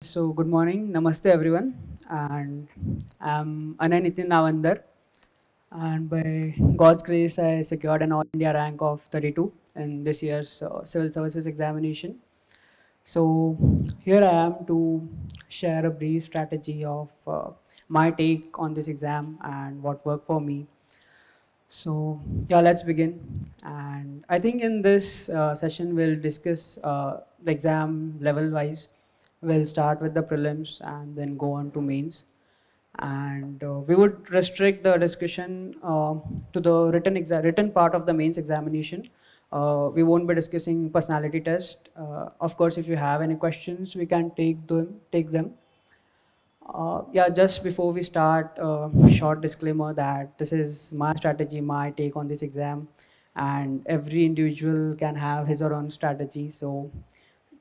So good morning, namaste everyone, and I'm Anay Nitin Navandar, and by God's grace, I secured an All India rank of 32 in this year's Civil Services Examination. So here I am to share a brief strategy of my take on this exam and what worked for me. So yeah, let's begin. And I think in this session we'll discuss the exam level wise. We'll start with the prelims and then go on to mains. And we would restrict the discussion to the written part of the mains examination. We won't be discussing personality test. Of course, if you have any questions, we can take them. Yeah, just before we start, short disclaimer that this is my strategy, my take on this exam, and every individual can have his or her own strategy. So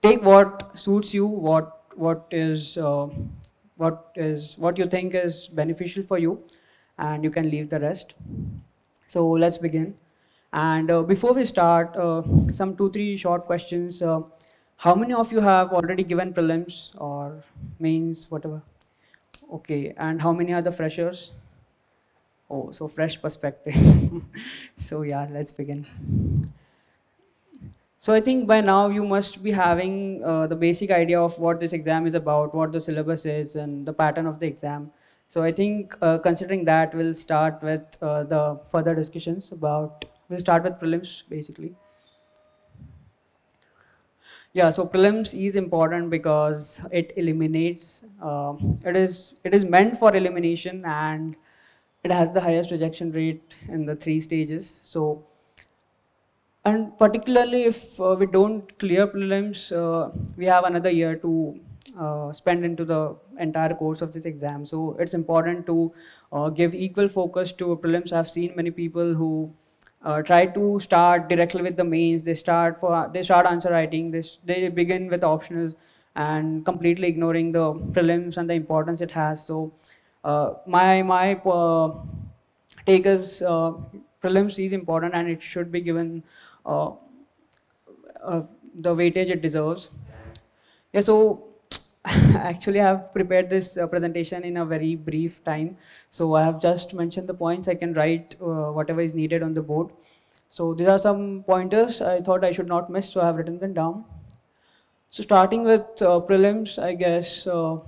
take what suits you, what you think is beneficial for you, and you can leave the rest. So let's begin. And before we start, some 2-3 short questions. How many of you have already given prelims or mains, whatever? Okay, and how many are the freshers? Oh, so fresh perspective. So yeah, let's begin. So I think by now you must be having the basic idea of what this exam is about, what the syllabus is, and the pattern of the exam. So I think considering that, we'll start with the further discussions about. We'll start with prelims basically. Yeah, so prelims is important because it eliminates. It is meant for elimination, and it has the highest rejection rate in the 3 stages. So, and particularly if we don't clear prelims, we have another year to spend into the entire course of this exam. So it's important to give equal focus to prelims. I've seen many people who try to start directly with the mains. They start answer writing. They begin with optionals and completely ignoring the prelims and the importance it has. So my take is prelims is important and it should be given uh, the weightage it deserves. Yeah, so actually I have prepared this presentation in a very brief time. So I have just mentioned the points. I can write whatever is needed on the board. So these are some pointers I thought I should not miss, so I have written them down. So starting with prelims, I guess the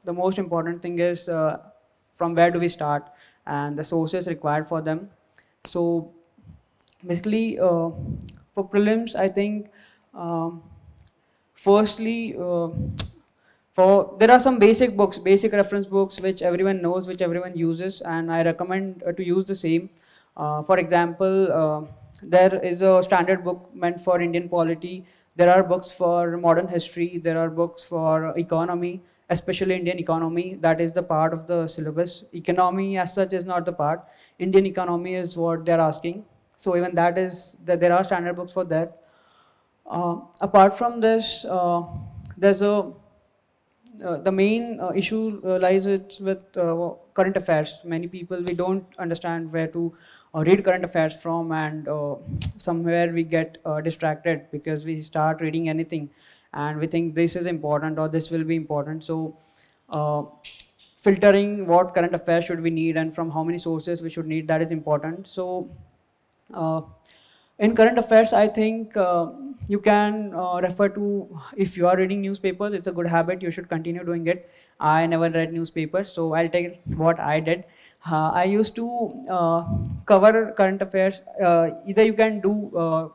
most important thing is from where do we start and the sources required for them. So basically, for prelims, I think firstly, for there are some basic books, basic reference books which everyone knows, which everyone uses, and I recommend to use the same. For example, there is a standard book meant for Indian polity. There are books for modern history. There are books for economy, especially Indian economy. That is the part of the syllabus. Economy as such is not the part. Indian economy is what they're asking. So even that is that there are standard books for that. Apart from this, there's a the main issue lies with current affairs. Many people, we don't understand where to read current affairs from, and somewhere we get distracted because we start reading anything and we think this is important or this will be important. So filtering what current affairs should we need and from how many sources we should need, that is important. So uh, in current affairs, I think you can refer to, if you are reading newspapers, it's a good habit, you should continue doing it. I never read newspapers, so I'll tell what I did. I used to cover current affairs. Either you can do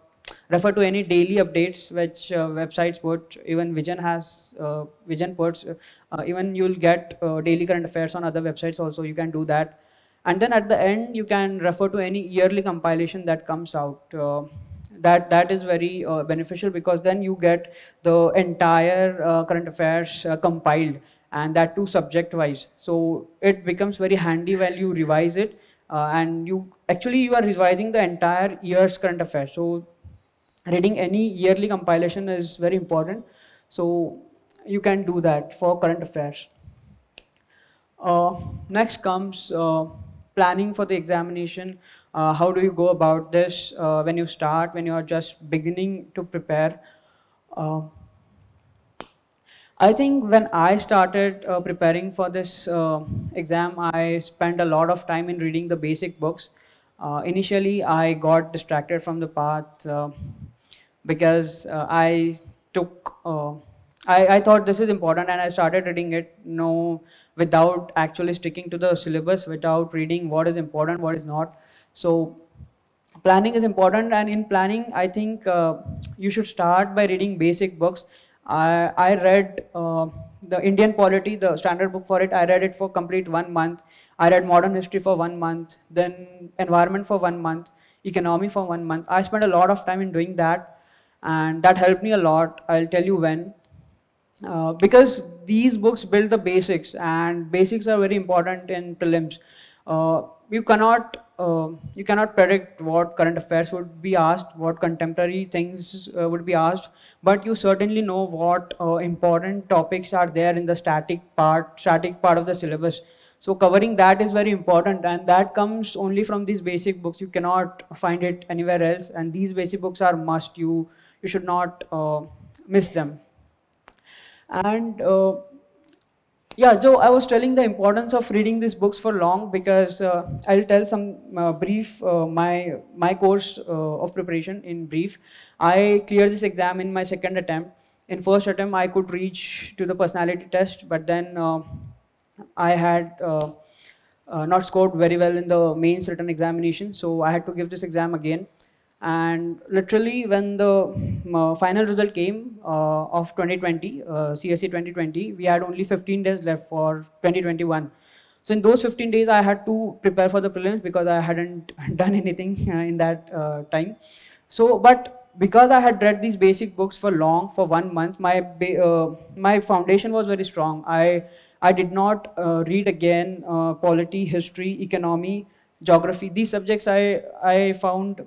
refer to any daily updates which websites put. Even Vision has Vision puts. Even you'll get daily current affairs on other websites also. You can do that, and then at the end you can refer to any yearly compilation that comes out. That is very beneficial because then you get the entire current affairs compiled, and that too subject wise. So it becomes very handy when you revise it, and you are revising the entire year's current affairs. So reading any yearly compilation is very important. So you can do that for current affairs. Next comes planning for the examination. How do you go about this when you start, when you are just beginning to prepare? Uh, I think when I started preparing for this exam, I spent a lot of time in reading the basic books. Initially, I got distracted from the path because I took, I thought this is important and I started reading it, no, without actually sticking to the syllabus, without reading what is important, what is not. So planning is important, and in planning I think you should start by reading basic books. I read the Indian polity, the standard book for it. I read it for complete 1 month. I read modern history for 1 month, then environment for 1 month, economy for 1 month. I spent a lot of time in doing that, and that helped me a lot. I'll tell you when. Because these books build the basics, and basics are very important in prelims. You cannot predict what current affairs would be asked, what contemporary things would be asked, but you certainly know what important topics are there in the static part of the syllabus. So covering that is very important, and that comes only from these basic books. You cannot find it anywhere else, and these basic books are must. You should not miss them. And yeah, so I was telling the importance of reading these books for long, because I'll tell some brief, my course of preparation in brief. I cleared this exam in my second attempt. In first attempt, I could reach to the personality test, but then I had not scored very well in the mains written examination, so I had to give this exam again. And literally when the final result came of 2020, CSE 2020, we had only 15 days left for 2021. So in those 15 days, I had to prepare for the prelims because I hadn't done anything in that time. So, but because I had read these basic books for 1 month, my foundation was very strong. I did not read again polity, history, economy, geography. These subjects I found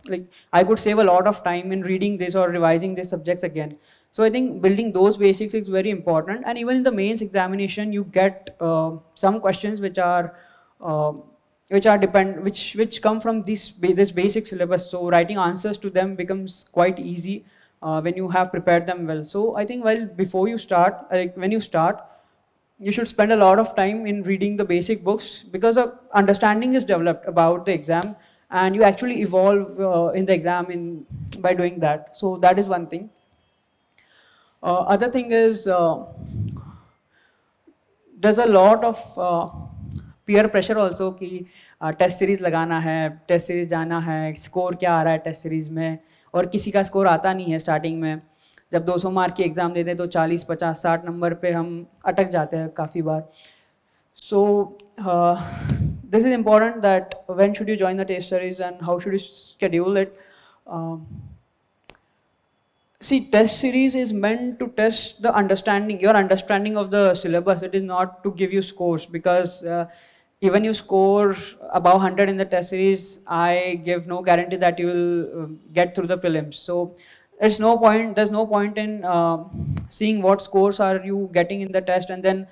like I could save a lot of time in reading this or revising these subjects again. So I think building those basics is very important. And even in the mains examination, you get some questions which come from this basic syllabus. So writing answers to them becomes quite easy when you have prepared them well. So I think before you start, when you start, you should spend a lot of time in reading the basic books, because understanding is developed about the exam, and you actually evolve in the exam by doing that. So that is one thing. Other thing is there's a lot of peer pressure also कि test series लगाना है, test series जाना है, score क्या आ रहा है test series में, और किसी का स्कोर आता नहीं है स्टार्टिंग में. जब 200 मार्क की एग्ज़ाम देते हैं तो 40, 50, 60 नंबर पे हम अटक जाते हैं काफ़ी बार. So this is important, that when should you join the test series and how should you schedule it. See, test series is meant to test your understanding of the syllabus. It is not to give you scores, because even you score above 100 in the test series, I give no guarantee that you will get through the prelims. So there's no point in seeing what scores are you getting in the test and then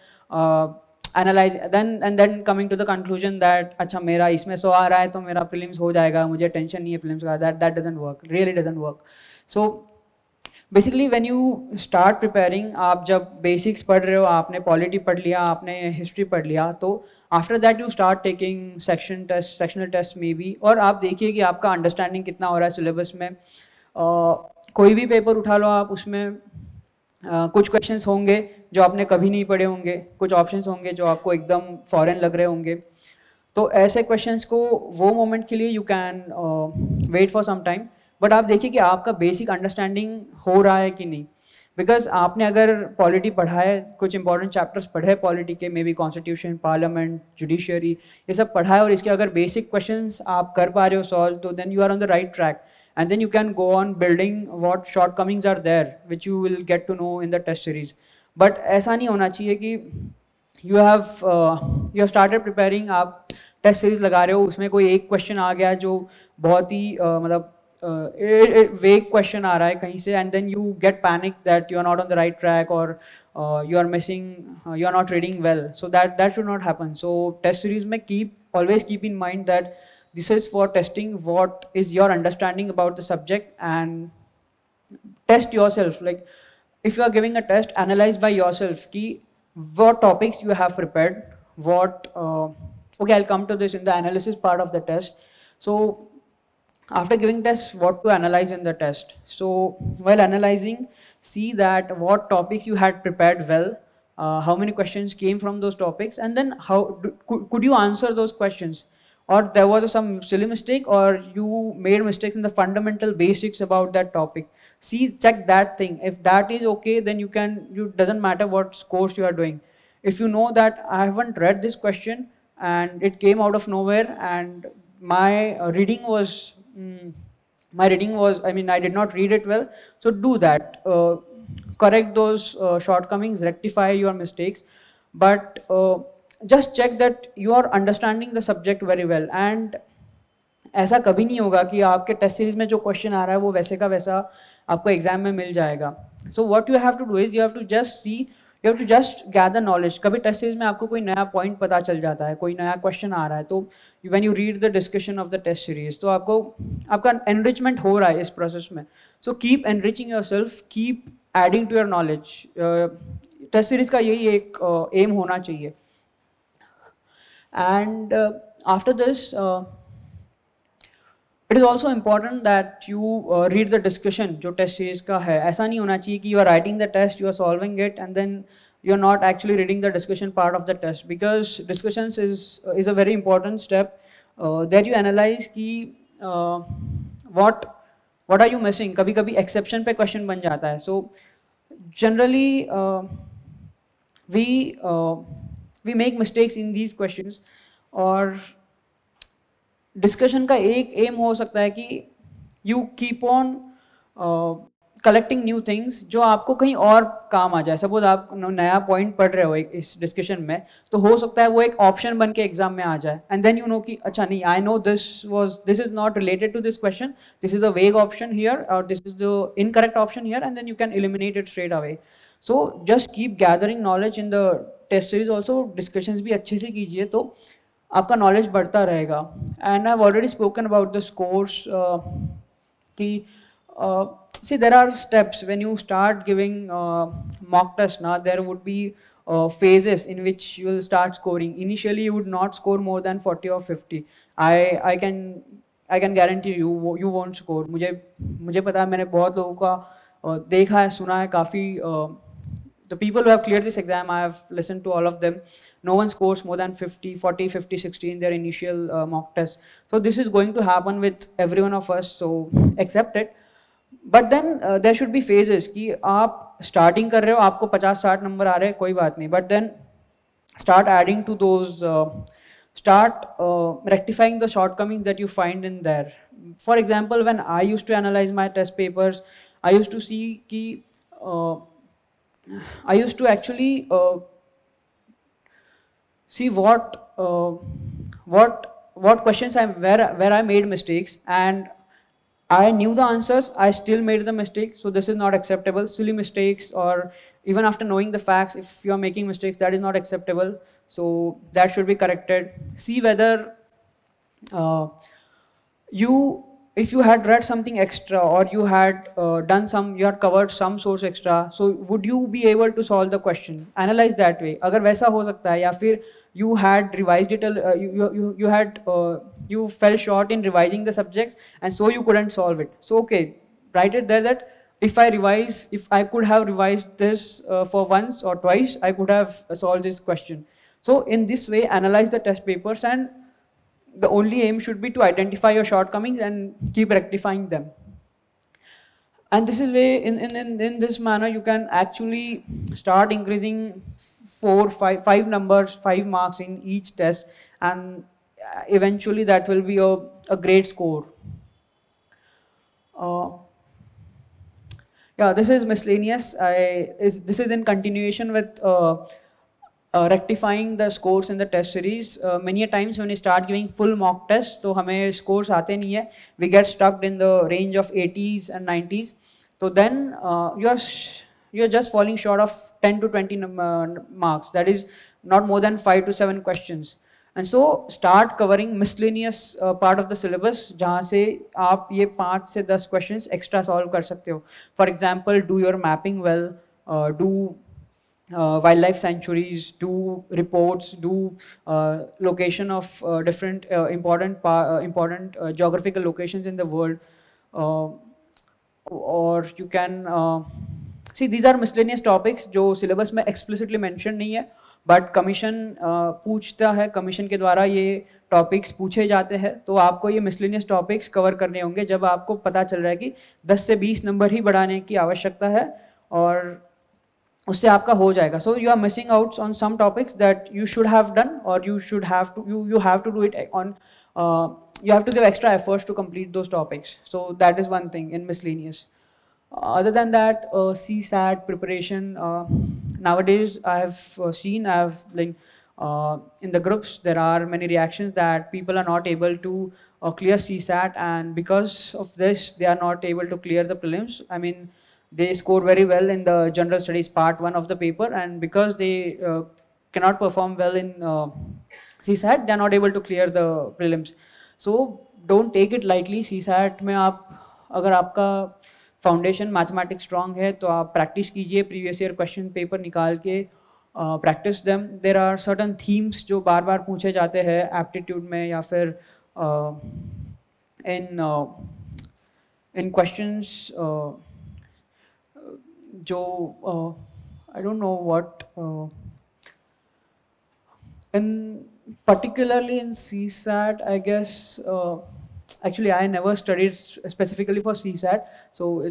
analyze then coming to the conclusion that अच्छा मेरा इसमें 100 आ रहा है तो मेरा prelims हो जाएगा, मुझे टेंशन नहीं है prelims का. That doesn't work, really doesn't work. So basically when you start preparing, आप जब basics पढ़ रहे हो, आपने polity पढ़ लिया, आपने history पढ़ लिया, तो after that you start taking sectional tests maybe, और आप देखिए कि आपका understanding कितना हो रहा है syllabus में. कोई भी पेपर उठा लो आप, उसमें कुछ क्वेश्चंस होंगे जो आपने कभी नहीं पढ़े होंगे, कुछ ऑप्शंस होंगे जो आपको एकदम फॉरेन लग रहे होंगे. तो ऐसे क्वेश्चंस को वो मोमेंट के लिए you can wait for some time, but आप देखिए कि आपका बेसिक अंडरस्टैंडिंग हो रहा है कि नहीं. बिकॉज आपने अगर पॉलिटी पढ़ा है, कुछ इंपॉर्टेंट चैप्टर्स पढ़े हैं पॉलिटी के, may be constitution, parliament, judiciary, ये सब पढ़ा है, और इसके अगर बेसिक क्वेश्चंस आप कर पा रहे हो सॉल्व, तो then you are on the right track. And then you can go on building what shortcomings are there, which you will get to know in the test series. But ऐसा नहीं होना चाहिए कि you have started preparing, आप test series लगा रहे हो, उसमें कोई एक question आ गया जो बहुत ही मतलब vague question आ रहा है कहीं से, and then you get panic that you are not on the right track, or you are missing, you are not reading well. So that should not happen. So test series में always keep in mind that this is for testing what is your understanding about the subject, and test yourself. Like if you are giving a test, analyze by yourself ki what topics you have prepared, what okay, I'll come to this in the analysis part of the test. So after giving test, what to analyze in the test. So while analyzing, see that what topics you had prepared well, how many questions came from those topics, and then could you answer those questions, or there was some silly mistake, or you made mistakes in the fundamental basics about that topic. See, check that thing. If that is okay, then you doesn't matter what course you are doing. If you know that I haven't read this question and it came out of nowhere, and my reading was I mean, I did not read it well. So do that. Correct those shortcomings, rectify your mistakes, but just check that you are understanding the subject very well. And ऐसा कभी नहीं होगा कि आपके test series में जो question आ रहा है वो वैसे का वैसा आपको एग्जाम में मिल जाएगा. So what you have to do is you have to just see, you have to just gather knowledge. कभी टेस्ट सीरीज में आपको कोई नया पॉइंट पता चल जाता है, कोई नया क्वेश्चन आ रहा है, तो when you read the discussion of the test series, तो आपका एनरिचमेंट हो रहा है इस प्रोसेस में. So keep enriching yourself, keep adding to your knowledge. Test series का यही एक एम होना चाहिए. And after this it is also important that you read the discussion जो टेस्ट सीरीज का है. ऐसा नहीं होना चाहिए कि you are writing the test, you are solving it, and then you are not actually reading the discussion part of the test, because discussions is a very important step. There you analyze कि what are you missing. कभी कभी exception पे question बन जाता है. So generally we make mistakes in these questions. और discussion का एक aim हो सकता है कि you keep on collecting new things जो आपको कहीं और काम आ जाए. सपोज आप नया पॉइंट पढ़ रहे हो इस डिस्कशन में, तो हो सकता है वो एक ऑप्शन बन के एग्जाम में आ जाए, एंड देन यू नो कि अच्छा नहीं, I know this is not related to this question, this is a vague option here, और this is the incorrect option here, and then you can eliminate it straight away. So just keep gathering knowledge in the test series also. Discussions भी अच्छे से कीजिए तो आपका knowledge बढ़ता रहेगा. And I have already spoken about this course कि see, there are steps when you start giving mock test. Now there would be phases in which you will start scoring. Initially you would not score more than 40 or 50. I can guarantee you won't score. मुझे पता है, मैंने बहुत लोगों का देखा है, सुना है काफ़ी. The people who have cleared this exam, I have listened to all of them. No one scores more than 50, 40, 50, 60 in their initial mock test. So this is going to happen with every one of us, so accept it. But then there should be phases कि आप starting कर रहे हो, आपको 50-60 number आ रहे हैं, कोई बात नहीं, but then start adding to those, start rectifying the shortcomings that you find in there. For example, when I used to analyse my test papers, I used to see कि I used to actually see what questions where I made mistakes, and I knew the answers, I still made the mistake. So this is not acceptable. Silly mistakes, or even after knowing the facts, if you are making mistakes, that is not acceptable. So that should be corrected. See whether if you had read something extra, or you had you had covered some source extra, so would you be able to solve the question? Analyze that way. अगर वैसा हो सकता है, या फिर you had revised it, you fell short in revising the subjects, and so you couldn't solve it. So okay, write it there that if I could have revised this for once or twice, I could have solved this question. So in this way, analyze the test papers, and the only aim should be to identify your shortcomings and keep rectifying them. And this is way, in this manner, you can actually start increasing 5 numbers, 5 marks in each test, and eventually that will be a great score. Yeah, this is miscellaneous. This is in continuation with rectifying the scores in the test series. Many a times when we start giving full mock tests, तो हमें scores आते नहीं है. We get stuck in the range of 80s and 90s. So then you are just falling short of 10 to 20 marks. That is not more than 5 to 7 questions. And so start covering miscellaneous part of the syllabus, जहाँ से आप ये 5 से 10 questions extra solve कर सकते हो. For example, do your mapping well, do wildlife sanctuaries, do reports, do location of different important geographical locations in the world, uh, or you can see these are miscellaneous topics जो syllabus में explicitly mentioned नहीं है, but commission पूछता है, commission के द्वारा ये topics पूछे जाते हैं, तो आपको ये miscellaneous topics cover करने होंगे जब आपको पता चल रहा है कि 10 से 20 नंबर ही बढ़ाने की आवश्यकता है और उससे आपका हो जाएगा. So you are missing out on some topics that you should have done, or you have to do it on you have to give extra efforts to complete those topics. So that is one thing in miscellaneous. Other than that, CSAT preparation, nowadays I have seen, in the groups there are many reactions that people are not able to clear CSAT, and because of this they are not able to clear the prelims. I mean, they score very well in the general studies part 1 of the paper, and because they cannot perform well in CSAT, they are not able to clear the prelims. So don't take it lightly. CSAT में आप अगर आपका foundation mathematics strong है तो आप practice कीजिए, previous year question paper निकाल के practice them. There are certain themes जो बार बार पूछे जाते हैं एप्टीट्यूड में या फिर इन क्वेश्चंस जो आई don't know what in particularly in CSAT, I guess actually I never studied specifically for CSAT, so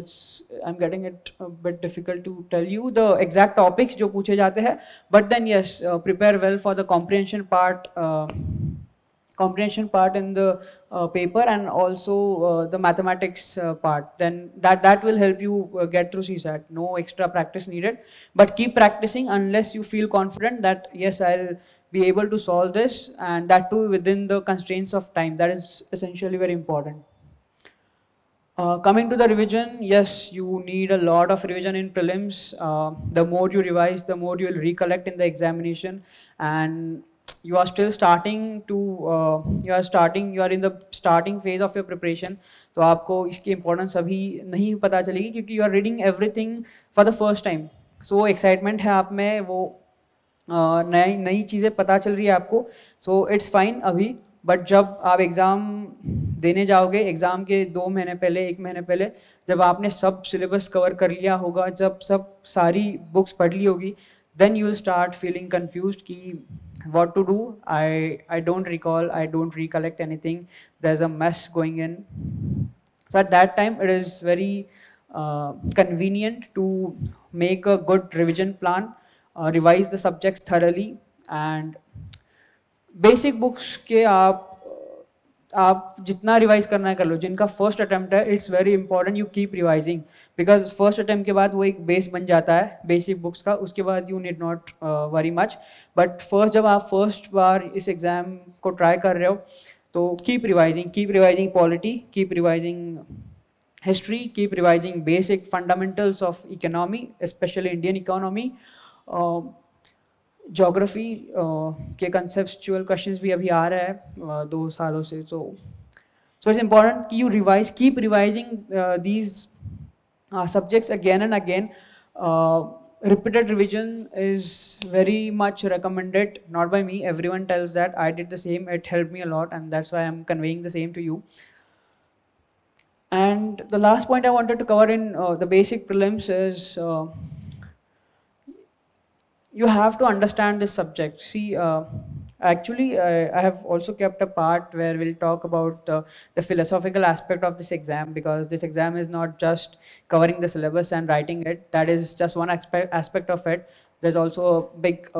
I'm getting it a bit difficult to tell you the exact topics जो पूछे जाते हैं, but then yes, prepare well for the comprehension part in the paper, and also the mathematics part. Then that will help you get through CSAT. No extra practice needed, but keep practicing unless you feel confident that yes, I'll be able to solve this, and that too within the constraints of time. That is essentially very important. Coming to the revision, yes, you need a lot of revision in prelims. The more you revise, the more you will recollect in the examination, and you are still starting to you are in the starting phase of your preparation. तो आपको इसकी importance अभी नहीं पता चलेगी क्योंकि you are reading everything for the first time. So excitement है आप में, वो नई चीज़ें पता चल रही है आपको, सो इट्स फाइन अभी. बट जब आप एग्ज़ाम देने जाओगे, एग्ज़ाम के 2 महीने पहले, 1 महीने पहले, जब आपने सब सिलेबस कवर कर लिया होगा, जब सब सारी बुक्स पढ़ ली होगी, then you will start feeling confused कि what to do. I don't recall, I don't recollect anything, there's a mess going in. So at that time it is very convenient to make a good revision plan, revise the subjects thoroughly, and basic books के आप जितना revise करना है कर लो. जिनका first attempt है, it's very important you keep revising, because first attempt के बाद वो एक बेस बन जाता है बेसिक बुक्स का. उसके बाद you need not worry much, but first जब आप फर्स्ट बार इस एग्जाम को ट्राई कर रहे हो तो keep revising polity, keep revising history, keep revising basic fundamentals of economy, specially Indian economy. Geography के कंसेप्चुअल क्वेश्चंस भी अभी आ रहा है 2 सालों से. सो इट्स इम्पॉर्टेंट कि you keep revising these subjects again and again. Repeated revision is very much recommended, not by me, everyone tells that. I did the same, it helped me a lot, and that's why I'm conveying the same to you. And the last point I wanted to cover in the basic prelims is you have to understand this subject. See, actually I have also kept a part where we'll talk about the philosophical aspect of this exam, because this exam is not just covering the syllabus and writing it. That is just one aspect of it. There's also a big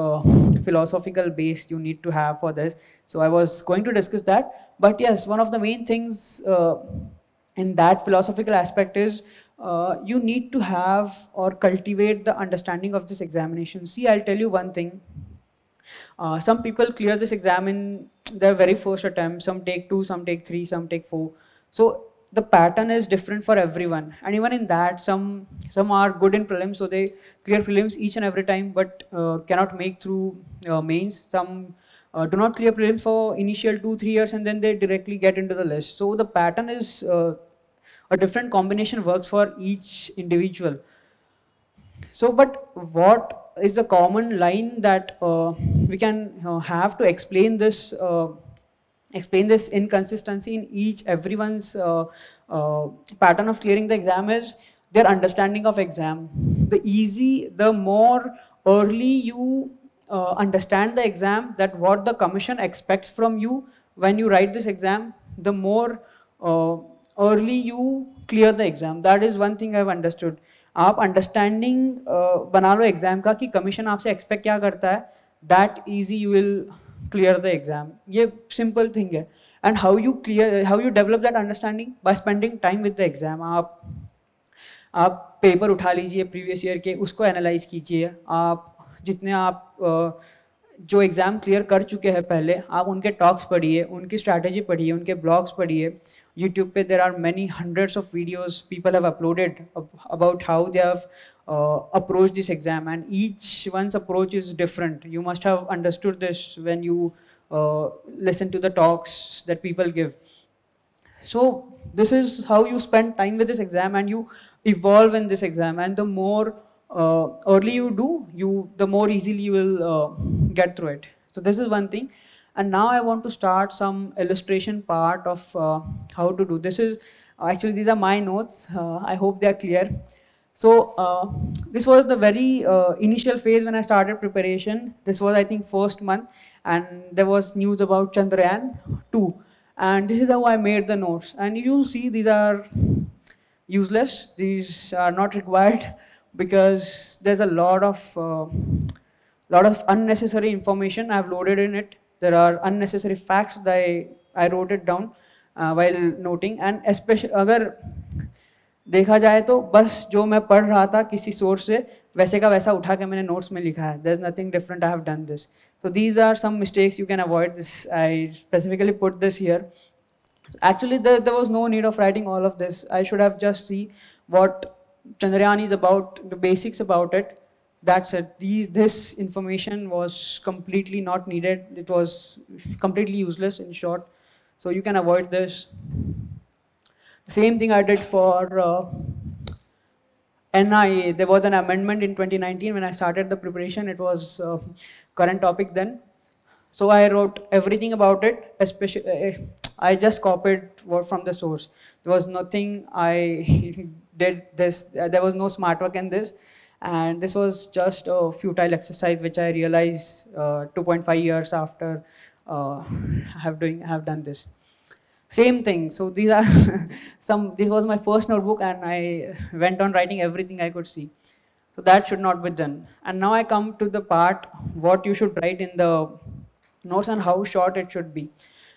philosophical base you need to have for this. So I was going to discuss that, but yes, one of the main things in that philosophical aspect is you need to have or cultivate the understanding of this examination. See, I'll tell you one thing. Some people clear this exam in their very first attempt. Some take 2, some take 3, some take 4. So the pattern is different for everyone. And even in that, some are good in prelims, so they clear prelims each and every time, but cannot make through mains. Some do not clear prelims for initial 2-3 years, and then they directly get into the list. So the pattern is a different combination works for each individual. So, but what is the common line that we can have to explain this inconsistency in everyone's pattern of clearing the exam is their understanding of exam. The more early you understand the exam, that what the commission expects from you when you write this exam, the more early you clear the exam. That is one thing I've understood. आप understanding बना लो exam का कि commission आपसे expect क्या करता है, that easy you will clear the exam. ये simple thing है. And how you develop that understanding by spending time with the exam. आप पेपर उठा लीजिए प्रीवियस ईयर के, उसको एनालाइज कीजिए. आप जितने जो एग्ज़ाम क्लियर कर चुके हैं पहले, आप उनके टॉक्स पढ़िए, उनकी स्ट्रैटेजी पढ़िए, उनके ब्लॉग्स पढ़िए. YouTube पे there are many hundreds of videos people have uploaded about how they have approached this exam, and each one's approach is different. You must have understood this when you listen to the talks that people give. So this is how you spend time with this exam, and you evolve in this exam, and the more early you do, the more easily you will get through it. So this is one thing. And now I want to start some illustration part of how to do. This is actually, these are my notes. I hope they are clear. So this was the very initial phase when I started preparation. This was, I think, first month, and there was news about Chandrayaan-2, and this is how I made the notes. And you'll see these are useless. These are not required because there's a lot of unnecessary information I've loaded in it. There are unnecessary facts that I wrote it down while noting, and especially अगर देखा जाए तो बस जो मैं पढ़ रहा था किसी सोर्स से वैसे का वैसा उठा के मैंने नोट्स में लिखा है. There's nothing different. I have done this. So these are some mistakes you can avoid. I specifically put this here. Actually, there was no need of writing all of this. I should have just see what Chandrayaan is about, the basics about it. That's it. This information was completely not needed. It was completely useless, in short. So you can avoid this. The same thing I did for NIA. There was an amendment in 2019 when I started the preparation. It was current topic then. So I wrote everything about it. Especially, I just copied word from the source. There was nothing I did this. There was no smart work in this. And this was just a futile exercise, which I realized 2.5 years after have done this. Same thing. So these are this was my first notebook, and I went on writing everything I could see. So that should not be done. And now I come to the part what you should write in the notes and how short it should be.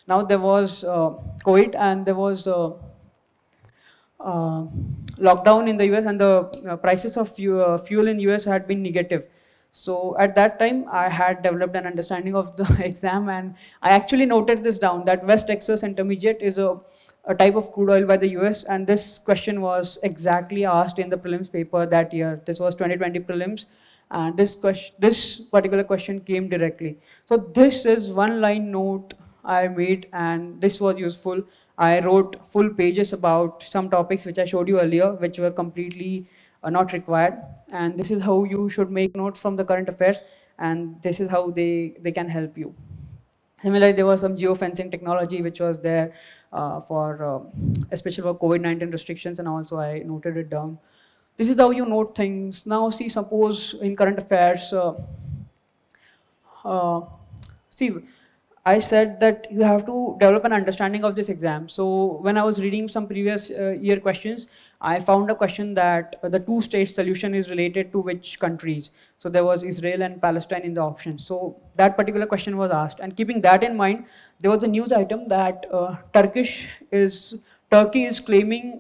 Now there was COVID, and there was lockdown in the US, and the prices of fuel in US had been negative. So at that time I had developed an understanding of the exam, and I actually noted this down, that West Texas Intermediate is a type of crude oil by the US, and this question was exactly asked in the prelims paper that year. This was 2020 prelims, and this particular question came directly. So this is one line note I made, and this was useful. I wrote full pages about some topics which I showed you earlier, which were completely not required. And this is how you should make notes from the current affairs, and this is how they can help you. Similarly, there was some geofencing technology which was there especially for COVID-19 restrictions, and also I noted it down. This is how you note things. Now see, suppose in current affairs, see, I said that you have to develop an understanding of this exam. So when I was reading some previous year questions, I found a question that the two-state solution is related to which countries. So there was Israel and Palestine in the option. So that particular question was asked. And keeping that in mind, there was a news item that Turkey is claiming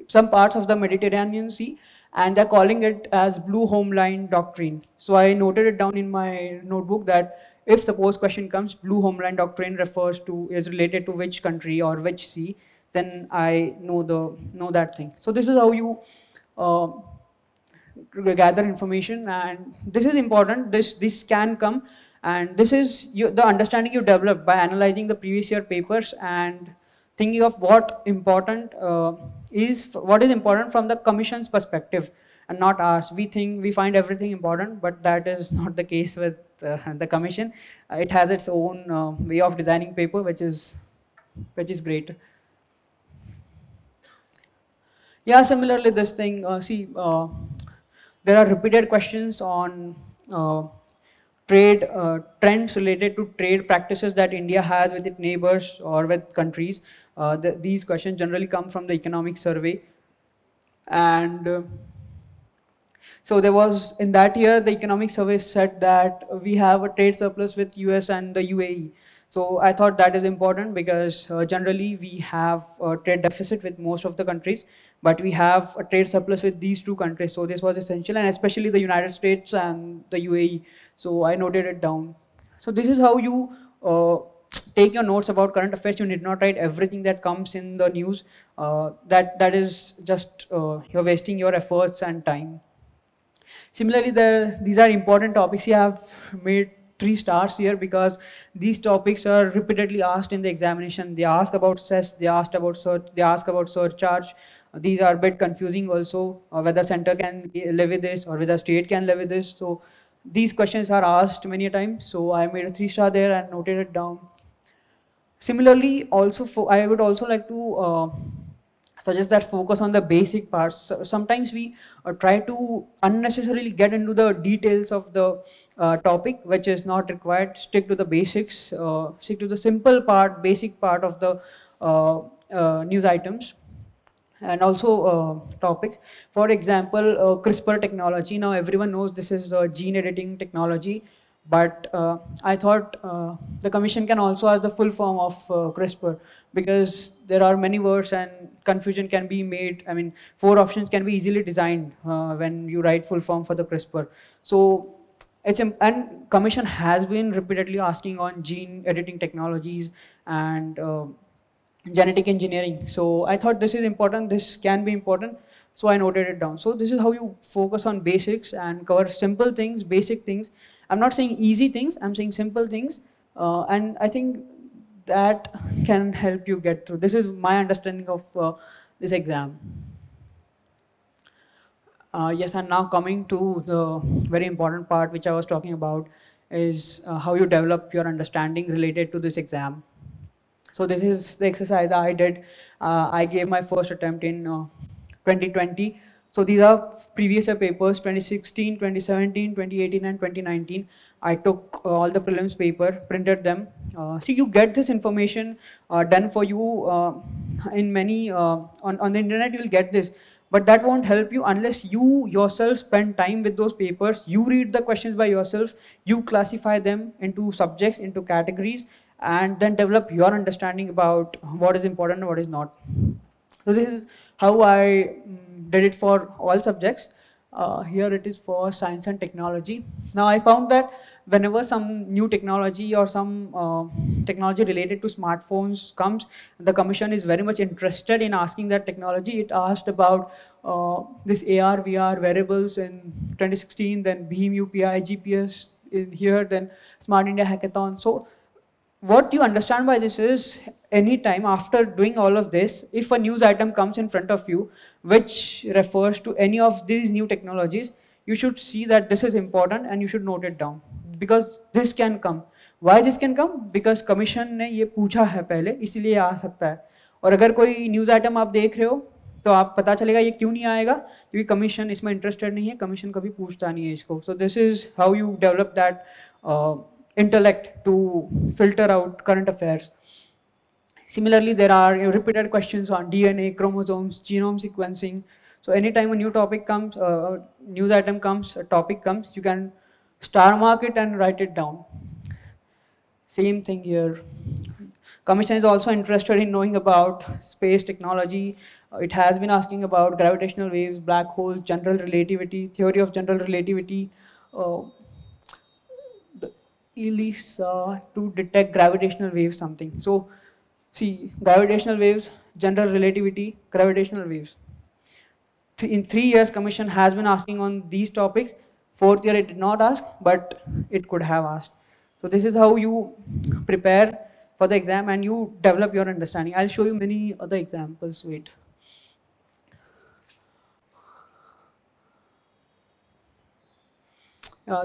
some parts of the Mediterranean Sea, and they're calling it as Blue Homeland Doctrine. So I noted it down in my notebook that if suppose question comes, Blue Homeland Doctrine is related to which country or which sea, then I know that thing. So this is how you gather information, and this is important. This can come, and this is the understanding you develop by analyzing the previous year papers and thinking of what is important from the commission's perspective and not asked. We find everything important, but that is not the case with the commission. It has its own way of designing paper, which is great. Yeah, similarly, this thing, there are repeated questions on trade trends related to trade practices that India has with its neighbors or with countries. These questions generally come from the economic survey. And so there was, in that year, the economic survey said that we have a trade surplus with US and the UAE. So I thought that is important because generally we have a trade deficit with most of the countries, but we have a trade surplus with these two countries. So this was essential, and especially the United States and the UAE. So I noted it down. So this is how you take your notes about current affairs. You need not write everything that comes in the news. That is just, you're wasting your efforts and time. Similarly, these are important topics. You have made 3 stars here because these topics are repeatedly asked in the examination. They ask about cess, they ask about surcharge. These are a bit confusing also, whether center can levy this or whether state can levy this. So these questions are asked many times. So I made a 3-star there and noted it down. Similarly, also I would also like to suggest that focus on the basic parts. So sometimes we try to unnecessarily get into the details of the topic, which is not required. Stick to the basics, stick to the simple part, basic part of the news items. And also topics. For example, CRISPR technology. Now everyone knows this is gene editing technology, but I thought the commission can also ask the full form of CRISPR, because there are many words and confusion can be made. I mean, 4 options can be easily designed when you write full form for the CRISPR. So and commission has been repeatedly asking on gene editing technologies and genetic engineering. So I thought this is important, this can be important, so I noted it down. So this is how you focus on basics and cover simple things, basic things. I'm not saying easy things, I'm saying simple things, and I think that can help you get through. This is my understanding of this exam. Yes, and now coming to the very important part which I was talking about is how you develop your understanding related to this exam. So this is the exercise I did. I gave my first attempt in 2020. So these are previous year papers, 2016, 2017, 2018, and 2019. I took all the prelims paper, printed them. So you get this information done for you in many, on the internet you will get this. But that won't help you unless you yourself spend time with those papers. You read the questions by yourself, you classify them into subjects, into categories, and then develop your understanding about what is important and what is not. So this is how I did it for all subjects. Here it is for science and technology. Now I found that whenever some new technology or some technology related to smartphones comes, the commission is very much interested in asking that technology. It asked about this AR, VR wearables in 2016, then BEAM, UPI, GPS in here, then Smart India Hackathon. So what you understand by this is, anytime after doing all of this, if a news item comes in front of you which refers to any of these new technologies, you should see that this is important and you should note it down, because this can come. Why this can come? Because commission ने ये पूछा है पहले, इसीलिए आ सकता है. और अगर कोई न्यूज़ आइटम आप देख रहे हो तो आप पता चलेगा ये क्यों नहीं आएगा, क्योंकि कमीशन इसमें इंटरेस्टेड नहीं है, कमीशन कभी पूछता नहीं है इसको. So this is how you develop that intellect to filter out current affairs. Similarly, there are repeated questions on DNA, chromosomes, genome sequencing. So anytime a new topic comes, news item comes, a topic comes, you can star mark it and write it down. Same thing here. Commission is also interested in knowing about space technology. It has been asking about gravitational waves, black holes, general relativity, theory of general relativity, ELISA to detect gravitational waves something. So see, gravitational waves, general relativity, gravitational waves. In 3 years, commission has been asking on these topics. 4th year it did not ask, but it could have asked. So this is how you prepare for the exam and you develop your understanding. I'll show you many other examples. Wait.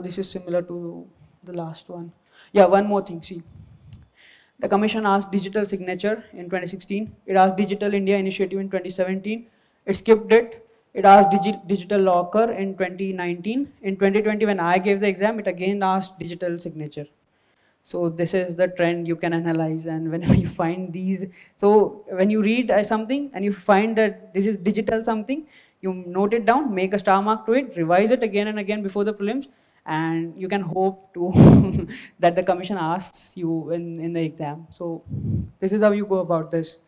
This is similar to the last one. Yeah, one more thing. See, the commission asked digital signature in 2016. It asked Digital India Initiative in 2017. It skipped it. It asked digital locker in 2019. In 2020, when I gave the exam, it again asked digital signature. So this is the trend you can analyze, and whenever you find these, so when you read something and you find that this is digital something, you note it down, make a star mark to it, revise it again and again before the prelims, and you can hope to that the commission asks you in the exam. So this is how you go about this.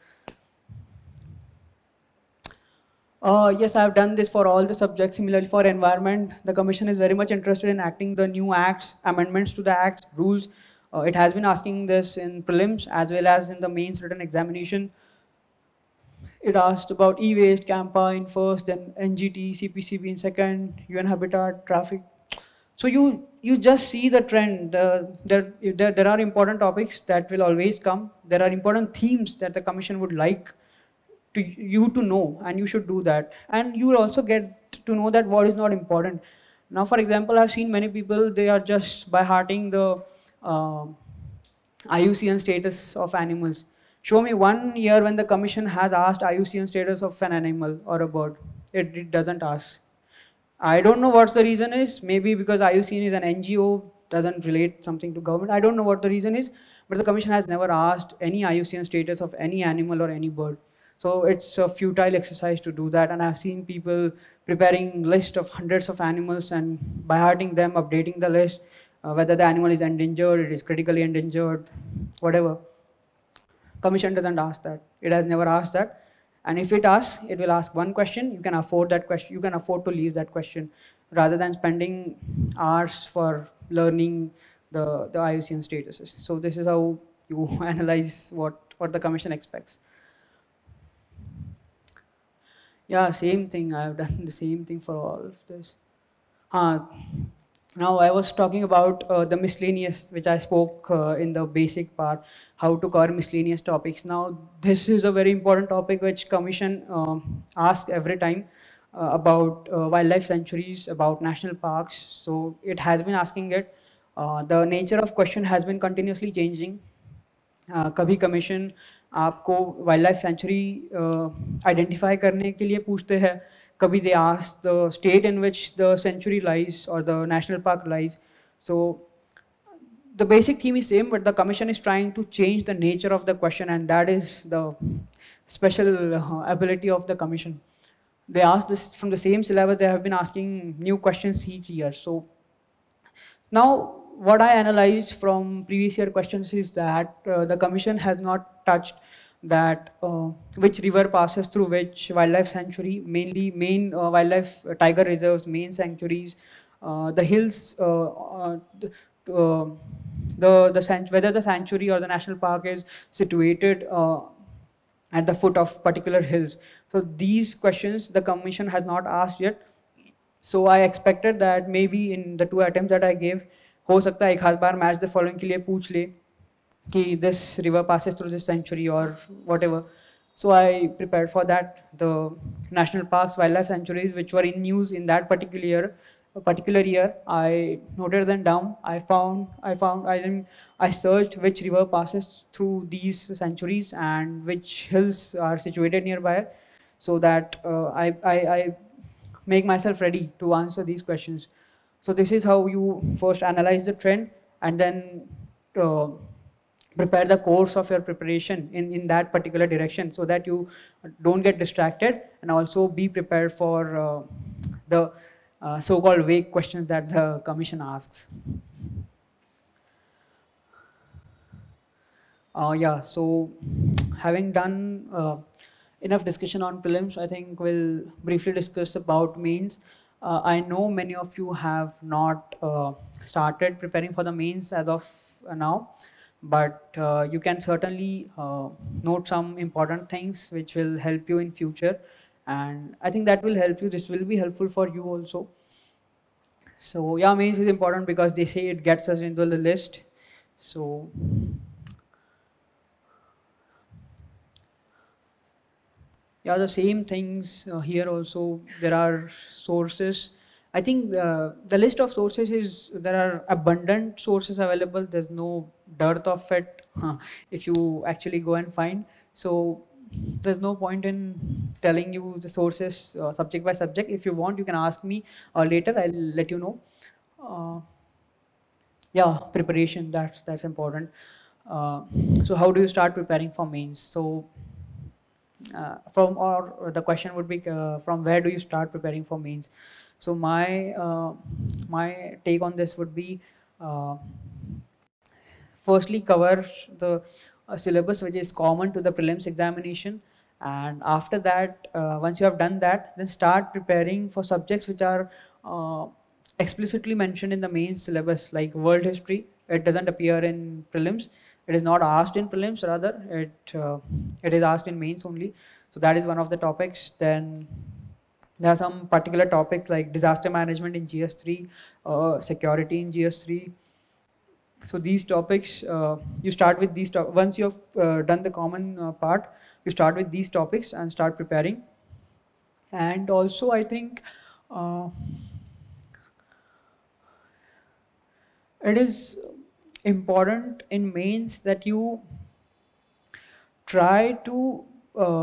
Yes, I have done this for all the subjects. Similarly, for environment, the commission is very much interested in acting the new acts, amendments to the acts, rules. It has been asking this in prelims as well as in the mains written examination. It asked about e-waste, CAMPA in first, then NGT, CPCB in second, UN Habitat, traffic. So you just see the trend. There are important topics that will always come. There are important themes that the commission would like to you to know, and you should do that. And you will also get to know that what is not important. Now, for example, I've seen many people, they are just by hearting the uh, IUCN status of animals. Show me 1 year when the commission has asked IUCN status of an animal or a bird. It doesn't ask. I don't know what the reason is. Maybe because IUCN is an NGO, doesn't relate something to government. I don't know what the reason is, but the commission has never asked any IUCN status of any animal or any bird. So it's a futile exercise to do that. And I've seen people preparing list of hundreds of animals and by hearting them, updating the list, whether the animal is endangered, it is critically endangered, whatever. Commission doesn't ask that. It has never asked that. And if it asks, it will ask one question. You can afford that question. You can afford to leave that question rather than spending hours for learning the IUCN statuses. So this is how you analyze what the commission expects. Yeah, same thing. I've done the same thing for all of this. Now I was talking about the miscellaneous, which I spoke in the basic part, how to cover miscellaneous topics. Now this is a very important topic which commission asks every time about wildlife sanctuaries, about national parks. So it has been asking it. The nature of question has been continuously changing. कभी commission आपको wild life sanctuary identify करने के लिए पूछते हैं, कभी they ask the state in which the sanctuary lies और the national park lies. So the basic theme is same, but the commission is trying to change the nature of the question, and that is the special ability of the commission. They ask this from the same syllabus. They have been asking new questions each year. So now what I analyzed from previous year questions is that the commission has not touched that which river passes through which wildlife sanctuary, mainly main wildlife tiger reserves, main sanctuaries, the hills, whether the sanctuary or the national park is situated at the foot of particular hills. So these questions the commission has not asked yet. So I expected that maybe in the 2 attempts that I gave, हो सकता है एक हाथ बार match the following के लिए पूछ ले कि this river passes through this sanctuary or whatever. So I prepared for that. The national parks, wildlife sanctuaries which were in news in that particular year, I noted them down. I searched which river passes through these sanctuaries and which hills are situated nearby, so that I make myself ready to answer these questions. So this is how you first analyze the trend and then prepare the course of your preparation in that particular direction, so that you don't get distracted, and also be prepared for the so-called vague questions that the commission asks. Yeah, so having done enough discussion on prelims, I think we'll briefly discuss about mains. I know many of you have not started preparing for the mains as of now, but you can certainly note some important things which will help you in future, and I think that will help you. This will be helpful for you also. So yeah, mains is important because they say it gets us into the list. So yeah, the same things here also. There are sources I think the list of sources is, there are abundant sources available. There's no dearth of it if you actually go and find. So there's no point in telling you the sources subject by subject. If you want, you can ask me later. I'll let you know. Yeah, preparation, that's important. So how do you start preparing for mains? So the question would be, from where do you start preparing for mains? So my take on this would be, uh, firstly cover the syllabus which is common to the prelims examination, and after that, once you have done that, then start preparing for subjects which are explicitly mentioned in the main syllabus, like world history. It doesn't appear in prelims, it is not asked in prelims, rather it is asked in mains only. So that is one of the topics. Then there are some particular topics like disaster management in GS3, security in GS3. So these topics, you start with these once you have done the common part, you start with these topics and start preparing. And also I think it is important in mains that you try to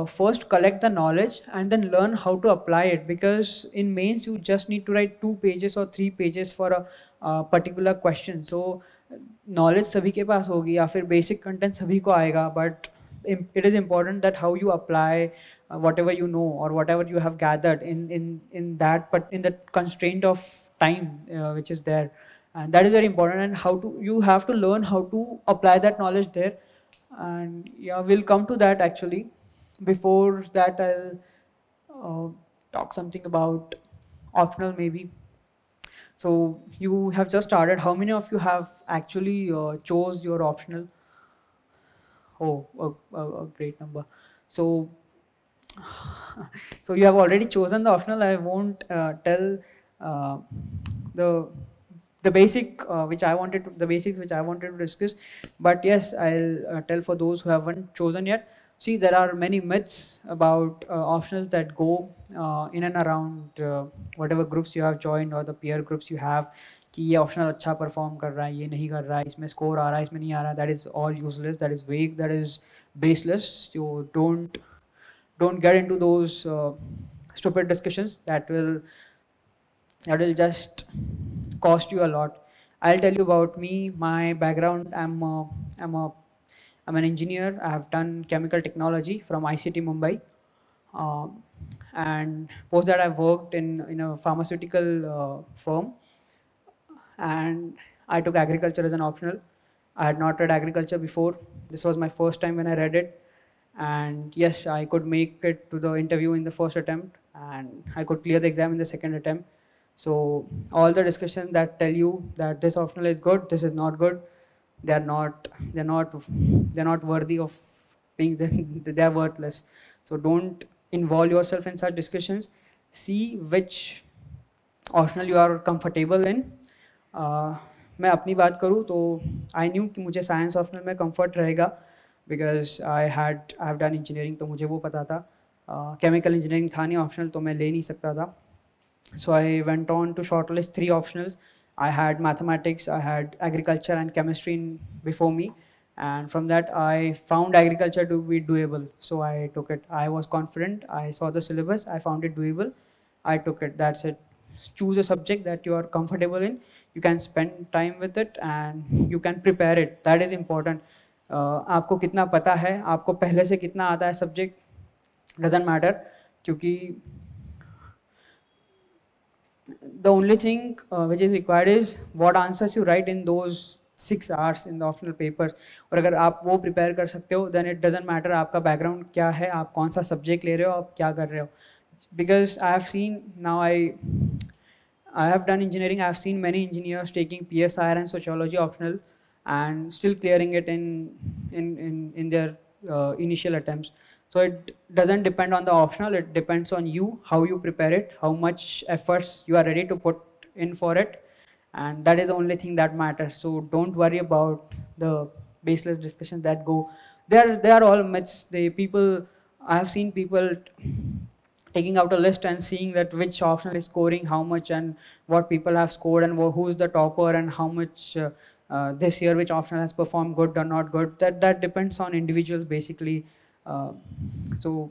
first collect the knowledge and then learn how to apply it, because in mains you just need to write 2 pages or 3 pages for a particular question. So knowledge sabhi ke paas hogi ya fir basic content sabhi ko aayega, but it is important that how you apply whatever you know or whatever you have gathered in that, but in the constraint of time which is there, and that is very important. And how to, you have to learn how to apply that knowledge there. And yeah, we'll come to that actually. Before that, I'll talk something about optional maybe. So you have just started. How many of you have actually chose your optional? Oh, a great number. So so you have already chosen the optional. I won't tell uh, the the basic which I wanted to, the basics which I wanted to discuss, but yes, I'll tell for those who haven't chosen yet. See, there are many myths about optionals that go in and around whatever groups you have joined or the peer groups you have, कि ये optional अच्छा perform कर रहा है, ये नहीं कर रहा है, इसमें score आ रहा है, इसमें नहीं आ रहा है. That is all useless, that is vague, that is baseless. You don't get into those stupid discussions that will just cost you a lot. I'll tell you about me, my background. I'm an engineer. I have done chemical technology from ICT-Mumbai. And post that I've worked in a pharmaceutical firm, and I took agriculture as an optional. I had not read agriculture before. This was my first time when I read it. And yes, I could make it to the interview in the first attempt, and I could clear the exam in the second attempt. So all the discussions that tell you that this optional is good, this is not good, they're not worthy of being they're worthless. So don't involve yourself in such discussions. See which optional you are comfortable in. मैं अपनी बात करूँ तो I knew कि मुझे science optional में comfort रहेगा, because I have done engineering, तो मुझे वो पता था. केमिकल इंजीनियरिंग था नहीं ऑप्शनल, तो मैं ले नहीं सकता था. So I went on to shortlist 3 optionals. I had mathematics, I had agriculture and chemistry before me, and from that I found agriculture to be doable. So I took it. I was confident. I saw the syllabus. I found it doable. I took it. That's it. Choose a subject that you are comfortable in. You can spend time with it and you can prepare it. That is important. आपको कितना पता है, आपको पहले से कितना आता है सब्जेक्ट, doesn't matter, क्योंकि the only thing which is required is what answers you write in those 6 hours in the optional papers. और अगर आप वो prepare कर सकते हो, then it doesn't matter आपका background क्या है, आप कौन सा subject ले रहे हो, आप क्या कर रहे हो. Because I have seen, now I have done engineering, I have seen many engineers taking PSIR and sociology optional and still clearing it in their initial attempts. So it doesn't depend on the optional, it depends on you, how you prepare it, how much efforts you are ready to put in for it, and that is the only thing that matters. So don't worry about the baseless discussions that go. They are all myths. I have seen people taking out a list and seeing that which optional is scoring how much and what people have scored and who's the topper and how much this year which optional has performed good or not good. That depends on individuals basically. So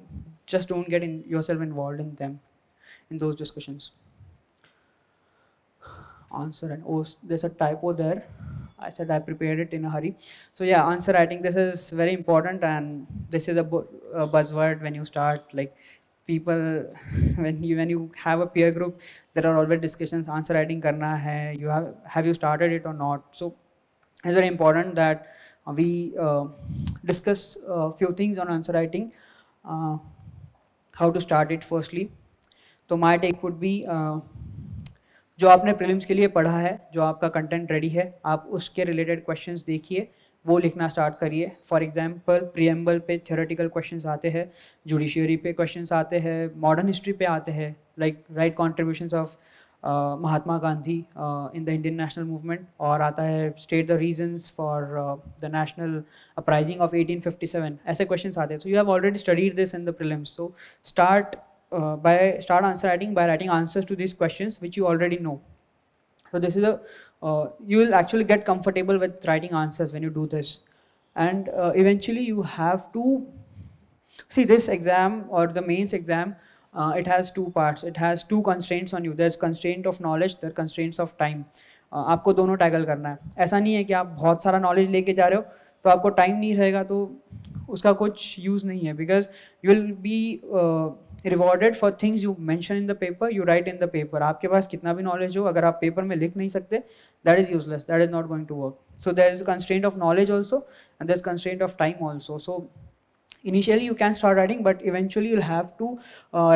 just don't get yourself involved in them, in those discussions. Answer, and oh, there's a typo there. I said I prepared it in a hurry. So yeah, answer writing, this is very important, and this is a buzzword when you start, like, people when you have a peer group, there are always discussions, answer writing karna hai, have you started it or not. So it's very important that we discuss a few things on answer writing, how to start it firstly. So my take would be, जो आपने prelims के लिए पढ़ा है, जो आपका content ready है, आप उसके रिलेटेड क्वेश्चंस देखिए, वो लिखना स्टार्ट करिए. फॉर एग्जांपल प्रीएम्बल पे थ्योरेटिकल क्वेश्चंस आते हैं, जुडिशियरी पे क्वेश्चंस आते हैं, मॉडर्न हिस्ट्री पे आते हैं, like right contributions of Mahatma Gandhi in the Indian national movement, और आता है state the reasons for the national uprising of 1857. ऐसे क्वेश्चंस आते हैं. So you have already studied this in the prelims. So start answer writing by writing answers to these questions which you already know. So this is you will actually get comfortable with writing answers when you do this, and eventually you have to see this exam or the mains exam. It has two parts. It has two constraints on you. There's constraint of knowledge, there are constraints of time. आपको दोनों tackle करना है. ऐसा नहीं है कि आप बहुत सारा नॉलेज लेके जा रहे हो तो आपको टाइम नहीं रहेगा तो उसका कुछ यूज़ नहीं है, because you will be rewarded for things you mention in the paper, you right in the paper. आपके पास कितना भी नॉलेज हो, अगर आप पेपर में लिख नहीं सकते, that is useless, that is not going to work. So there is constraint of knowledge also and there is constraint of time also. So initially you can start writing, but eventually you'll have to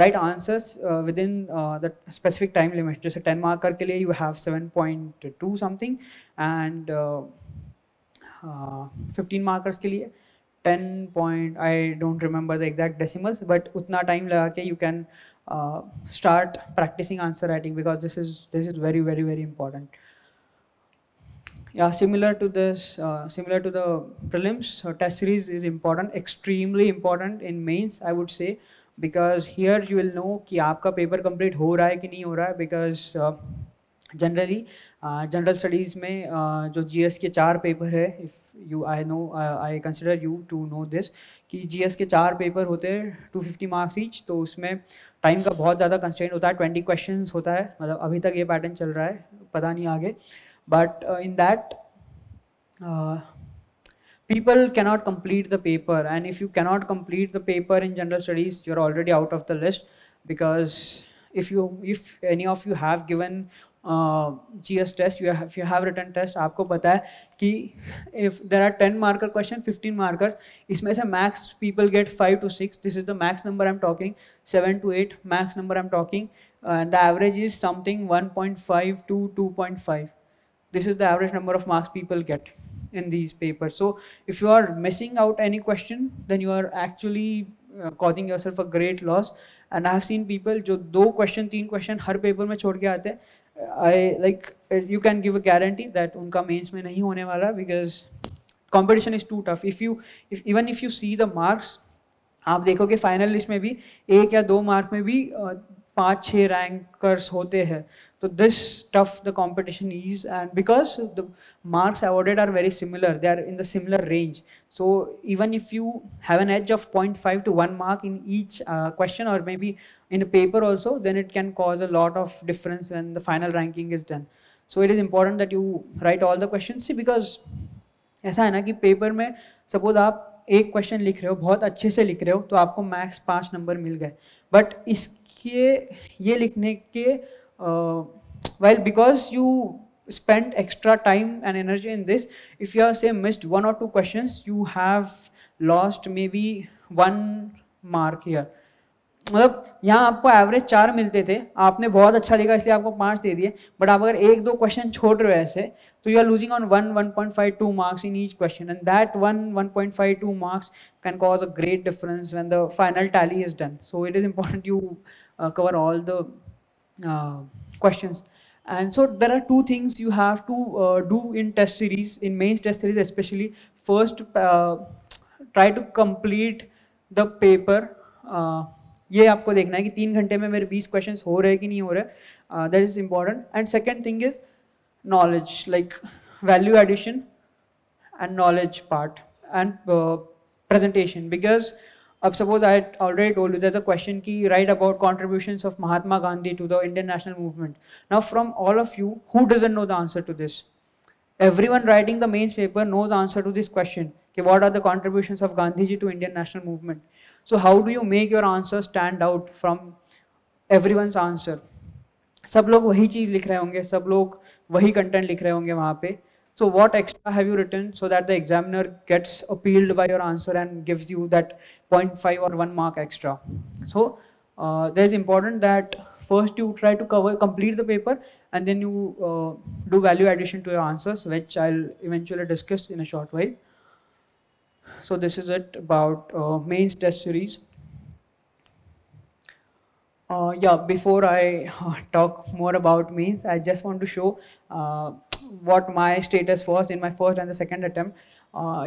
write answers within the specific time limit. Just a 10 marker ke liye you have 7.2 something, and 15 markers ke liye 10 point, I don't remember the exact decimals, but utna time laga ke you can start practicing answer writing, because this is very very very important. Yeah, similar to this, similar to the prelims, test series is important, extremely important in mains, I would say, because here you will know कि आपका paper complete हो रहा है कि नहीं हो रहा है, because generally general studies में जो GS के 4 पेपर है, if you I consider you to know this, कि GS के 4 पेपर होते हैं 250 marks each, तो उसमें टाइम का बहुत ज़्यादा कंस्ट्रेंट होता है. 20 क्वेश्चंस होता है, मतलब अभी तक ये पैटर्न चल रहा है, पता नहीं आगे. But in that, people cannot complete the paper, and if you cannot complete the paper in general studies, you're already out of the list, because if any of you have given GS test, if you have written test, आपको पता है कि if there are 10 marker question, 15 markers, इसमें से max people get 5 to 6. This is the max number I'm talking. 7 to 8 max number I'm talking, and the average is something 1.5 to 2.5. This is the average number of marks people get in these papers. So if you are missing out any question, then you are actually causing yourself a great loss. And I have seen people जो 2 question 3 question हर paper में छोड़ के आते हैं. I like you can give a guarantee that उनका mains में नहीं होने वाला, because competition is too tough. Even if you see the marks, आप देखोगे फाइनल लिस्ट में भी 1 या 2 मार्क में भी 5-6 रैंकर्स होते हैं. So this tough the competition is, and because the marks awarded are very similar, they are in the similar range. So even if you have an edge of 0.5 to 1 mark in each question, or maybe in a paper also, then it can cause a lot of difference when the final ranking is done. So it is important that you write all the questions. See, because ऐसा है ना कि paper में suppose आप एक question लिख रहे हो, बहुत अच्छे से लिख रहे हो, तो आपको मैक्स 5 नंबर मिल गए. बट इसके ये लिखने के while because you spent extra time and energy in this, if you have say missed 1 or 2 questions, you have lost maybe 1 mark here. मतलब यहाँ आपको एवरेज 4 मिलते थे, आपने बहुत अच्छा लिखा इसलिए आपको 5 दे दिए, बट आप अगर 1-2 क्वेश्चन छोड़ रहे हो ऐसे, तो you are losing on 1.52 marks in each question, and that 1.52 marks can cause a great difference when the final tally is done. So it is important you cover all the questions. And so there are 2 things you have to do in test series, in mains test series especially. First, try to complete the paper ये आपको देखना है कि 3 घंटे में मेरे 20 questions हो रहे हैं कि नहीं हो रहे. That is important. And second thing is knowledge, like value addition and knowledge part and presentation. Because suppose I already told you there's a question ki write about contributions of Mahatma Gandhi to the Indian national movement. Now from all of you, who doesn't know the answer to this? Everyone writing the mains paper knows the answer to this question. Okay, what are the contributions of Gandhiji to Indian national movement? So how do you make your answer stand out from everyone's answer? सब लोग वही चीज लिख रहे होंगे, सब लोग वही कंटेंट लिख रहे होंगे वहाँ पे. So what extra have you written so that the examiner gets appealed by your answer and gives you that 0.5 or 1 mark extra? So there's important that first you try to complete the paper, and then you do value addition to your answers, which I'll eventually discuss in a short while. So this is it about mains test series. Yeah, before I talk more about mains, I just want to show what my status was in my first and the second attempt.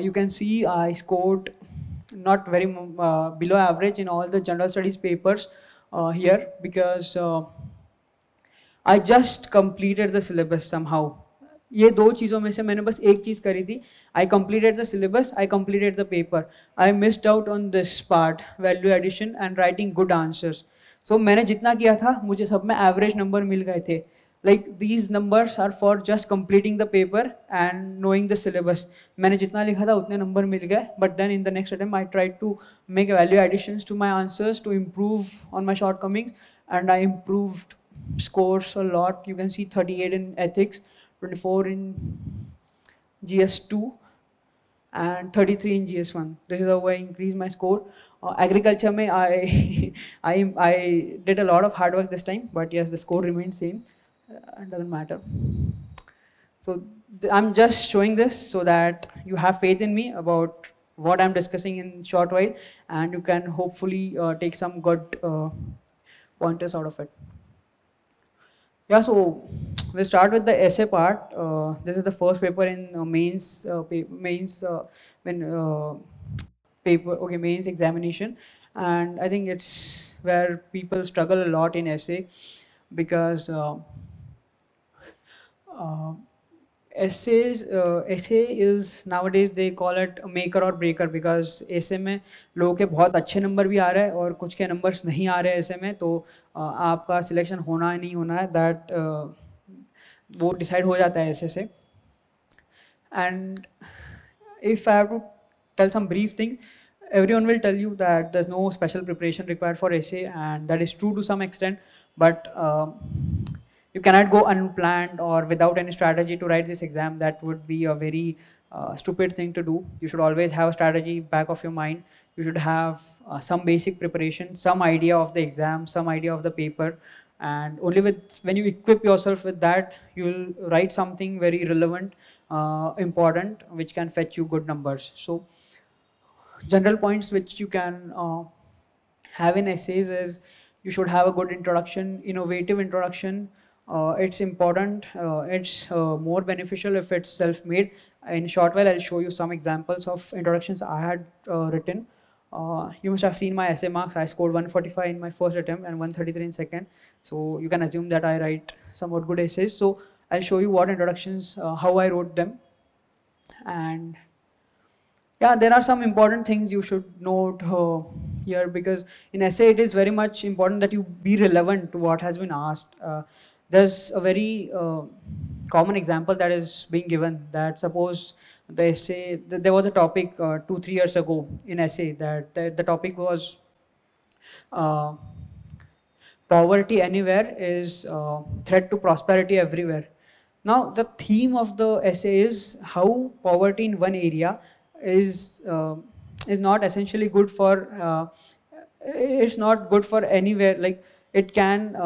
You can see I scored not very below average in all the general studies papers here, because I just completed the syllabus somehow. ये दो चीज़ों में से मैंने बस एक चीज़ करी थी. I completed the syllabus, I completed the paper. I missed out on this part, value addition and writing good answers. So मैंने जितना किया था मुझे सब में average number मिल गए थे. Like these numbers are for just completing the paper and knowing the syllabus. मैंने जितना लिखा था उतने number मिल गए. But then in the next attempt I tried to make value additions to my answers to improve on my shortcomings, and I improved scores a lot. You can see 38 in ethics, 24 in GS2 and 33 in GS1. This is how I increased my score. Agriculture mein I did a lot of hard work this time, but yes, the score remained same. It doesn't matter. So I'm just showing this so that you have faith in me about what I'm discussing in short while, and you can hopefully take some good pointers out of it. Yeah, so we'll start with the essay part. This is the first paper in mains examination, and I think it's where people struggle a lot in essay, because essay is nowadays they call it a maker or breaker, because essay में लोगों के बहुत अच्छे number भी आ रहे हैं और कुछ के नंबर्स नहीं आ रहे हैं essay में, तो आपका सिलेक्शन होना है नहीं होना है that वो डिसाइड हो जाता है essay से. And if I have to tell some brief things, everyone will tell you that there's no special preparation required for essay, and that is true to some extent, but you cannot go unplanned or without any strategy to write this exam. That would be a very stupid thing to do. You should always have a strategy back of your mind. You should have some basic preparation, some idea of the exam, some idea of the paper, and only when you equip yourself with that, you will write something very relevant, important, which can fetch you good numbers. So general points which you can have in essays is you should have a good introduction, innovative introduction. It's important, it's more beneficial if it's self-made. In short while I'll show you some examples of introductions I had written. You must have seen my essay marks. I scored 145 in my first attempt and 133 in second. So you can assume that I write somewhat good essays. So I'll show you what introductions, how I wrote them. And yeah, there are some important things you should note here, because in essay it is very much important that you be relevant to what has been asked. There's a very common example that is being given, that suppose the essay, there was a topic 2-3 years ago in essay that the topic was poverty anywhere is threat to prosperity everywhere. Now the theme of the essay is how poverty in one area is not essentially good for it's not good for anywhere. Like it can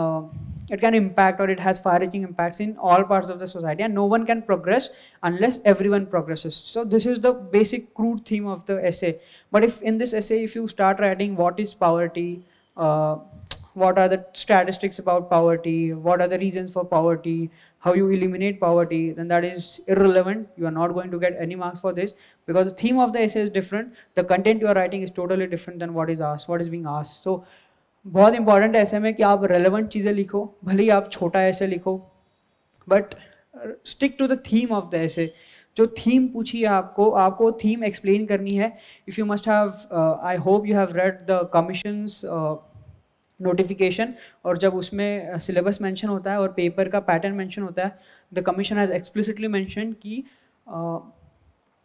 impact, or it has far-reaching impacts in all parts of the society, and no one can progress unless everyone progresses. So this is the basic crude theme of the essay. But if in this essay, if you start writing what is poverty, what are the statistics about poverty, what are the reasons for poverty, how you eliminate poverty, then that is irrelevant. You are not going to get any marks for this, because the theme of the essay is different. The content you are writing is totally different than what is asked, what is being asked. So बहुत important है ऐसे में कि आप relevant चीज़ें लिखो, भले ही आप छोटा ऐसे लिखो, but stick to the theme of the essay. जो थीम पूछी है आपको, आपको थीम एक्सप्लेन करनी है। If you must have, I hope you have read the commissions notification, और जब उसमें सिलेबस मेंशन होता है और पेपर का पैटर्न मेंशन होता है, the commission has explicitly mention कि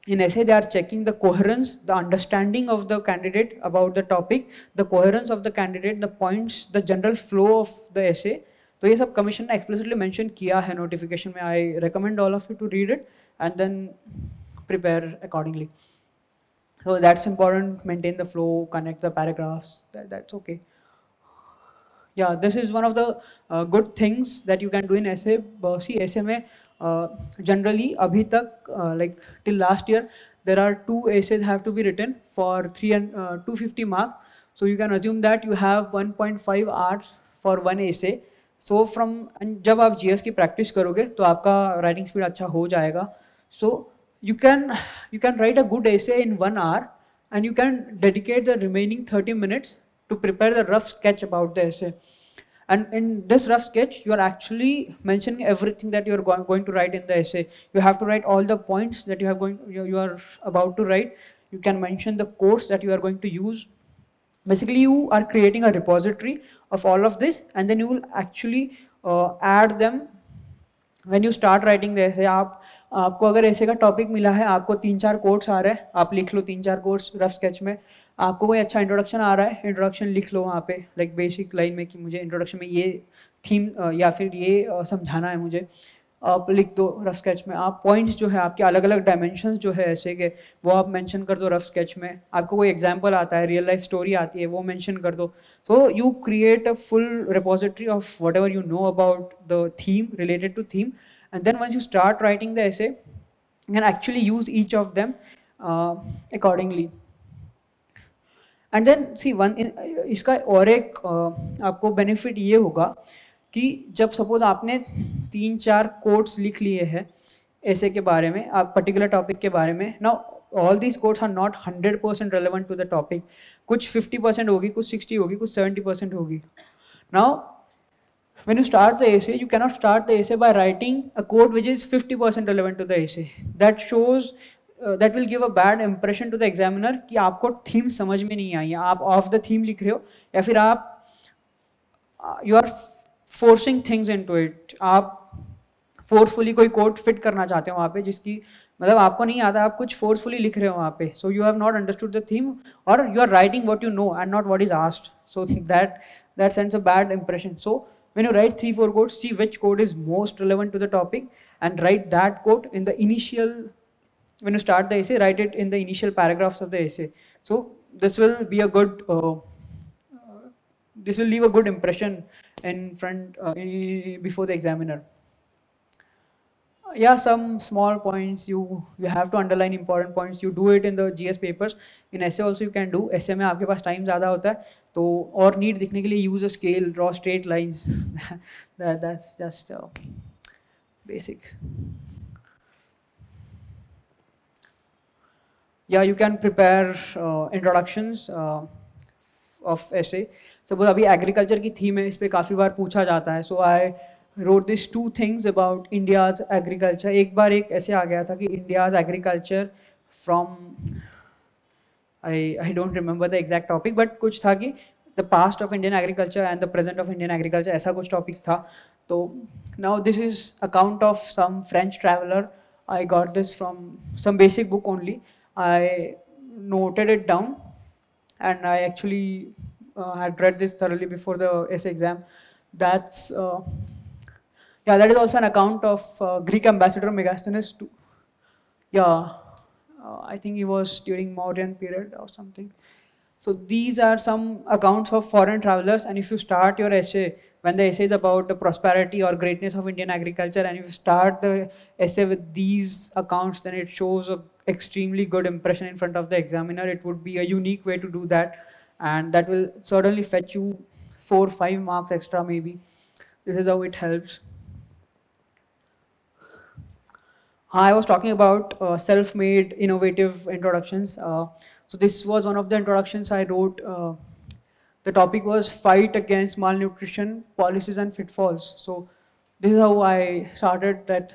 in essay they are checking the coherence, the understanding of the candidate about the topic, the coherence of the candidate, the points, the general flow of the essay. तो ये सब commission ने explicitly mention किया है notification में. I recommend all of you to read it and then prepare accordingly. So that's important. Maintain the flow, connect the paragraphs. That's okay. Yeah, this is one of the good things that you can do in essay. See, essay में generally अभी तक like till last year there are 2 essays have to be written for 250 marks. So you can assume that you have 1.5 hours for one essay. So from जब आप GS की practice करोगे तो आपका writing speed अच्छा हो जाएगा. So you can write a good essay in 1 hour and you can dedicate the remaining 30 minutes to prepare the rough sketch about the essay. And in this rough sketch, you are actually mentioning everything that you are going to write in the essay. You have to write all the points that you are about to write. You can mention the quotes that you are going to use. Basically, you are creating a repository of all of this, and then you will actually add them when you start writing the essay. आपको अगर ऐसे का topic मिला है, आपको 3-4 quotes आ रहे हैं, आप लिख लो 3-4 कोट्स रफ स्केच में. आपको कोई अच्छा इंट्रोडक्शन आ रहा है, इंट्रोडक्शन लिख लो वहाँ पे, लाइक बेसिक लाइन में कि मुझे इंट्रोडक्शन में ये थीम या फिर ये समझाना है मुझे, आप लिख दो रफ स्केच में. आप पॉइंट्स जो है आपके अलग अलग डायमेंशंस जो है ऐसे के, वो आप मेंशन कर दो रफ स्केच में. आपको कोई एग्जांपल आता है, रियल लाइफ स्टोरी आती है, वो मेंशन कर दो. So you create a full repository of whatever you know about the theme, related to theme. And then once you start writing the essay, you can actually use each of them accordingly. And then see इसका और एक आपको benefit ये होगा कि जब suppose आपने 3-4 quotes लिख लिए हैं ऐसे के बारे में, आप पर्टिकुलर टॉपिक के बारे में. Now all these quotes are not 100% relevant to the topic. कुछ 50% होगी, कुछ 60 होगी, कुछ 70% होगी. Now when you start the essay, you cannot start the essay by writing a quote which is 50% relevant to the essay. That shows that will give a bad impression to the examiner कि आपको theme समझ में नहीं आई है, आप of the theme लिख रहे हो, या फिर आप you are forcing things into it. आप फोर्सफुली कोई कोट फिट करना चाहते हो वहाँ पे, जिसकी मतलब आपको नहीं आता, आप कुछ फोर्सफुली लिख रहे हो वहाँ पे. So you have not understood the theme, or you are writing what you know and not what is asked. So that sends a bad impression. So when you write 3-4 quotes, see which quote is most relevant to the topic and write that quote in the initial, when you start the essay, write it in the initial paragraphs of the essay. So this will be a good, this will leave a good impression in front, before the examiner. Yeah, some small points, you have to underline important points. You do it in the GS papers. In essay also you can do. essay में आपके पास time ज़्यादा होता है, तो और NEET दिखने के लिए use a scale, draw straight lines. That's just basics. या you can prepare introductions of essay. Suppose अभी एग्रीकल्चर की थीम है, इस पर काफ़ी बार पूछा जाता है. सो आई wrote these 2 things about India's agriculture. एक बार एक ऐसे आ गया था कि India's agriculture from, I don't remember the exact topic, but कुछ था कि the past of Indian agriculture and the present of Indian agriculture, ऐसा कुछ topic था. तो now this is account of some French traveler. I got this from some basic book only. I noted it down and I actually had read this thoroughly before the essay exam. That's yeah, that is also an account of Greek ambassador Megasthenes. Yeah, I think he was during Mauryan period or something. So these are some accounts of foreign travelers, and if you start your essay, when the essay is about the prosperity or greatness of Indian agriculture, and if you start the essay with these accounts, then it shows a extremely good impression in front of the examiner. It would be a unique way to do that, and that will certainly fetch you 4-5 marks extra maybe. This is how it helps. I was talking about self-made innovative introductions. So this was one of the introductions I wrote. The topic was fight against malnutrition, policies and pitfalls. So this is how I started that.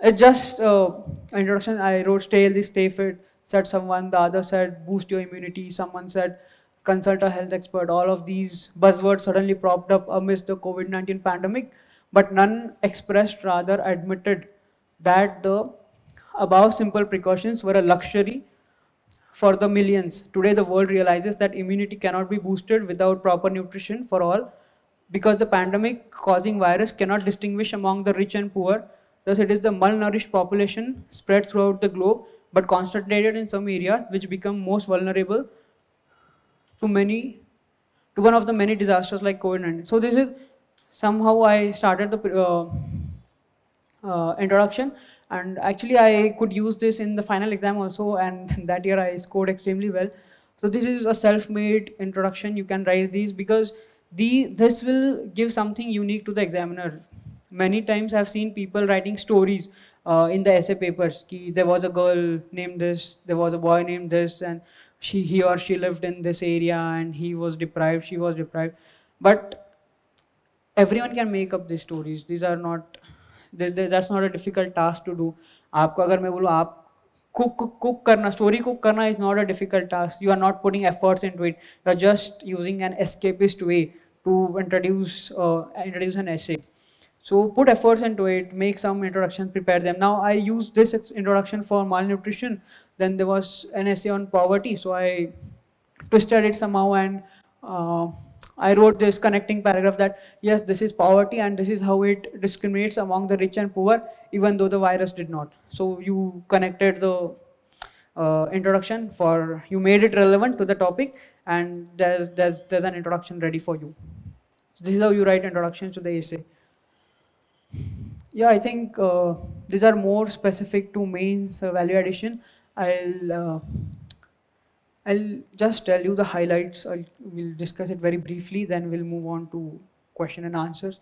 It just introduction. I wrote stay healthy, stay fit. Said someone. The other said boost your immunity. Someone said consult a health expert. All of these buzzwords suddenly propped up amidst the COVID-19 pandemic, but none expressed, rather admitted that the above simple precautions were a luxury for the millions. Today, the world realizes that immunity cannot be boosted without proper nutrition for all, because the pandemic causing virus cannot distinguish among the rich and poor. Thus, it is the malnourished population spread throughout the globe, but concentrated in some areas which become most vulnerable to many, to one of the many disasters like COVID-19. So this is somehow I started the introduction, and actually I could use this in the final exam also, and that year I scored extremely well. So this is a self-made introduction. You can write these because this will give something unique to the examiner. Many times I've seen people writing stories in the essay papers. There was a girl named this, there was a boy named this, and he or she lived in this area, and he was deprived, she was deprived. But everyone can make up these stories. These are not, that's not a difficult task to do. आपको अगर मैं बोलूँ आप cook करना, story cook करना is not a difficult task. You are not putting efforts into it. You are just using an escapist way to introduce an essay. So put efforts into it, make some introductions, prepare them. Now I used this introduction for malnutrition. Then there was an essay on poverty. So I twisted it somehow, and I wrote this connecting paragraph that yes, this is poverty and this is how it discriminates among the rich and poor, even though the virus did not. So you connected the introduction for, you made it relevant to the topic, and there's an introduction ready for you. So this is how you write introductions to the essay. Yeah, I think these are more specific to mains value addition. I'll just tell you the highlights. We'll discuss it very briefly, then we'll move on to question and answers.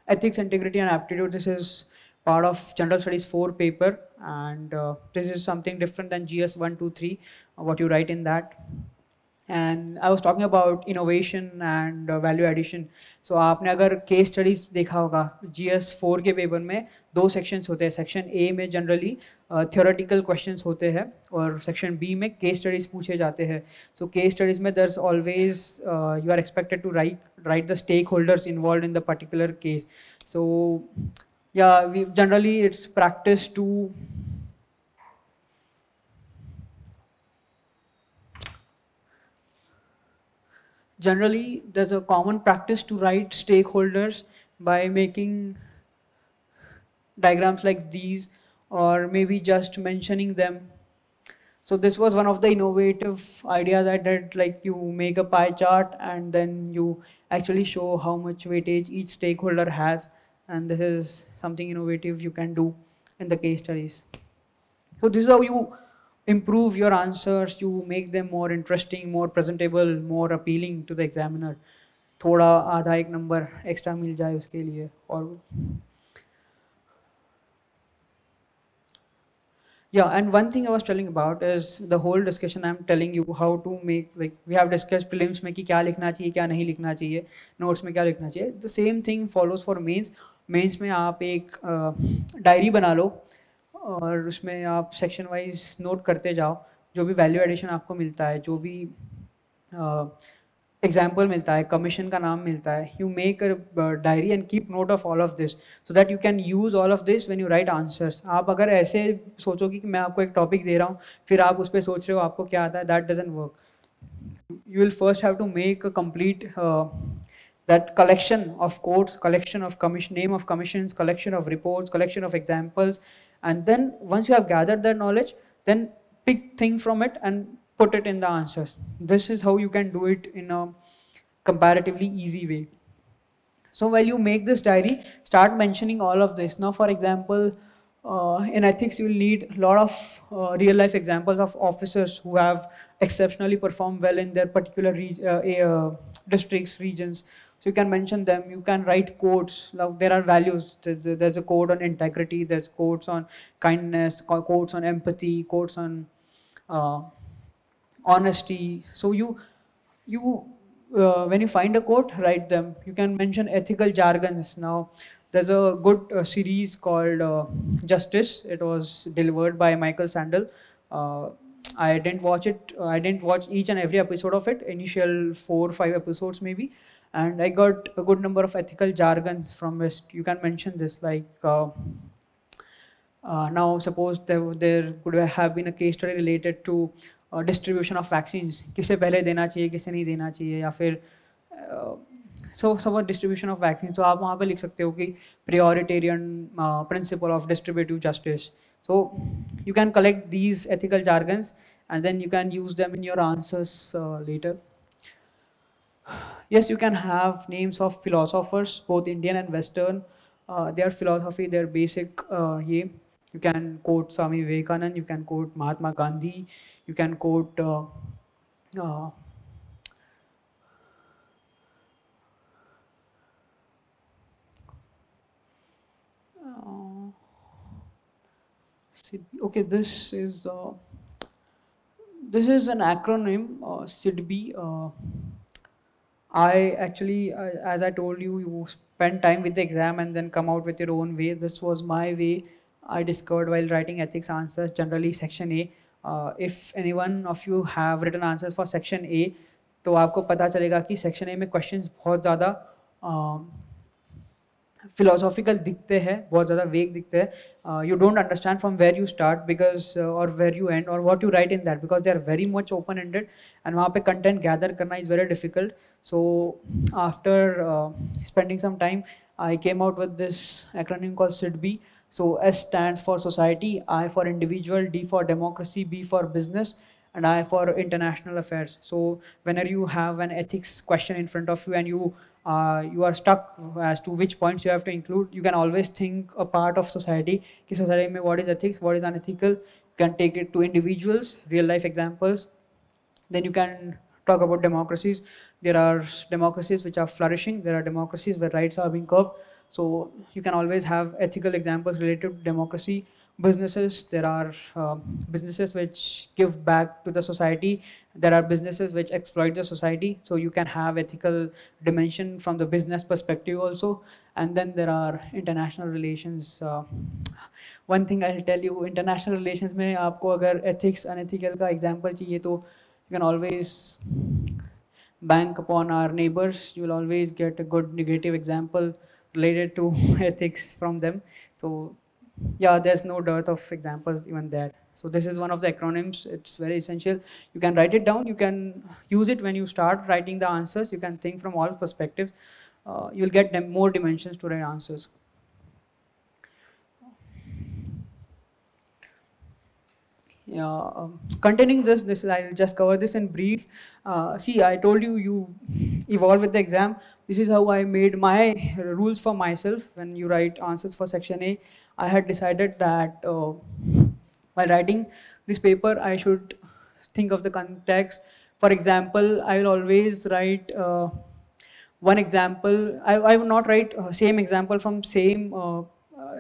Ethics, integrity, and aptitude. This is part of General Studies 4 paper, and this is something different than GS 1, 2, 3, what you write in that. And I was talking about innovation and value addition. So आपने अगर case studies देखा होगा GS 4 के paper में 2 sections होते हैं. Section A में generally theoretical questions होते हैं, और Section B में case studies पूछे जाते हैं. So case studies में there's always you are expected to write the stakeholders involved in the particular case. So yeah, generally it's practice to generally there's a common practice to write stakeholders by making diagrams like these, or maybe just mentioning them. So this was one of the innovative ideas I did, like you make a pie chart and then you actually show how much weightage each stakeholder has, and this is something innovative you can do in the case studies. So this is how you improve your answers, you make them more interesting, more presentable, more appealing to the examiner. थोड़ा आधा एक number extra मिल जाए उसके लिए. और yeah, and one thing I was telling about is the whole discussion I'm telling you how to make, like we have discussed prelims में कि क्या लिखना चाहिए क्या नहीं लिखना चाहिए, notes में क्या लिखना चाहिए. The same thing follows for mains. Mains में आप एक डायरी बना लो और उसमें आप सेक्शन वाइज नोट करते जाओ जो भी वैल्यू एडिशन आपको मिलता है, जो भी एग्जाम्पल मिलता है, कमीशन का नाम मिलता है. You make a diary and keep note of all of this so that you can use all of this when you right answers. आप अगर ऐसे सोचोगे कि मैं आपको एक टॉपिक दे रहा हूँ फिर आप उस पर सोच रहे हो आपको क्या आता है, that doesn't work. You will first have to make a complete that collection of quotes, collection of name of commissions, collection of reports, collection of examples, and then once you have gathered that knowledge, then pick things from it and put it in the answers. This is how you can do it in a comparatively easy way. So while you make this diary, start mentioning all of this. Now for example, in ethics you will need a lot of real life examples of officers who have exceptionally performed well in their particular districts, regions. So you can mention them, you can write quotes. Now there are values, there's a quote on integrity, there's quotes on kindness, quotes on empathy, quotes on honesty. So when you find a quote, write them. You can mention ethical jargons. Now, there's a good series called Justice. It was delivered by Michael Sandel. Uh, I didn't watch it. I didn't watch each and every episode of it. Initial 4 or 5 episodes maybe, and I got a good number of ethical jargons from it. You can mention this like. Now, suppose there could have been a case study related to distribution of vaccines. किसे पहले देना चाहिए, किसे नहीं देना चाहिए, या फिर so distribution of vaccines. So आप वहाँ पे लिख सकते हो कि prioritarian principle of distributive justice. So you can collect these ethical jargons and then you can use them in your answers later. Yes, you can have names of philosophers, both Indian and Western. Their philosophy, their basic you can quote Swami Vivekanand, you can quote Mahatma Gandhi, you can quote okay, this is an acronym, SIDBI. I actually, as I told you, you spend time with the exam and then come out with your own way. This was my way I discovered while writing ethics answers, generally section A. If any one of you have written answers for section A, तो आपको पता चलेगा कि section A में questions बहुत ज़्यादा philosophical दिखते हैं, बहुत ज़्यादा vague दिखते हैं. You don't understand from where you start because or where you end or what you write in that, because they are very much open-ended and वहाँ पे content gather करना is very difficult. So after spending some time, I came out with this acronym called SIDBI. So S stands for society, I for individual, D for democracy, B for business, and I for international affairs. So whenever you have an ethics question in front of you and you are stuck as to which points you have to include, you can always think a part of society. Ki society mein what is ethics, what is unethical. You can take it to individuals, real life examples. Then you can talk about democracies. There are democracies which are flourishing. There are democracies where rights are being curbed. So you can always have ethical examples related to democracy. Businesses, there are businesses which give back to the society. There are businesses which exploit the society. So you can have ethical dimension from the business perspective also. And then there are international relations. One thing I'll tell you, international relations में आपको अगर ethics unethical का example चाहिए तो you can always bank upon our neighbors. You will always get a good negative example related to ethics from them. So yeah, there's no dearth of examples even there. So this is one of the acronyms. It's very essential. You can write it down. You can use it when you start writing the answers. You can think from all perspectives. You'll get more dimensions to write answers. Yeah, containing this I'll just cover this in brief. See, I told you evolve with the exam. This is how I made my rules for myself. When you write answers for section A, I had decided that while writing this paper, I should think of the context. For example, I will always write one example. I will not write same example from same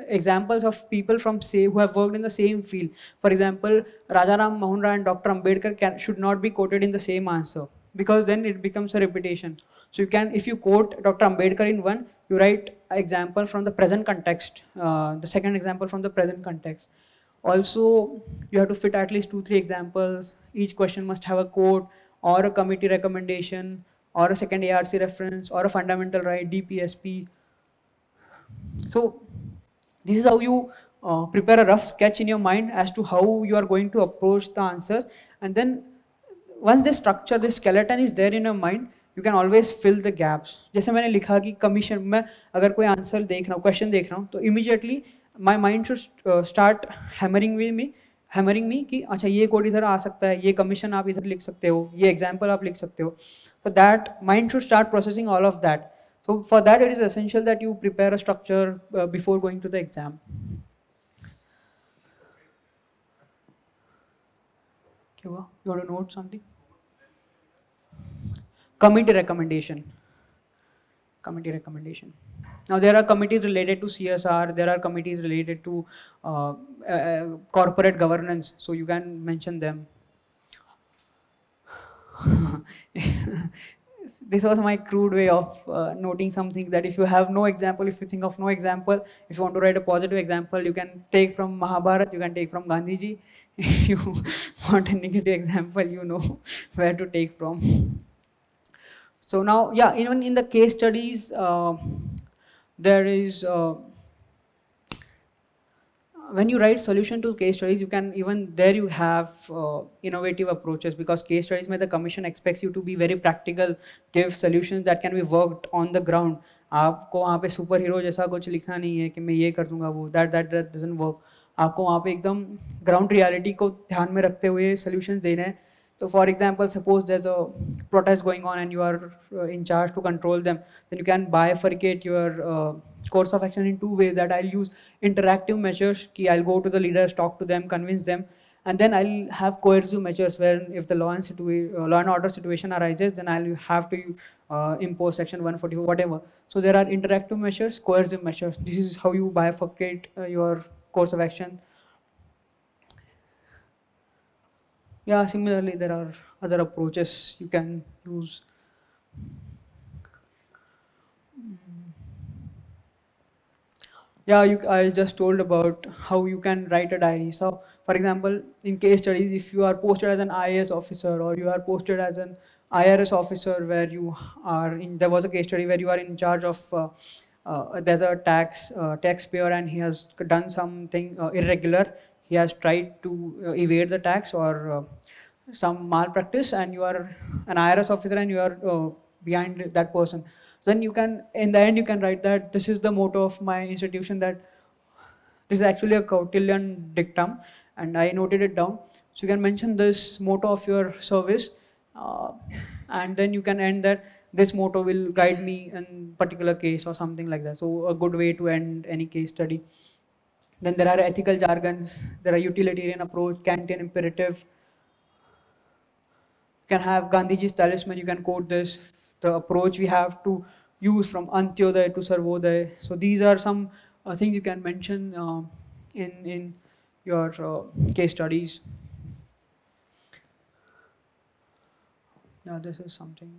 examples of people from who have worked in the same field. For example, Rajaram Mohan Rai and Dr. Ambedkar should not be quoted in the same answer, because then it becomes a repetition. So you can, if you quote Dr. Ambedkar in one, you write an example from the present context, the second example from the present context. Also, you have to fit at least 2-3 examples. Each question must have a quote or a committee recommendation or a second ARC reference or a fundamental right, DPSP. So this is how you prepare a rough sketch in your mind as to how you are going to approach the answers. And then once this structure, this skeleton is there in your mind, you can always fill the gaps. जैसे मैंने लिखा कि commission में अगर कोई answer देख रहा हूँ, question देख रहा हूँ, तो immediately my mind should start hammering me कि अच्छा ये कोड इधर आ सकता है, ये commission आप इधर लिख सकते हो, ये example आप लिख सकते हो. So that mind should start processing all of that. So for that, it is essential that you prepare a structure before going to the exam. You want to note something? Committee recommendation. Committee recommendation. Now there are committees related to CSR, there are committees related to corporate governance, so you can mention them. This was my crude way of noting something, that if you have no example, if you think of no example, if you want to write a positive example, you can take from Mahabharata, you can take from Gandhiji. If you want a negative example, you know where to take from. So now, yeah, even in the case studies, there is when you write solution to case studies, you can, even there you have innovative approaches, because case studies mein the commission expects you to be very practical, give solutions that can be worked on the ground. आपको वहाँ पे super hero जैसा कुछ लिखना नहीं है कि मैं ये कर दूंगा वो, that doesn't work. आपको वहाँ पे एकदम ग्राउंड रियलिटी को ध्यान में रखते हुए solutions देने हैं. So for example, suppose there's a protest going on and you are in charge to control them, then you can bifurcate your course of action in two ways. That I'll use interactive measures, ki I'll go to the leaders, talk to them, convince them, and then I'll have coercive measures where if the law and order situation arises, then I'll have to impose section 144, whatever. So there are interactive measures, coercive measures. This is how you bifurcate your course of action. Yeah, similarly, there are other approaches you can use. Yeah, I just told about how you can write a diary. So, for example, in case studies, if you are posted as an IAS officer or you are posted as an IRS officer, where you are in, there was a case study where you are in charge of, there's a taxpayer and he has done something irregular. He has tried to evade the tax or some malpractice, and you are an IRS officer and you are behind that person. Then you can, in the end, you can write that this is the motto of my institution, that this is actually a Kautilyan dictum, and I noted it down. So you can mention this motto of your service, and then you can end that this motto will guide me in particular case or something like that. So a good way to end any case study. Then there are ethical jargons, there are utilitarian approach, Kantian imperative. You can have Gandhiji's talisman, you can quote this, the approach we have to use from Antyodaya to Sarvodaya. So these are some things you can mention in your case studies. Yeah, this is something.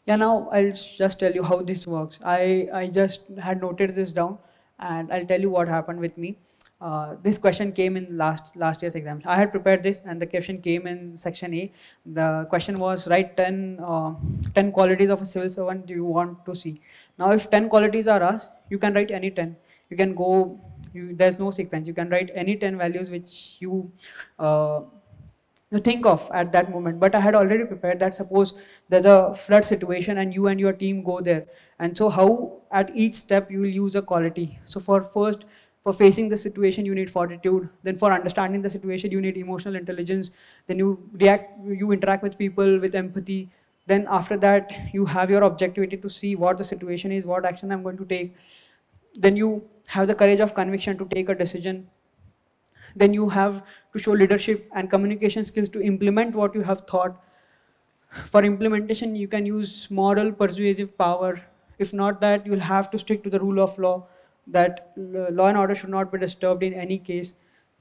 Yeah, now I'll just tell you how this works. I just had noted this down, and I'll tell you what happened with me. This question came in last year's exam. I had prepared this, and the question came in section A. The question was, write 10 qualities of a civil servant you want to see. Now, if 10 qualities are asked, you can write any 10. You can go, there's no sequence. You can write any 10 values which you think of at that moment. But I had already prepared that suppose there's a flood situation and you and your team go there. And so how at each step you will use a quality. So for facing the situation, you need fortitude. Then for understanding the situation, you need emotional intelligence. Then you interact with people with empathy. Then after that, you have your objectivity to see what the situation is, what action I'm going to take. Then you have the courage of conviction to take a decision. Then you have to show leadership and communication skills to implement what you have thought. For implementation, you can use moral persuasive power. If not that, you'll have to stick to the rule of law, that law and order should not be disturbed in any case.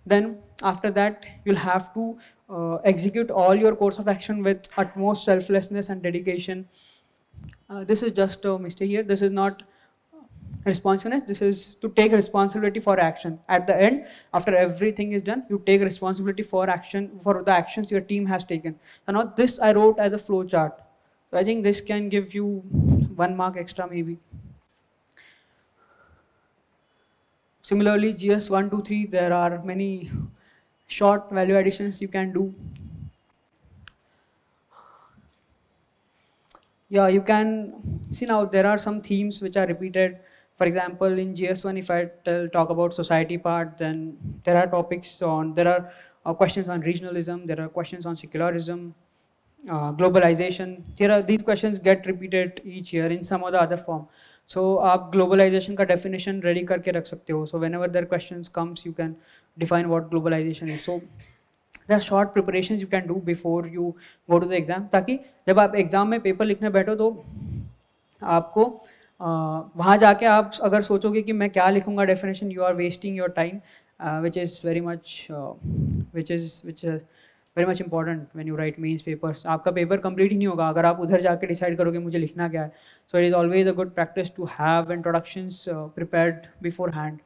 Then after that, you'll have to execute all your course of action with utmost selflessness and dedication. This is just a mistake here. This is not responsiveness. This is to take responsibility for action. At the end, after everything is done, you take responsibility for action, for the actions your team has taken. So now this I wrote as a flow chart. So I think this can give you 1 mark extra maybe. Similarly, GS 1, 2, 3, there are many short value additions you can do. Yeah, you can see now there are some themes which are repeated. For example, in GS1, if I talk about society part, then there are topics on, there are questions on regionalism, there are questions on secularism, globalization. These questions get repeated each year in some or the other form. So आप globalization का definition ready करके रख सकते हो. So whenever there questions comes, you can define what globalization is. So there are short preparations you can do before you go to the exam, ताकि जब आप exam में paper लिखने बैठो तो आपको वहाँ जाके आप अगर सोचोगे कि मैं क्या लिखूँगा definition, you are wasting your time. which is very much very much important when you write mains papers. आपका paper complete ही नहीं होगा अगर आप उधर जाके decide करोगे मुझे लिखना क्या है. So it is always a good practice to have introductions prepared beforehand.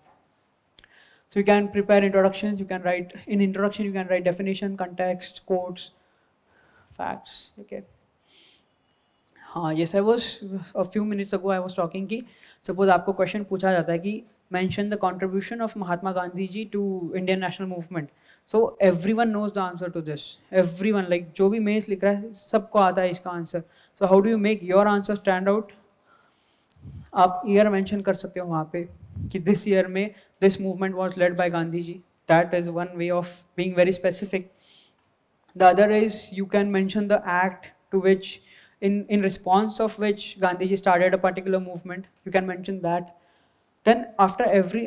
So you can prepare introductions. You can write in introduction. You can write definition, context, quotes, facts. Okay. Yes, I was a few minutes ago I was talking कि suppose आपको question पूछा जाता है कि mention the contribution of Mahatma Gandhi ji to Indian national movement. So everyone knows the answer to this. Everyone, like जो भी mains लिख रहा है सबको आता है इसका answer. So how do you make your answer stand out? आप year mention कर सकते हो वहाँ पे कि this year में this movement was led by Gandhi ji. That is one way of being very specific. The other is you can mention the act to which in response of which Gandhi ji started a particular movement. You can mention that. Then after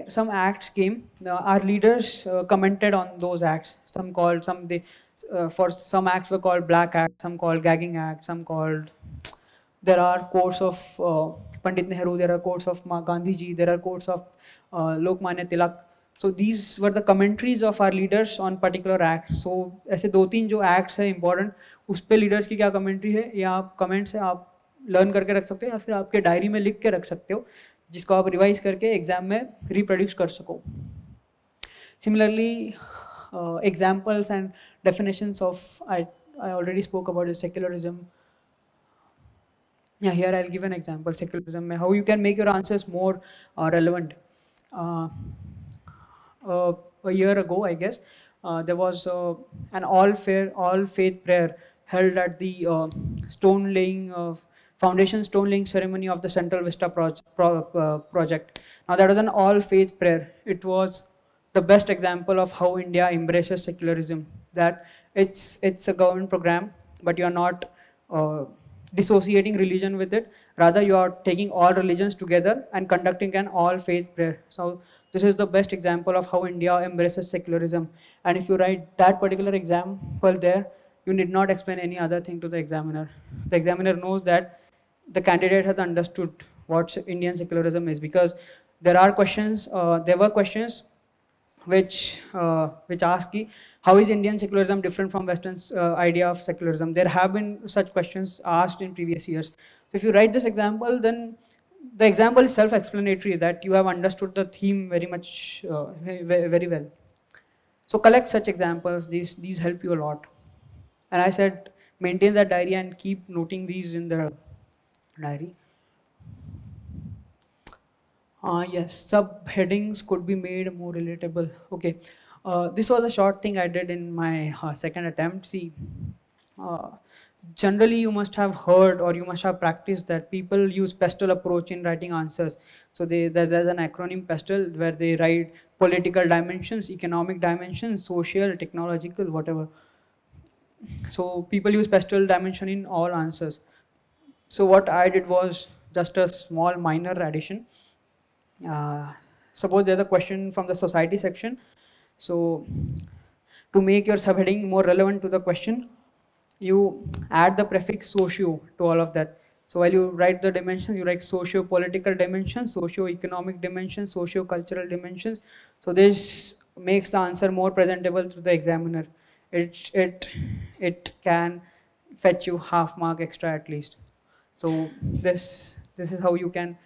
some acts came, our leaders commented on those acts. Some for some acts were called black acts, some called gagging acts, some called, there are quotes of Pandit Nehru, there are quotes of Gandhi ji, there are quotes of Lokmanya Tilak. So these were the commentaries of our leaders on particular acts. So ऐसे 2-3 जो acts है important, उस पे leaders की क्या commentary है या आप comments है आप learn करके रख सकते हो या फिर आपके डायरी में लिख के रख सकते हो जिसको आप रिवाइज करके एग्जाम में रिप्रोड्यूस कर सको. Similarly, examples and definitions of I already spoke about the secularism. Yeah, here I'll give an example. Secularism, how you can make your answers more relevant. A year ago, I guess, there was an all faith prayer held at the foundation stone laying ceremony of the Central Vista project. Now that was an all faith prayer. It was the best example of how India embraces secularism. That it's a government program, but you are not dissociating religion with it. Rather, you are taking all religions together and conducting an all faith prayer. So this is the best example of how India embraces secularism. And if you write that particular example there, you need not explain any other thing to the examiner. The examiner knows that the candidate has understood what Indian secularism is, because there were questions which ask how is Indian secularism different from Western's idea of secularism. There have been such questions asked in previous years. If you write this example, then the example is self-explanatory, that you have understood the theme very much, very well. So collect such examples. These help you a lot. And I said maintain that diary and keep noting these in the diary. Yes, subheadings could be made more relatable. Okay, this was a short thing I did in my second attempt. See, generally you must have heard or you must have practiced that people use PESTEL approach in writing answers. So there's an acronym PESTEL where they write political dimensions, economic dimensions, social, technological, whatever. So people use PESTEL dimension in all answers. So what I did was just a small minor addition. Suppose there's a question from the society section. So to make your subheading more relevant to the question, you add the prefix socio to all of that. So while you write the dimensions, you write socio-political dimensions, socio-economic dimensions, socio-cultural dimensions. So this makes the answer more presentable to the examiner. It can fetch you half mark extra at least. So this is how you can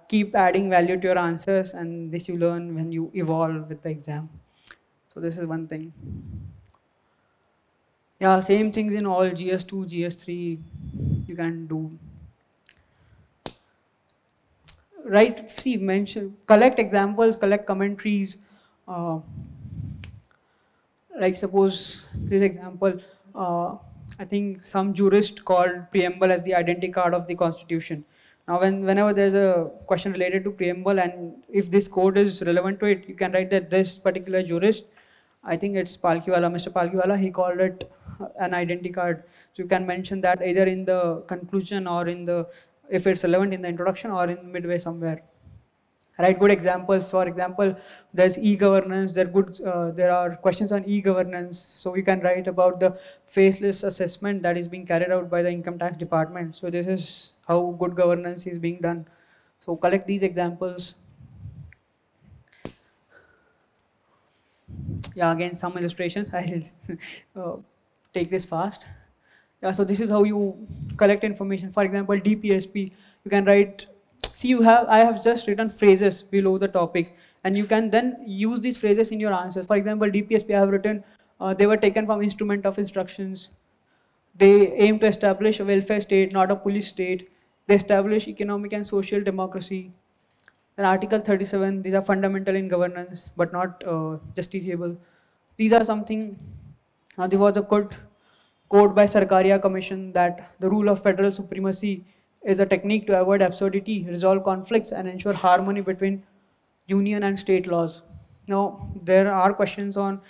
keep adding value to your answers, and this you learn when you evolve with the exam. So this is one thing. Yeah, same things in all GS2, GS3 you can do. Right, see, collect examples, collect commentaries. Like suppose this example, I think some jurist called preamble as the identity card of the Constitution. Now whenever there's a question related to preamble and if this code is relevant to it, you can write that this particular jurist, I think it's Palkhiwala, Mr. Palkhiwala, he called it an identity card. So you can mention that either in the conclusion or if it's relevant in the introduction or in midway somewhere. Write good examples. For example, there's e-governance. There are questions on e-governance. So we can write about the faceless assessment that is being carried out by the income tax department. So this is how good governance is being done. So collect these examples. Yeah, again, some illustrations. I'll take this fast. Yeah, so this is how you collect information. For example, DPSP, you can write, see I have just written phrases below the topics, and you can then use these phrases in your answers. For example, DPSP, I have written, they were taken from instrument of instructions. They aim to establish a welfare state, not a police state. They establish economic and social democracy. Then Article 37, these are fundamental in governance, but not justiciable. These are something, there was a code by Sarkaria Commission that the rule of federal supremacy is a technique to avoid absurdity, resolve conflicts, and ensure harmony between union and state laws. Now, there are questions on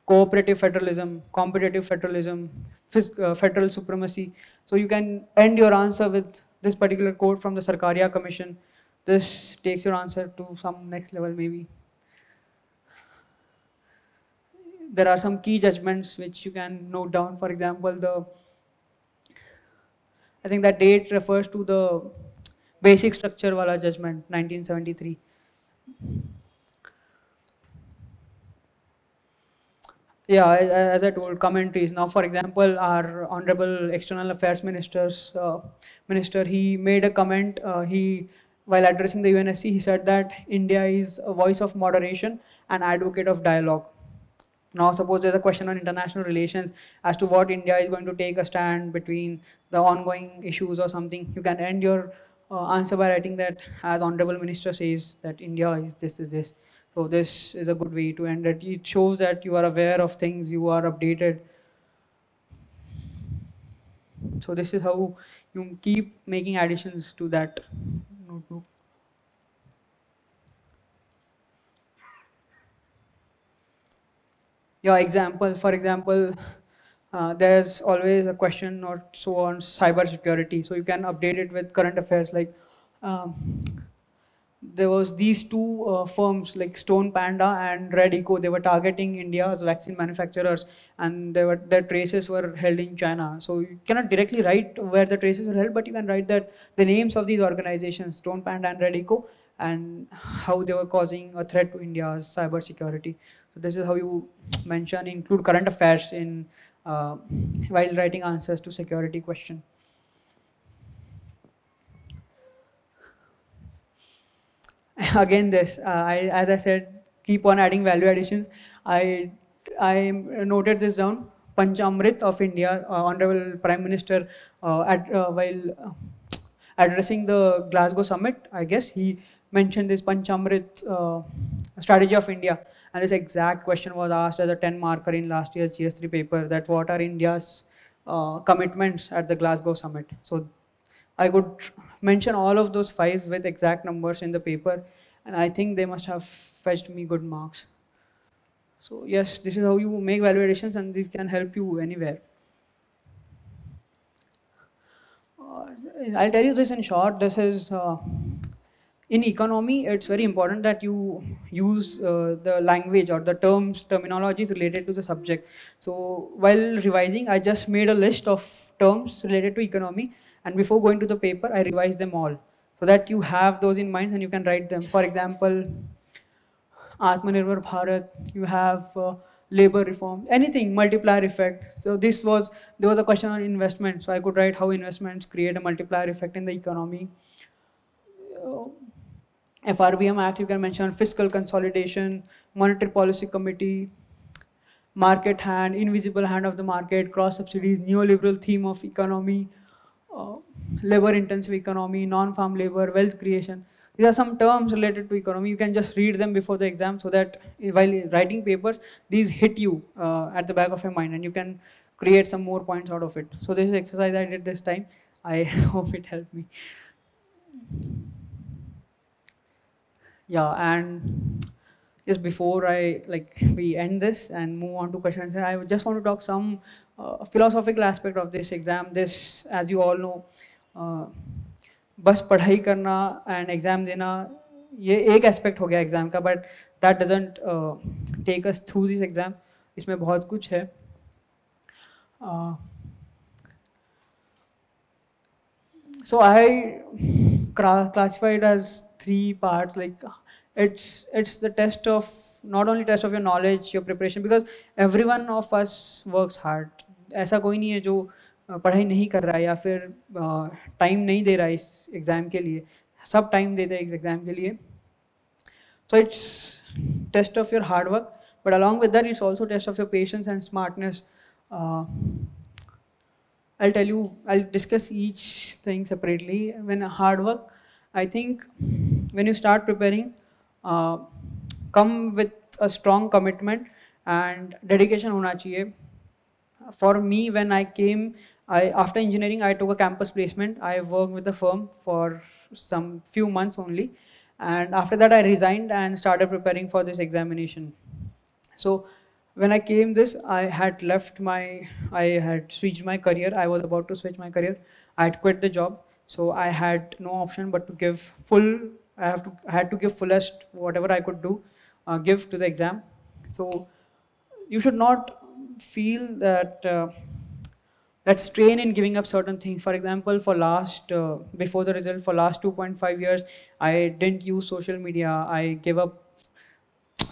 cooperative federalism, competitive federalism, federal supremacy. So you can end your answer with this particular quote from the Sarkaria Commission. This takes your answer to some next level maybe. There are some key judgments which you can note down. For example, I think that date refers to the basic structure wala judgment, 1973. Yeah, as I told, commentaries. Now, for example, our Honorable External Affairs Minister, he made a comment, while addressing the UNSC, he said that India is a voice of moderation and advocate of dialogue. Now, suppose there's a question on international relations as to what India is going to take a stand between the ongoing issues or something. You can end your answer by writing that, as Honorable Minister says, that India is this. So this is a good way to end it. It shows that you are aware of things, you are updated. So this is how you keep making additions to that notebook. Yeah, examples. For example, there's always a question or so on cyber security. So you can update it with current affairs. Like there was these two firms like Stone Panda and Red Eco. They were targeting India as vaccine manufacturers, and their traces were held in China. So you cannot directly write where the traces were held, but you can write that the names of these organizations, Stone Panda and Red Eco, and how they were causing a threat to India's cyber security. So this is how you include current affairs in while writing answers to security question. Again, this as I said, keep on adding value additions. I noted this down. Panchamrit of India, Honorable Prime Minister, while addressing the Glasgow summit, I guess he mentioned this Panchamrit strategy of India. And this exact question was asked as a 10 marker in last year's GS3 paper, that what are India's commitments at the Glasgow summit. So I could mention all of those 5 with exact numbers in the paper, and I think they must have fetched me good marks. So yes, this is how you make value additions, and these can help you anywhere. I'll tell you this in short. This is in economy, it's very important that you use the language or the terminologies related to the subject. So while revising, I just made a list of terms related to economy, and before going to the paper, I revised them all so that you have those in mind and you can write them. For example, Atmanirbhar Bharat, you have labor reform, anything, multiplier effect. So there was a question on investment, so I could write how investments create a multiplier effect in the economy. FRBM Act, you can mention fiscal consolidation, monetary policy committee, market hand, invisible hand of the market, cross subsidies, neoliberal theme of economy, labor intensive economy, non-farm labor, wealth creation. These are some terms related to economy. You can just read them before the exam so that while writing papers, these hit you at the back of your mind and you can create some more points out of it. So this exercise I did this time. I hope it helped me. Yeah, and just before we end this and move on to questions, I just want to talk some philosophical aspect of this exam. This, as you all know, बस पढ़ाई करना and exam देना ये एक aspect हो गया exam का, but that doesn't take us through this exam. इसमें बहुत कुछ है. So I classified as 3 parts. Like it's the test of not only test of your knowledge, your preparation, because everyone of us works hard. ऐसा कोई नहीं है जो पढ़ाई नहीं कर रहा है या फिर टाइम नहीं दे रहा है इस एग्ज़ाम के लिए. सब टाइम देते हैं इस एग्ज़ाम के लिए. So it's test of your hard work, but along with that, it's also test of your patience and smartness. I'll discuss each thing separately. When hard work, I think when you start preparing, come with a strong commitment and dedication hona chahiye. For me, when I came, after engineering, I took a campus placement. I worked with the firm for some few months only. And after that, I resigned and started preparing for this examination. So when I came this, I had switched my career. I was about to switch my career. I had quit the job. So I had no option but to give I had to give fullest whatever I could do, give to the exam. So you should not feel that strain in giving up certain things. For example, before the result, for last 2.5 years, I didn't use social media. I gave up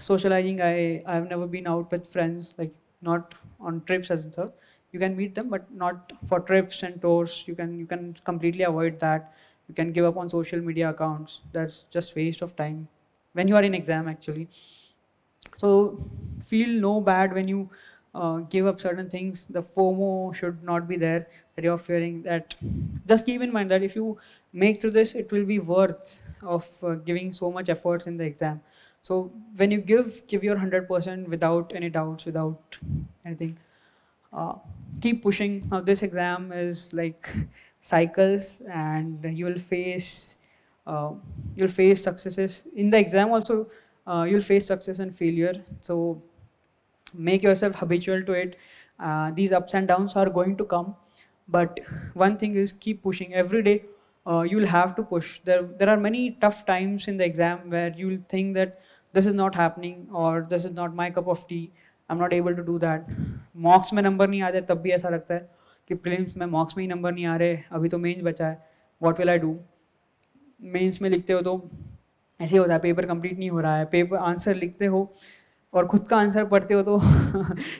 socializing. I've never been out with friends, like not on trips as well. You can meet them, but not for trips and tours. You can completely avoid that. You can give up on social media accounts. That's just waste of time when you are in exam actually. So feel no bad when you give up certain things. The FOMO should not be there, that you're fearing that. Just keep in mind that if you make through this, it will be worth of giving so much efforts in the exam. So when you give your 100% without any doubts, without anything. Keep pushing. Now this exam is like cycles, and you'll face successes in the exam also. You'll face success and failure. So make yourself habitual to it. These ups and downs are going to come, but one thing is keep pushing every day. You'll have to push. There are many tough times in the exam where you'll think that this is not happening or this is not my cup of tea. I'm not able to do that. Mocks में number नहीं आते तब भी ऐसा लगता है कि prelims में mocks में ही number नहीं आ रहे, अभी तो mains बचा है. What will I do? Mains में लिखते हो तो ऐसे होता है, पेपर कंप्लीट नहीं हो रहा है. पेपर आंसर लिखते हो और खुद का आंसर पढ़ते हो तो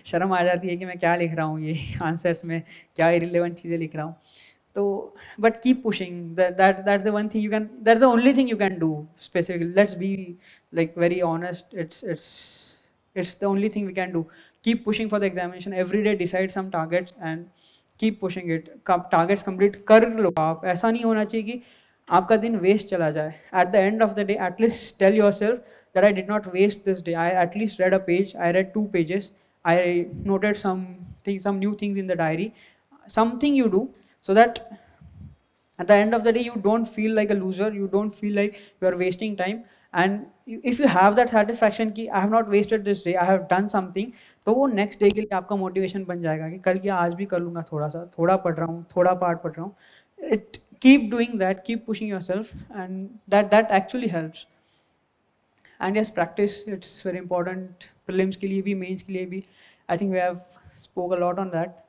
शर्म आ जाती है कि मैं क्या लिख रहा हूँ, ये आंसर्स में क्या irrelevant चीज़ें लिख रहा हूँ. So, but keep pushing. That's the one thing you can. That's the only thing you can do. Specifically, let's be like very honest. It's the only thing we can do. Keep pushing for the examination every day. Decide some targets and keep pushing it. Targets complete कर लो आप. ऐसा नहीं होना चाहिए कि आपका दिन waste चला जाए. At the end of the day, at least tell yourself that I did not waste this day. I at least read a page. I read 2 pages. I noted some new things in the diary. Something you do. So that at the end of the day, you don't feel like a loser, you don't feel like you are wasting time. And if you have that satisfaction कि I have not wasted this day, I have done something, तो वो next day के लिए आपका motivation बन जाएगा कि कल क्या आज भी कर लूँगा थोड़ा पढ़ रहा हूँ, थोड़ा part पढ़ रहा हूँ. Keep doing that, keep pushing yourself, and that actually helps. And yes, practice, it's very important. Prelims के लिए भी, mains के लिए भी. I think we have spoke a lot on that.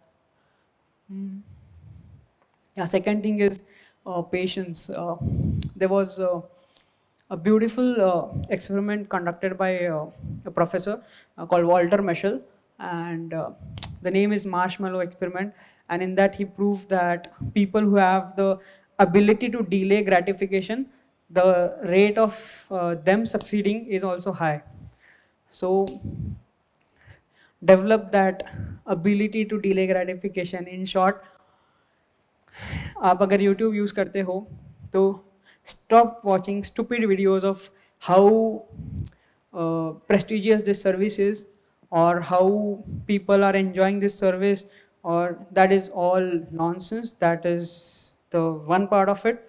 Yeah, second thing is patience. There was a beautiful experiment conducted by a professor called Walter Mischel, and the name is Marshmallow Experiment. And in that he proved that people who have the ability to delay gratification, the rate of them succeeding is also high. So develop that ability to delay gratification. In short, आप अगर YouTube use करते हो तो stop watching stupid videos of how prestigious this service is or how people are enjoying this service, or that is all nonsense. That is the one part of it.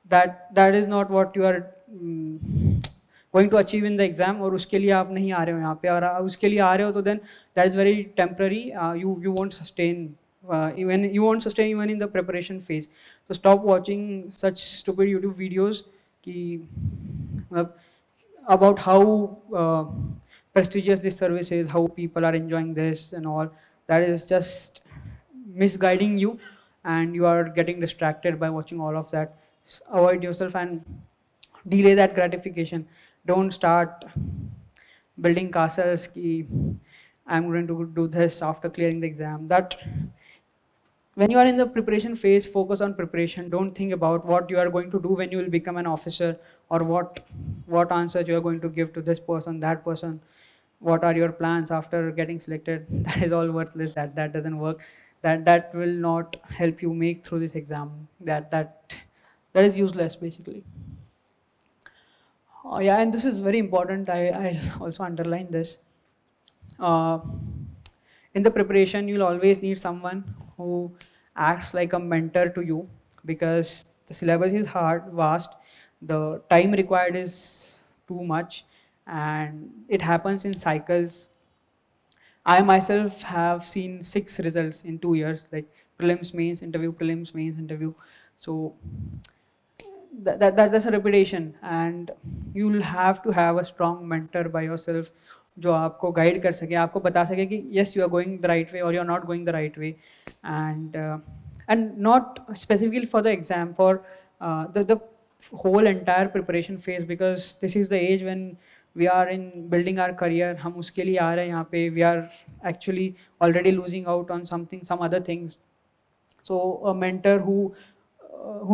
That is not what you are going to achieve in the exam, और उसके लिए आप नहीं आ रहे हो यहाँ पे, और उसके लिए आ रहे हो तो then that is very temporary. You won't sustain. You won't sustain even in the preparation phase. So stop watching such stupid YouTube videos about how prestigious this service is, how people are enjoying this and all. That is just misguiding you, and you are getting distracted by watching all of that. Avoid yourself and delay that gratification. Don't start building castles ki I'm going to do this after clearing the exam. That when you are in the preparation phase, focus on preparation. Don't think about what you are going to do when you will become an officer, or what answers you are going to give to this person, that person. What are your plans after getting selected? That is all worthless. That doesn't work. That will not help you make through this exam. That is useless basically. Yeah, and this is very important. I also underline this. Uh, in the preparation, you'll always need someone who acts like a mentor to you, because the syllabus is hard, vast, the time required is too much, and it happens in cycles. I myself have seen 6 results in 2 years, like prelims, mains, interview. So that's a repetition, and you'll have to have a strong mentor by yourself जो आपको guide कर सके, आपको बता सके कि yes you are going the right way or you are not going the right way, and not specifically for the exam, for the whole entire preparation phase, because this is the age when we are in building our career. हम उसके लिए आ रहे हैं यहाँ पे, we are actually already losing out on some other things. So a mentor who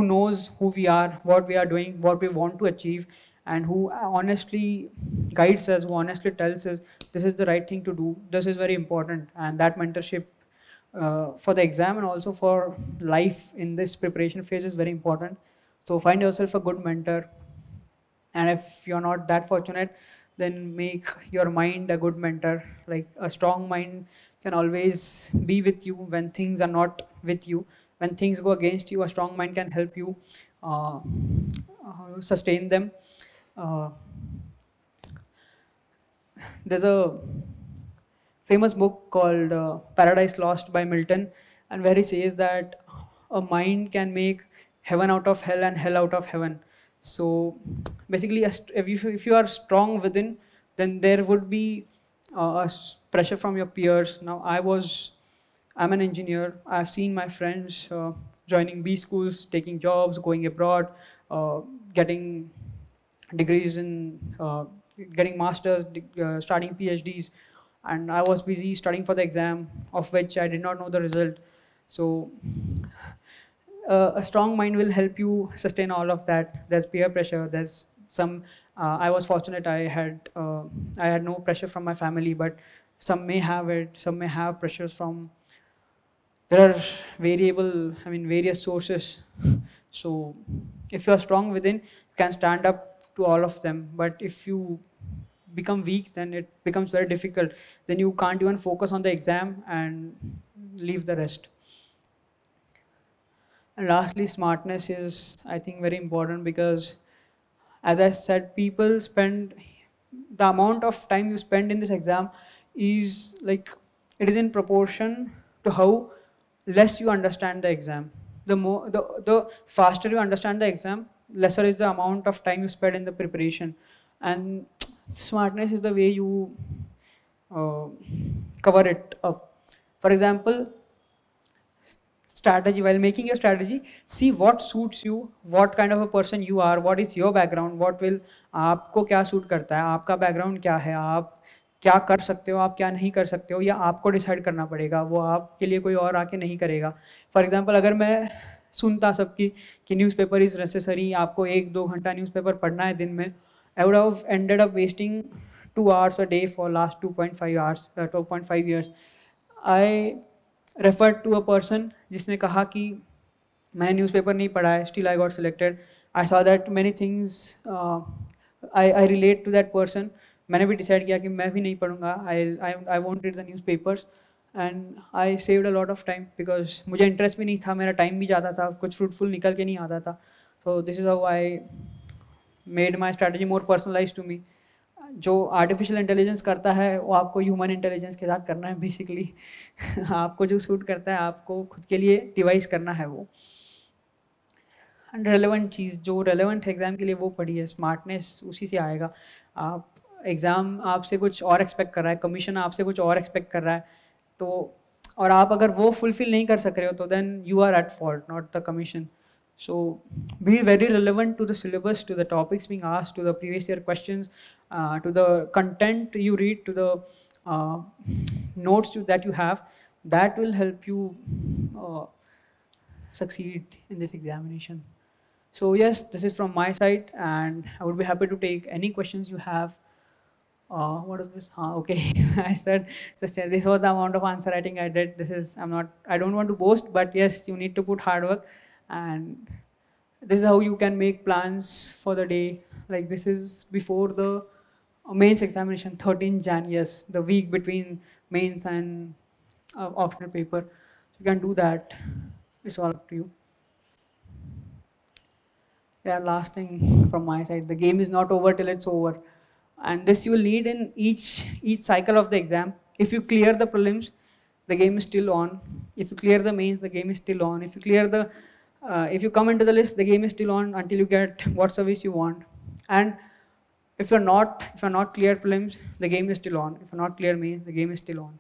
knows who we are, what we are doing, what we want to achieve, and who honestly guides us, who honestly tells us this is the right thing to do, this is very important. And that mentorship for the exam and also for life in this preparation phase is very important. So find yourself a good mentor, and if you're not that fortunate, then make your mind a good mentor. Like a strong mind can always be with you when things are not with you. When things go against you, a strong mind can help you sustain them. There's a famous book called Paradise Lost by Milton, and where he says that a mind can make heaven out of hell and hell out of heaven. So basically, if you are strong within, then there would be pressure from your peers. Now I'm an engineer. I've seen my friends joining B schools, taking jobs, going abroad, getting degrees in, getting masters, starting PhDs, and I was busy studying for the exam, of which I did not know the result. So a strong mind will help you sustain all of that. There's peer pressure. There's some. I was fortunate. I had no pressure from my family, but some may have it. Some may have pressures from. There are various sources. So if you are strong within, you can stand up to all of them. But if you become weak, then it becomes very difficult. Then you can't even focus on the exam and leave the rest. And lastly, smartness is, I think, very important, because as I said, people spend the amount of time you spend in this exam is like, it is in proportion to how less you understand the exam. The faster you understand the exam, lesser is the amount of time you spend in the preparation. And smartness is the way you cover it up. For example, strategy. While making your strategy, see what suits you, what kind of a person you are, what is your background, what will आपको क्या suit करता है, आपका background क्या है, आप क्या कर सकते हो, आप क्या नहीं कर सकते हो, या आपको डिसाइड करना पड़ेगा, वो आपके लिए कोई और आके नहीं करेगा. फॉर एग्जांपल, अगर मैं सुनता सबकी कि न्यूज़पेपर इज़ नेसेसरी, आपको 1-2 घंटा न्यूज़पेपर पढ़ना है दिन में, I would have ended up wasting 2 hours a day for last 2.5 years. I referred to a person जिसने कहा कि मैंने न्यूज़पेपर नहीं पढ़ा है, still I got selected. I saw that many things, I relate to that person. मैंने भी decide किया कि मैं भी नहीं पढ़ूंगा. I won't read the newspapers, and I saved a lot of time, because मुझे इंटरेस्ट भी नहीं था, मेरा टाइम भी ज़्यादा था, कुछ फ्रूटफुल निकल के नहीं आता था. So this is how I made my strategy more personalized to me. जो आर्टिफिशियल इंटेलिजेंस करता है वो आपको ह्यूमन इंटेलिजेंस के साथ करना है बेसिकली. आपको जो सूट करता है आपको खुद के लिए डिवाइस करना है वो. एंड रेलेवेंट चीज़, जो रेलेवेंट है एग्ज़ाम के लिए, वो पढ़िए. स्मार्टनेस उसी से आएगा. आप एग्ज़ाम आपसे कुछ और एक्सपेक्ट कर रहा है, कमीशन आपसे कुछ और एक्सपेक्ट कर रहा है, तो और आप अगर वो फुलफिल नहीं कर सक रहे हो, तो then you are at fault, not the commission. So be very relevant to the syllabus, to the topics being asked, to the previous year questions, to the content you read, to the uh, notes that you have. That will help you uh, succeed in this examination. So yes, this is from my side, and I would be happy to take any questions you have. What is this? Okay, I said this was the amount of answer writing I did. This is, I don't want to boast, but yes, you need to put hard work, and this is how you can make plans for the day. Like this is before the mains examination, 13 Jan, yes, the week between mains and optional paper. You can do that. It's all up to you. Yeah, last thing from my side, the game is not over till it's over. And this you will need in each cycle of the exam. If you clear the prelims, the game is still on. If you clear the mains, the game is still on. If you clear the, if you come into the list, the game is still on until you get what service you want. And if you're not clear prelims, the game is still on. If you're not clear mains, the game is still on.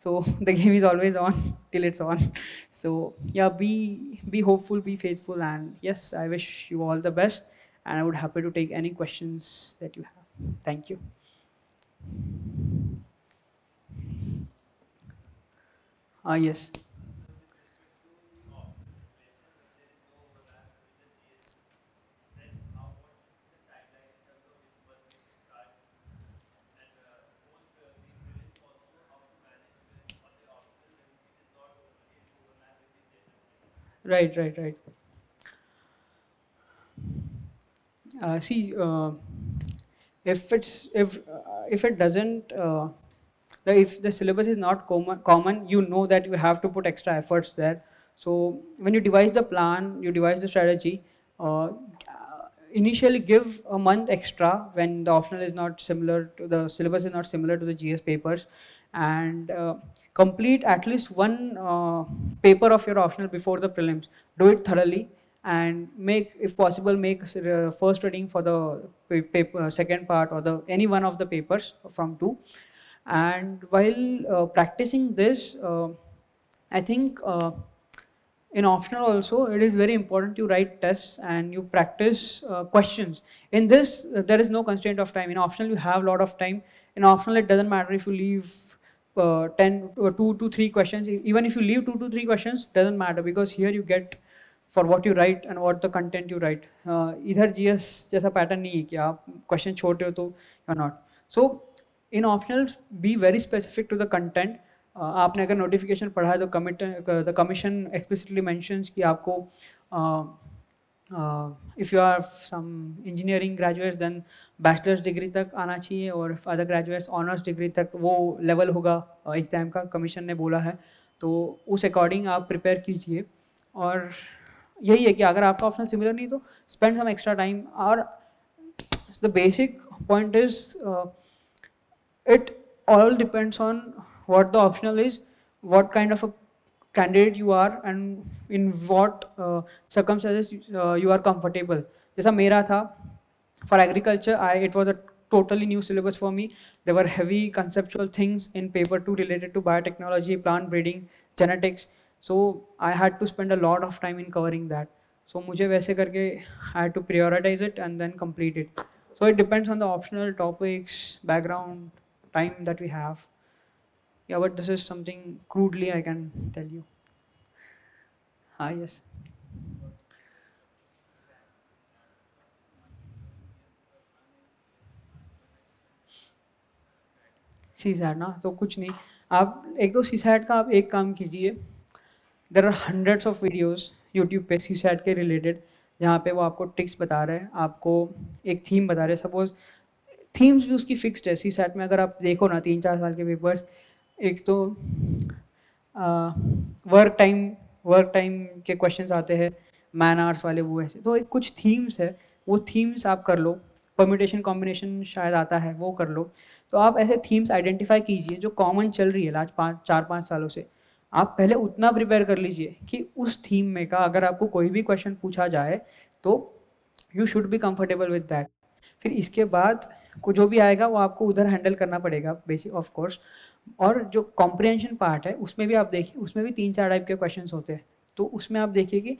So the game is always on till it's on. So yeah, be hopeful, be faithful, and yes, I wish you all the best. And I would happy to take any questions that you have. Thank you. Yes. Right, right, right. See, if it doesn't, if the syllabus is not common, you know that you have to put extra efforts there. So when you devise the plan, you devise the strategy. Initially, give a month extra when the optional is not similar to the syllabus is not similar to the GS papers, and complete at least one paper of your optional before the prelims. Do it thoroughly and make, if possible, make first reading for the paper, second part, or the any one of the papers from two. And while practicing this, I think in optional also it is very important you write tests and you practice questions. In this, there is no constraint of time. In optional, you have a lot of time. In optional, it doesn't matter if you leave 10 or 2 to 3 questions. Even if you leave 2 to 3 questions, doesn't matter, because here you get for what you write and what the content you write. इधर GS जैसा pattern नहीं है कि आप question छोड़ते हो तो you're not. So in optionals, be very specific to the content. आपने अगर नोटिफिकेशन पढ़ा है तो द कमीशन एक्सप्लिसिटली मेंशंस कि आपको if you are some engineering graduates then bachelor's degree तक आना चाहिए, और अदर ग्रेजुएट्स ऑनर्स डिग्री तक वो लेवल होगा एग्ज़ाम का, कमीशन ने बोला है. तो उस अकॉर्डिंग आप प्रिपेयर कीजिए. और यही है कि अगर आपका ऑप्शन सिमिलर नहीं तो स्पेंड सम एक्स्ट्रा टाइम. और the basic point is it all depends on what the optional is, what kind of a candidate you are, and in what circumstances you are comfortable. जैसा मेरा था, for agriculture, it was a totally new syllabus for me. There were heavy conceptual things in paper 2 related to biotechnology, plant breeding, genetics. So I had to spend a lot of time in covering that. So मुझे वैसे करके I had to prioritize it and then complete it. So it depends on the optional topics, background, time that we have. Yeah, but this is something crudely I can tell you. Yes. CSAT ना तो कुछ नहीं, आप एक तो CSAT का आप एक काम कीजिए. There are hundreds of videos YouTube पे CSAT के related, जहाँ पे वो आपको ट्रिक्स बता रहे हैं, आपको एक थीम बता रहे हैं. सपोज थीम्स भी उसकी फिक्स्ड है. CSAT में अगर आप देखो ना 3-4 साल के पेपर्स, एक तो वर्क टाइम के क्वेश्चंस आते हैं, मैन आवर्स वाले, वो ऐसे. तो एक कुछ थीम्स है, वो थीम्स आप कर लो. परम्यूटेशन कॉम्बिनेशन शायद आता है, वो कर लो. तो आप ऐसे थीम्स आइडेंटिफाई कीजिए जो कॉमन चल रही है लास्ट 4-5 सालों से. आप पहले उतना प्रिपेयर कर लीजिए कि उस थीम में का अगर आपको कोई भी क्वेश्चन पूछा जाए तो you should be comfortable with that. फिर इसके बाद को जो भी आएगा वो आपको उधर हैंडल करना पड़ेगा बेसिक ऑफ कोर्स. और जो कॉम्प्रिहेंशन पार्ट है उसमें भी आप देखिए, उसमें भी 3-4 टाइप के क्वेश्चंस होते हैं. तो उसमें आप देखिए कि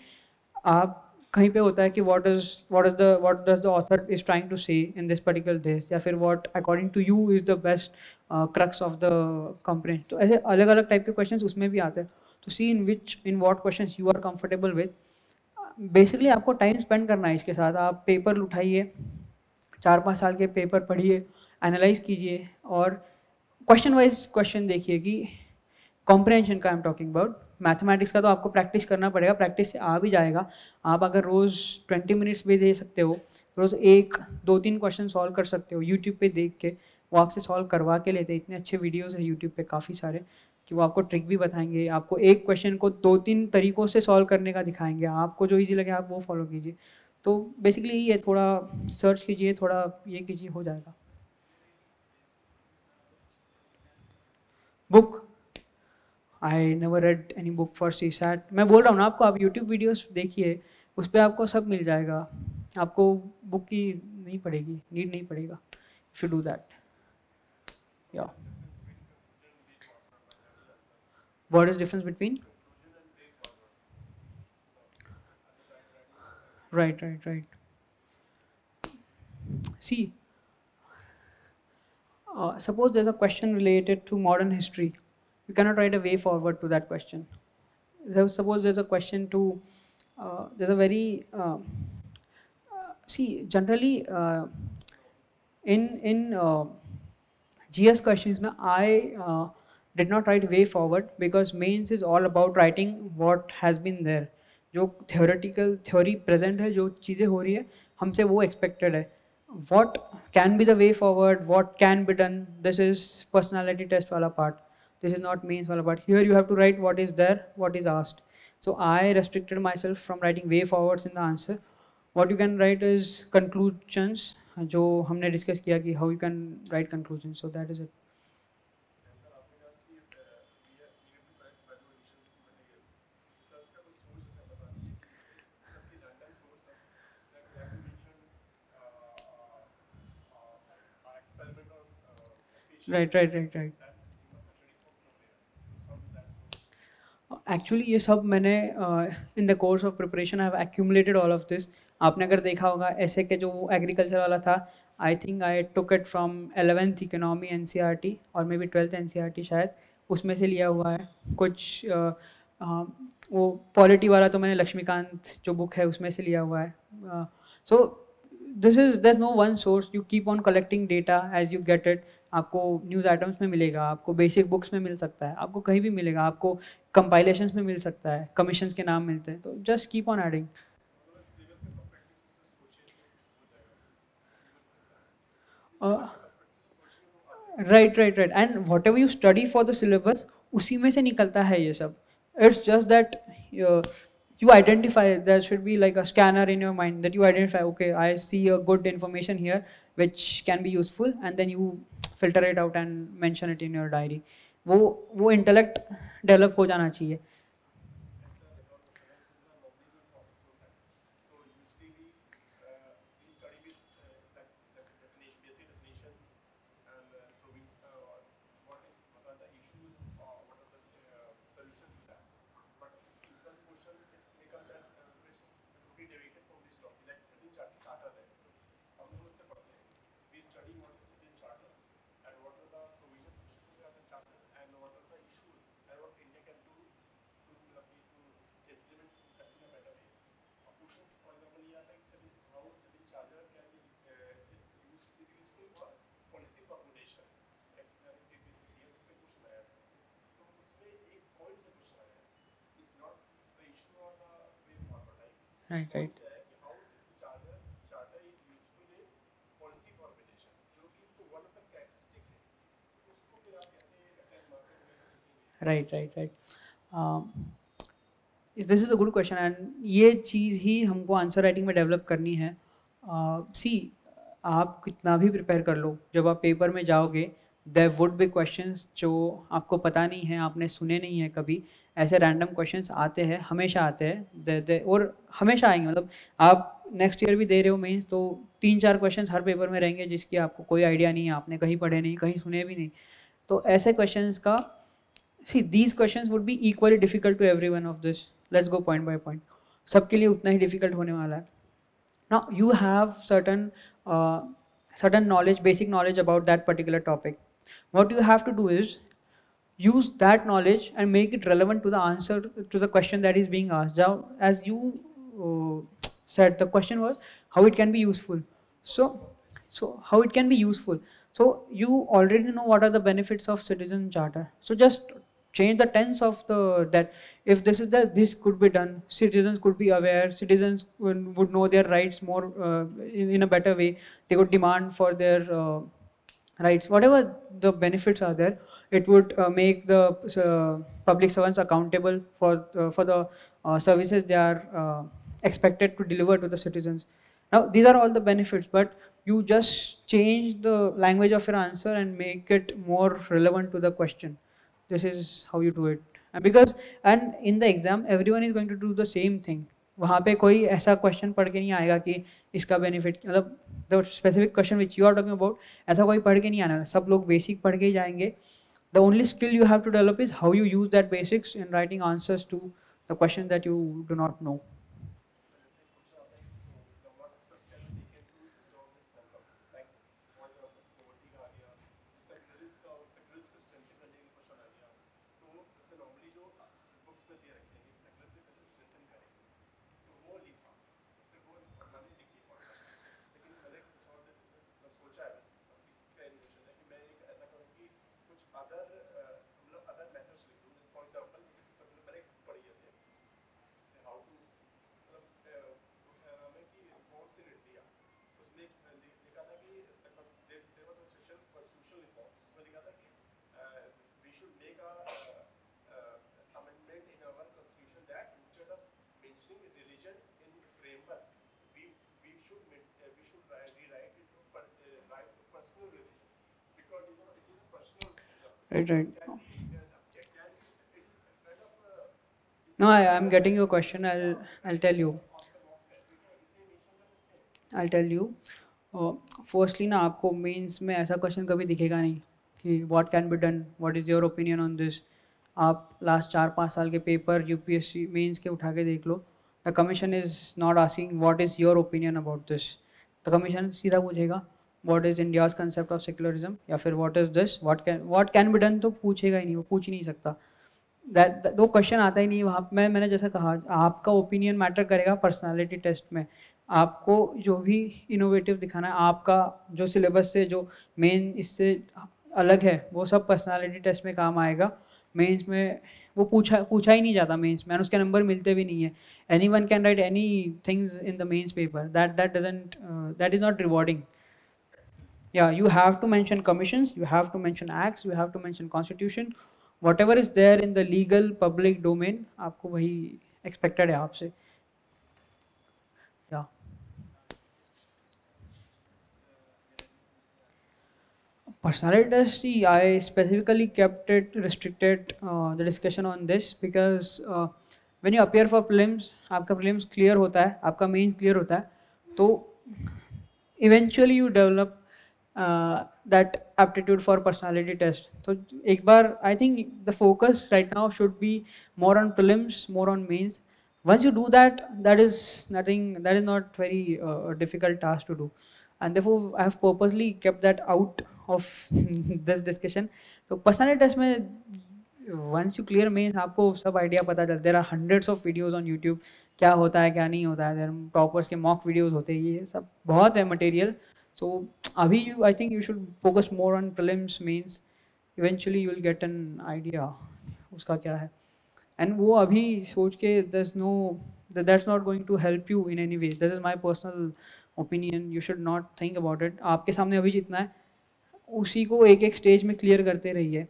आप कहीं पे होता है कि what does the author is trying to say in this particular this, या फिर what according to you is the best crux of the comprehension. तो ऐसे अलग अलग टाइप के क्वेश्चंस उसमें भी आते हैं. तो सी in what questions you are comfortable with. Basically आपको टाइम स्पेंड करना है इसके साथ. आप पेपर उठाइए, 4-5 साल के पेपर पढ़िए, एनालाइज कीजिए और क्वेश्चन वाइज क्वेश्चन देखिए कि कॉम्प्रहेंशन का I am talking about. Mathematics का तो आपको प्रैक्टिस करना पड़ेगा, प्रैक्टिस से आ भी जाएगा. आप अगर रोज़ 20 मिनट्स भी दे सकते हो, रोज़ 1-2-3 क्वेश्चन सॉल्व कर सकते हो यूट्यूब पे देख के. वो आपसे सॉल्व करवा के लेते हैं. इतने अच्छे वीडियोस हैं यूट्यूब पे काफ़ी सारे कि वो आपको ट्रिक भी बताएंगे, आपको एक क्वेश्चन को 2-3 तरीक़ों से सॉल्व करने का दिखाएंगे. आपको जो ईजी लगे आप वो फॉलो कीजिए. तो बेसिकली ये थोड़ा सर्च कीजिए, थोड़ा ये कीजिए, हो जाएगा. Book, I never red any book for CSAT. मैं बोल रहा हूँ ना आपको, आप यूट्यूब वीडियोस देखिए, उस पर आपको सब मिल जाएगा. आपको बुक की नहीं पड़ेगी, नीड नहीं पड़ेगा. If you do that. या what is difference between? Right. See, suppose there's a question related to modern history. You cannot write a way forward to that question. Suppose there's a question to there's a very see generally in GS questions na, I did not write way forward because mains is all about writing what has been there. जो theoretical theory present है, जो चीज़ें हो रही है हमसे वो expected है. What can be the way forward, what can be done, this is personality test वाला part. This is not mains wala part. Here you have to write what is there, what is asked. So I restricted myself from writing way forwards in the answer. What you can write is conclusions, जो हमने discuss किया कि how you can write conclusions. So that is it. Right. Actually ये सब मैंने in the course of preparation I have accumulated all of this. आपने अगर देखा होगा ऐसे के जो एग्रीकल्चर वाला था, I think I took it from 11th economy NCERT और मे बी 12th NCERT शायद, उसमें से लिया हुआ है. कुछ वो पॉलिटी वाला तो मैंने लक्ष्मीकांत जो बुक है उसमें से लिया हुआ है. सो there's no one source. You keep on collecting data as you get it. आपको न्यूज़ आइटम्स में मिलेगा, आपको बेसिक बुक्स में मिल सकता है, आपको कहीं भी मिलेगा, आपको कंपाइलेशंस में मिल सकता है, कमीशंस के नाम मिलते हैं. तो just keep on adding. Right. And what ever you study for the syllabus उसी में से निकलता है ये सब. It's just that you identify, there should be like a scanner in your mind that you identify, okay, I see a good information here which can be useful, and then you filter it out and mention it in your diary. वो intellect develop हो जाना चाहिए. Right. This is a good question and ये चीज़ ही हमको answer writing में develop करनी है. सी, आप कितना भी प्रिपेयर कर लो, जब आप पेपर में जाओगे देयर वुड बी क्वेश्चंस जो आपको पता नहीं है, आपने सुने नहीं है कभी. ऐसे रैंडम क्वेश्चंस आते हैं, हमेशा आते हैं और हमेशा आएंगे. मतलब आप नेक्स्ट ईयर भी दे रहे हो मेंस तो 3-4 क्वेश्चंस हर पेपर में रहेंगे जिसकी आपको कोई आइडिया नहीं है, आपने कहीं पढ़े नहीं, कहीं सुने भी नहीं. तो ऐसे क्वेश्चंस का, see these questions would be equally difficult to every one of this. Let's go point by point. सबके लिए उतना ही डिफिकल्ट होने वाला है. Now you have certain knowledge, basic knowledge about that particular topic. What you have to do is use that knowledge and make it relevant to the answer to the question that is being asked. Now, as you said, the question was how it can be useful. So how it can be useful. So you already know what are the benefits of citizen charter. So just change the tense of the that if this is the this could be done, citizens could be aware, citizens would know their rights more in a better way. They would demand for their rights, whatever the benefits are there. It would make the public servants accountable for the services they are expected to deliver to the citizens. Now these are all the benefits, but you just change the language of your answer and make it more relevant to the question. This is how you do it. And in the exam everyone is going to do the same thing. वहाँ पे कोई ऐसा question पढ़ के नहीं आएगा कि इसका बेनिफिट मतलब the specific question which you are talking about ऐसा कोई पढ़ के नहीं आना. सब लोग बेसिक पढ़ के ही जाएंगे. The only skill you have to develop is how you use that basics in writing answers to the question that you do not know. Right. No, I'm getting your question. I'll tell you. Firstly ना आपको mains में ऐसा question कभी दिखेगा नहीं कि what can be done, what is your opinion on this. आप last 4-5 साल के पेपर यूपीएससी मेंस के उठा के देख लो. The commission is not asking what is your opinion about this. The commission सीधा पूछेगा what is India's concept of secularism या फिर what is this, what can be done. तो पूछेगा ही नहीं, वो पूछ ही नहीं सकता. दैट दो क्वेश्चन आता ही नहीं वहाँ. मैंने जैसा कहा आपका ओपिनियन मैटर करेगा पर्सनालिटी टेस्ट में. आपको जो भी इनोवेटिव दिखाना है, आपका जो सिलेबस से जो मेन इससे अलग है वो सब पर्सनालिटी टेस्ट में काम आएगा. मेंस में वो पूछा ही नहीं जाता मेंस में, उसके नंबर मिलते भी नहीं है. Anyone can write any things in the mains paper. That is not rewarding. Yeah, you have to mention commissions, you have to mention acts, you have to mention constitution, whatever is there in the legal public domain. आपको वही expected है आपसे. Yeah. Personality test, see, I specifically kept it restricted the discussion on this because when you appear for prelims, आपका prelims clear होता है, आपका mains clear होता है, तो eventually you develop that aptitude for personality test. So एक बार I think the focus right now should be more on prelims, more on mains. Once you do that, that is not very difficult task to do, and therefore I have purposely kept that out of this discussion. So personality test में once you clear mains आपको सब idea पता चलता है. There are hundreds of videos on YouTube क्या होता है क्या नहीं होता है. टॉपर्स के mock videos होते हैं, ये सब बहुत है material. So अभी I think you should focus more on prelims, mains. Eventually you will get an idea उसका क्या है. And वो अभी सोच के that's not going to help you in any way. This is my personal opinion. You should not think about it. आपके सामने अभी जितना है उसी को एक एक स्टेज में क्लियर करते रहिए.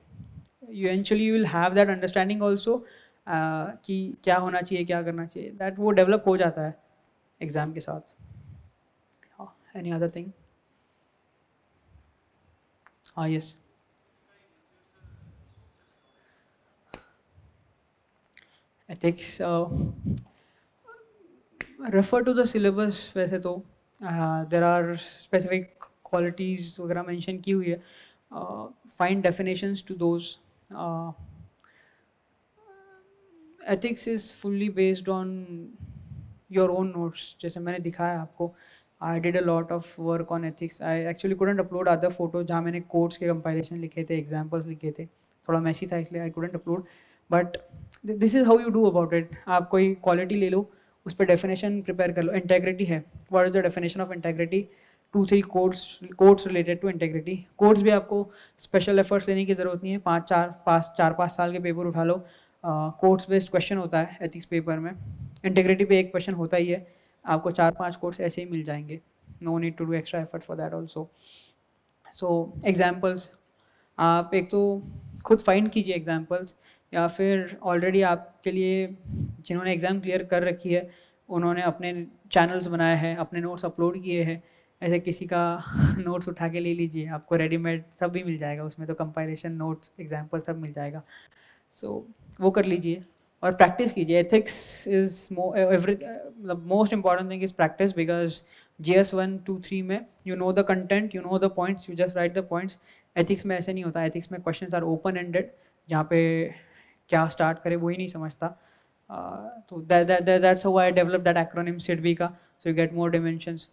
Eventually you will have that understanding also कि क्या होना चाहिए क्या करना चाहिए. That वो डेवलप हो जाता है एग्ज़ाम के साथ. Any other thing? Yes. Ethics. Refer to the syllabus. वैसे तो there are specific qualities वगैरह mention की हुई है. Find definitions to those. Ethics is fully based on your own notes, जैसे मैंने दिखाया आपको, I did a lot of work on ethics. I actually couldn't upload other photo जहाँ मैंने कोड्स के कंपाइलेशन लिखे थे, एग्जाम्पल्स लिखे थे, थोड़ा मैसी था इसलिए I couldn't upload. But this is how you do about it. आप कोई क्वालिटी ले लो, उस पर डेफिनेशन प्रिपेयर कर लो. इंटेग्रिटी है, what is the definition of integrity, 2-3 codes related to integrity. Codes भी आपको स्पेशल एफर्ट्स लेने की ज़रूरत नहीं है, 4-5 साल के पेपर उठा लो, कोड्स बेस्ड क्वेश्चन होता है एथिक्स पेपर में. इंटेग्रिटी पे एक क्वेश्चन होता ही है, आपको 4-5 कोड्स ऐसे ही मिल जाएंगे. No need to do extra effort for that also. So examples, आप एक तो खुद फाइंड कीजिए एग्जाम्पल्स, या फिर ऑलरेडी आपके लिए जिन्होंने एग्ज़ाम क्लियर कर रखी है उन्होंने अपने चैनल्स बनाए हैं, अपने नोट्स अपलोड किए हैं, ऐसे किसी का नोट्स उठा के ले लीजिए, आपको रेडीमेड सब भी मिल जाएगा उसमें, तो कंपाइलेशन नोट्स एग्जाम्पल सब मिल जाएगा. सो वो कर लीजिए और प्रैक्टिस कीजिए. Ethics is most important thing is practice, because GS 1, 2, 3 में you know the content, you know the points, you just right the points. Ethics में ऐसे नहीं होता. एथिक्स में क्वेश्चंस आर ओपन एंडेड, जहाँ पे क्या स्टार्ट करे वो ही नहीं समझता. तो that's how I develop that acronym SIDBI का, so you get more dimensions.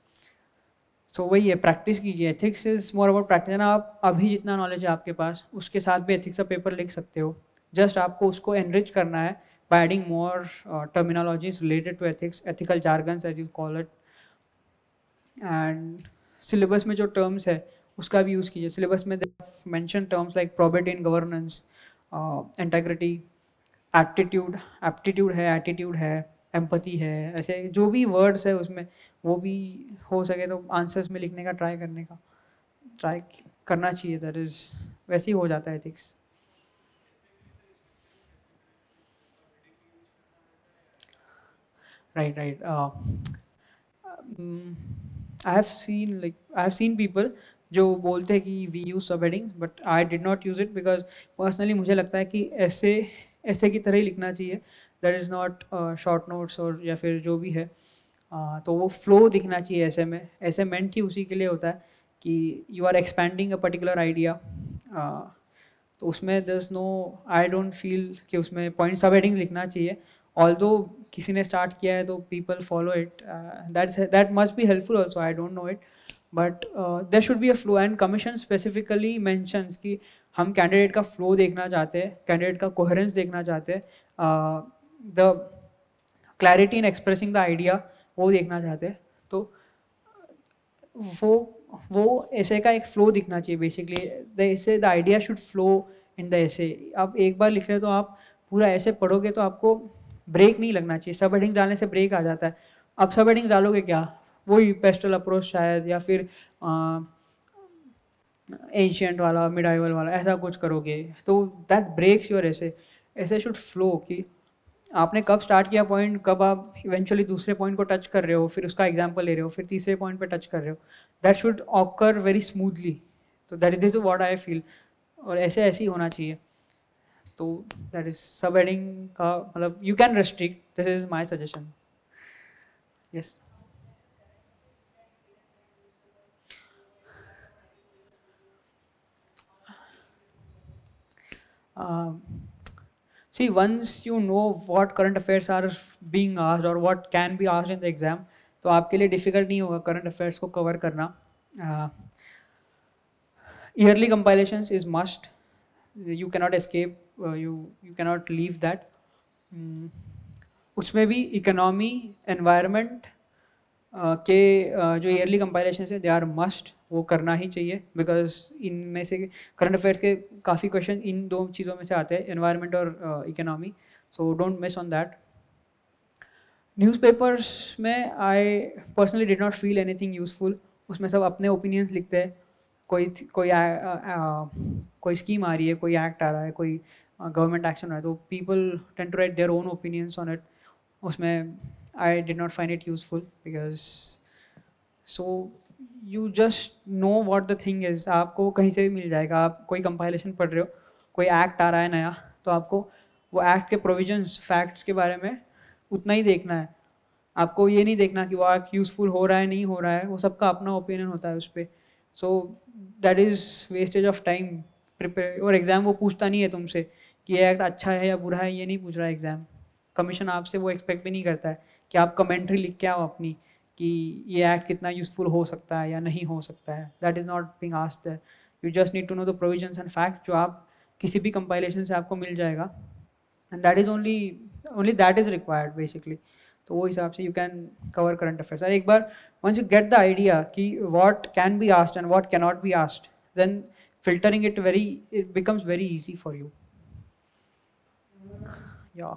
So वही है, प्रैक्टिस कीजिए. Ethics is more about practice. ना आप अभी जितना नॉलेज है आपके पास उसके साथ भी एथिक्स का पेपर लिख सकते हो. जस्ट आपको उसको एनरिच करना है by adding more terminologies related to ethics, ethical jargons as you call it. And syllabus में जो टर्म्स है उसका भी यूज़ कीजिए. सिलेबस में mention terms like probability in governance, integrity, aptitude है, एटीट्यूड है, एम्पैथी है, ऐसे जो भी वर्ड्स है उसमें वो भी हो सके तो आंसर्स में लिखने का ट्राई करना चाहिए. दैट इज़ वैसे ही हो जाता है ethics. Right. I have seen people जो बोलते हैं कि वी यूज सब headings, but I did not use it, because personally मुझे लगता है कि ऐसे की तरह ही लिखना चाहिए. That is not short notes और या फिर जो भी है. तो वो फ्लो दिखना चाहिए ऐसे में. ऐसे मेंट ही उसी के लिए होता है कि you are expanding a particular idea. तो उसमें दस नो, आई डोंट फील कि उसमें पॉइंट सब हेडिंग लिखना चाहिए. ऑल्दो किसी ने स्टार्ट किया है तो people follow it, that must be helpful also, I don't know it. But there should be a flow. And commission specifically mentions कि हम कैंडिडेट का फ्लो देखना चाहते हैं, कैंडिडेट का कोहेरेंस देखना चाहते हैं, the clarity in expressing the idea वो देखना चाहते हैं. तो वो ऐसे का एक फ्लो दिखना चाहिए बेसिकली. द ऐसे the idea should flow in the ऐसे. आप एक बार लिख रहे हो तो आप पूरा ऐसे पढ़ोगे तो आपको ब्रेक नहीं लगना चाहिए. सब हेडिंग डालने से ब्रेक आ जाता है. आप सब हेडिंग डालोगे क्या, वही पेस्टल अप्रोच शायद, या फिर एंशियंट वाला, मिडाइवल वाला, ऐसा कुछ करोगे तो दैट ब्रेक्स योर ऐसे. ऐसे शुड फ्लो कि आपने कब स्टार्ट किया पॉइंट, कब आप इवेंचुअली दूसरे पॉइंट को टच कर रहे हो, फिर उसका एग्जांपल ले रहे हो, फिर तीसरे पॉइंट पे टच कर रहे हो. That should occur very smoothly. तो that is what I feel. और ऐसे ही होना चाहिए. तो दैट इज सब हेडिंग का मतलब you can restrict. This is my suggestion. Yes. See, once you know what current affairs are being asked or what can be asked in the exam, तो आपके लिए difficult नहीं होगा current affairs को cover करना. Yearly compilations is must. You cannot escape. You cannot leave that. उसमें भी economy, environment के जो ईयरली कंपाइलेशन है दे आर मस्ट, वो करना ही चाहिए. बिकॉज इनमें से करंट अफेयर्स के काफ़ी क्वेश्चन इन दो चीज़ों में से आते हैं, एनवायरनमेंट और economy. So don't miss on that. Newspapers में I personally did not feel anything useful. उसमें सब अपने ओपिनियंस लिखते हैं. कोई स्कीम आ रही है, कोई एक्ट आ रहा है, कोई गवर्नमेंट एक्शन आ रहा है, तो people tend to write their own opinions on it. उसमें I did not find it useful because so you just know what the thing is. आपको कहीं से भी मिल जाएगा. आप कोई कंपाइलेशन पढ़ रहे हो, कोई एक्ट आ रहा है नया, तो आपको वो एक्ट के प्रोविजंस, फैक्ट्स के बारे में उतना ही देखना है. आपको ये नहीं देखना कि वो एक्ट यूज़फुल हो रहा है नहीं हो रहा है. वो सबका अपना ओपिनियन होता है उस पर. So that is wastage of time. Prepare. और एग्ज़ाम वो पूछता नहीं है तुमसे कि ये एक्ट अच्छा है या बुरा है, ये नहीं पूछ रहा है एग्ज़ाम. कमीशन आपसे वो एक्सपेक्ट भी नहीं करता है कि आप कमेंट्री लिख के आओ अपनी कि ये एक्ट कितना यूजफुल हो सकता है या नहीं हो सकता है. That is not being asked there. You just need to know the provisions and fact जो आप किसी भी कंपाइलेशन से आपको मिल जाएगा, and that is only that is required basically. तो वो हिसाब से you can cover current affairs. और एक बार once you get the idea कि what can be asked and what cannot be asked, then filtering it becomes very easy for you. Yeah.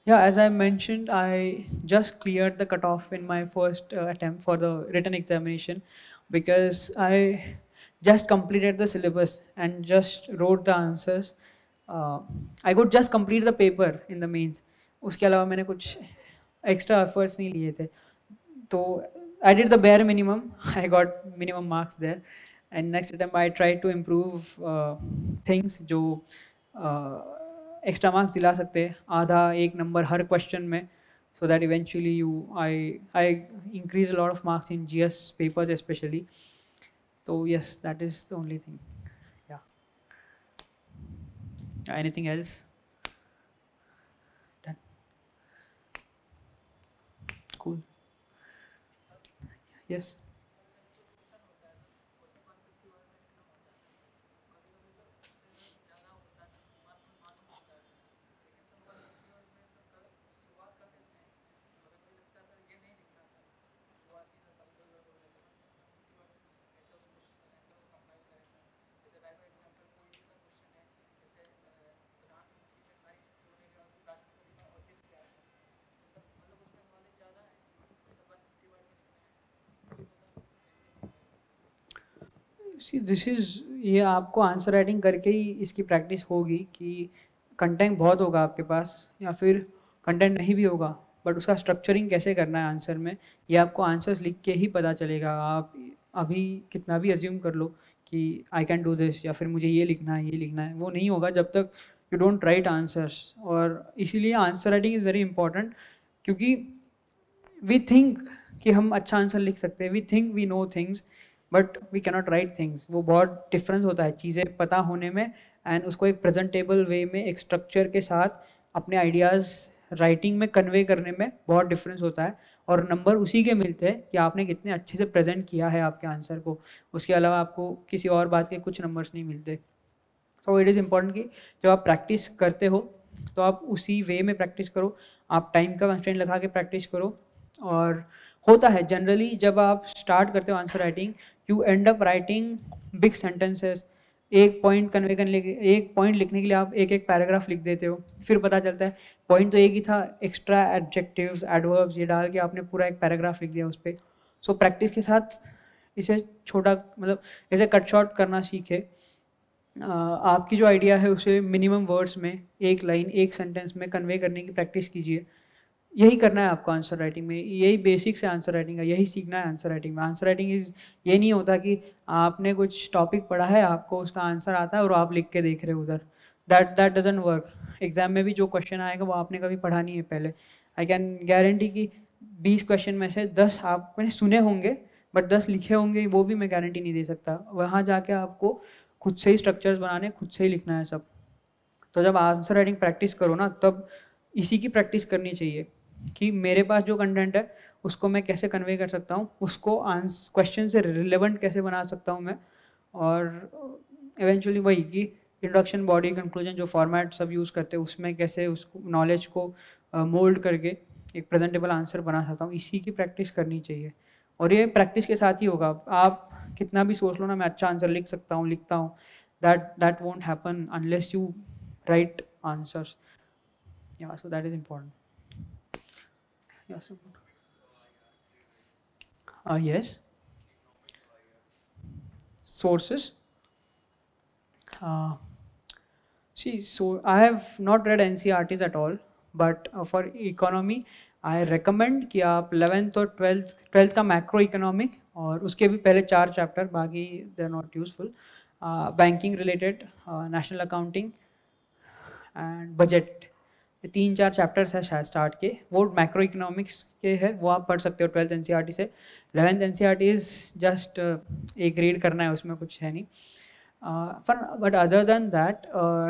As I mentioned, I just cleared the cutoff in my first attempt for the written examination, because I just completed the syllabus and just wrote the answers. I could just complete the paper in the mains. उसके अलावा मैंने कुछ extra efforts नहीं लिए थे. तो I did the bare minimum. I got minimum marks there. And next attempt I tried to improve things जो extra marks दिला सकते हैं, आधा एक नंबर हर क्वेश्चन में, so that eventually I increase a lot of marks in GS papers especially. So yes, that is the only thing. Yeah. Anything else? Done. Cool. Yes. ये आपको answer writing करके ही इसकी प्रैक्टिस होगी कि content बहुत होगा आपके पास या फिर कंटेंट नहीं भी होगा, बट उसका स्ट्रक्चरिंग कैसे करना है आंसर में, ये आपको आंसर्स लिख के ही पता चलेगा. आप अभी कितना भी अज्यूम कर लो कि आई कैन डू दिस या फिर मुझे ये लिखना है, वो नहीं होगा जब तक यू डोंट राइट आंसर्स. और इसीलिए answer writing is very important, क्योंकि वी थिंक कि हम अच्छा आंसर लिख सकते हैं, we think we know things, but we cannot write things. वो बहुत डिफरेंस होता है चीज़ें पता होने में एंड उसको एक प्रेजेंटेबल वे में एक स्ट्रक्चर के साथ अपने आइडियाज़ राइटिंग में कन्वे करने में बहुत डिफरेंस होता है. और नंबर उसी के मिलते हैं कि आपने कितने अच्छे से प्रेजेंट किया है आपके आंसर को, उसके अलावा आपको किसी और बात के कुछ नंबर्स नहीं मिलते. सो इट इज़ इम्पॉर्टेंट कि जब आप प्रैक्टिस करते हो तो आप उसी वे में प्रैक्टिस करो, आप टाइम का कंस्ट्रेंट लगा के प्रैक्टिस करो. और होता है जनरली जब आप स्टार्ट करते हो answer writing, you and up writing big sentences. एक पॉइंट कन्वे करने के लिए, एक पॉइंट लिखने के लिए आप एक एक पैराग्राफ लिख देते हो, फिर पता चलता है पॉइंट तो एक ही था, एक्स्ट्रा एडजेक्टिव्स एडवर्ब्स ये डाल के आपने पूरा एक पैराग्राफ लिख दिया उस पर. सो प्रैक्टिस के साथ इसे छोटा मतलब इसे कट शॉर्ट करना सीखे. आपकी जो आइडिया है उसे मिनिमम वर्ड्स में, एक लाइन एक सेंटेंस में कन्वे करने की प्रैक्टिस कीजिए. यही करना है आपको आंसर राइटिंग में, यही बेसिक्स है आंसर राइटिंग का, यही सीखना है आंसर राइटिंग में. आंसर राइटिंग इज़ ये नहीं होता कि आपने कुछ टॉपिक पढ़ा है, आपको उसका आंसर आता है और आप लिख के देख रहे हो उधर. That doesn't work. एग्जाम में भी जो क्वेश्चन आएगा वो आपने कभी पढ़ा नहीं है पहले. आई कैन गारंटी कि 20 क्वेश्चन में से 10 आपने सुने होंगे, बट 10 लिखे होंगे वो भी मैं गारंटी नहीं दे सकता. वहाँ जाके आपको खुद से ही स्ट्रक्चर्स बनाने, खुद से ही लिखना है सब. तो जब आंसर राइटिंग प्रैक्टिस करो ना, तब इसी की प्रैक्टिस करनी चाहिए कि मेरे पास जो कंटेंट है उसको मैं कैसे कन्वे कर सकता हूँ, उसको क्वेश्चन से रिलेवेंट कैसे बना सकता हूँ मैं. और इवेंचुअली वही कि इंट्रोडक्शन, बॉडी, कंक्लूजन जो फॉर्मेट सब यूज़ करते हैं उसमें कैसे उसको नॉलेज को मोल्ड करके एक प्रेजेंटेबल आंसर बना सकता हूँ, इसी की प्रैक्टिस करनी चाहिए. और ये प्रैक्टिस के साथ ही होगा. आप कितना भी सोच लो ना मैं अच्छा आंसर लिखता हूँ, that won't happen unless you right answers. Yeah, so that is important. Yes. Yes. Sources. See, so I have not read NCERTs at all, but for economy, I recommend कि आप 11th और 12th का macro economic और उसके भी पहले 4 chapter, बाकी they are not useful. Banking related, national accounting and budget, 3-4 chapters है शायद स्टार्ट के, वो मैक्रो इकोनॉमिक्स के हैं, वो आप पढ़ सकते हो 12th NCERT से. 11th NCERT इज़ जस्ट एक रीड करना है, उसमें कुछ है नहीं. But other than that,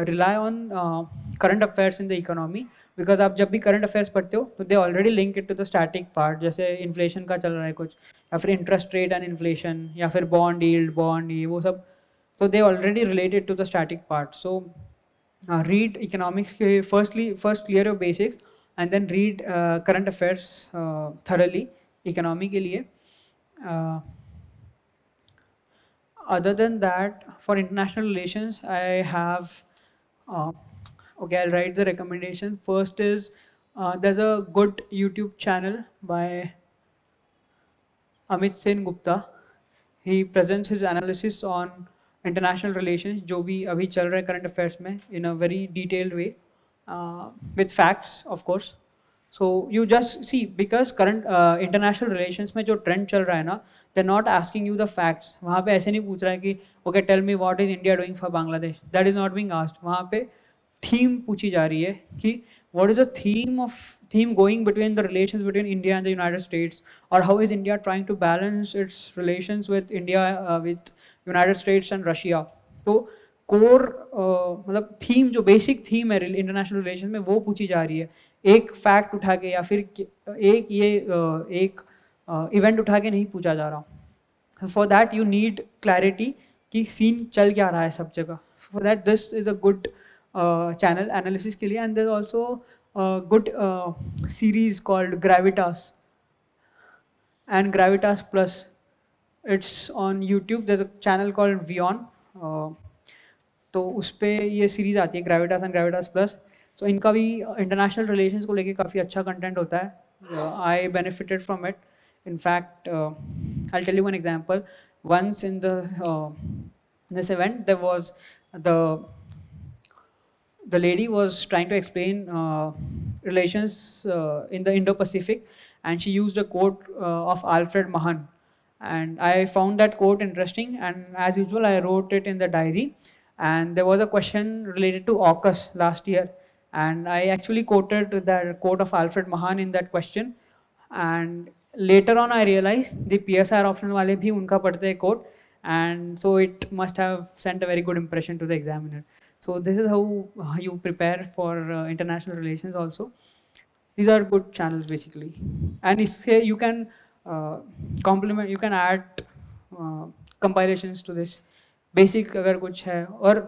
rely on current affairs in the economy, because आप जब भी current affairs पढ़ते हो तो they already link it to the static part, जैसे inflation का चल रहा है कुछ, या फिर interest rate and inflation, या फिर bond yield, bond ये वो सब, so they already related to the static part. So read economics के first clear your basics and then read current affairs thoroughly economy के लिए. Other than that, for international relations, I have, okay, I'll write the recommendation. First is, there's a good YouTube channel by Amit Sen Gupta. He presents his analysis on international relations, जो भी अभी चल रहा है current affairs में, in a very detailed way, with facts, of course. So you just see, because current international relations में जो trend चल रहा है ना, they're not asking you the facts. वहाँ पे ऐसे नहीं पूछ रहा है कि okay, tell me what is India doing for Bangladesh. That is not being asked. वहाँ पे theme पूछी जा रही है कि what is the theme going between the relations between India and the United States, or how is India trying to balance its relations with India, with United States and Russia. तो core मतलब theme, जो basic theme है international relations में, वो पूछी जा रही है. एक fact उठा के या फिर एक event उठा के नहीं पूछा जा रहा. For that you need clarity कि scene चल क्या रहा है सब जगह. For that this is a good channel analysis के लिए. And there's also a good series called Gravitas and Gravitas Plus. It's on YouTube. There's a channel called Vion. तो उस पे ये सीरीज आती है Gravitas and Gravitas Plus. So इनका भी international relations को लेके काफ़ी अच्छा content होता है. I benefited from it. In fact, I'll tell you one example. Once in this event, there was the lady was trying to explain relations in the Indo-Pacific, and she used a quote of Alfred Mahan. And I found that quote interesting, and as usual, I wrote it in the diary. And there was a question related to AUKUS last year, and I actually quoted that quote of Alfred Mahan in that question. And later on, I realized the PSR option वाले भी उनका पढ़ते हैं quote, and so it must have sent a very good impression to the examiner. So this is how you prepare for international relations also. These are good channels basically, and इससे you can complement, you can add compilations to this. Basic अगर कुछ है, और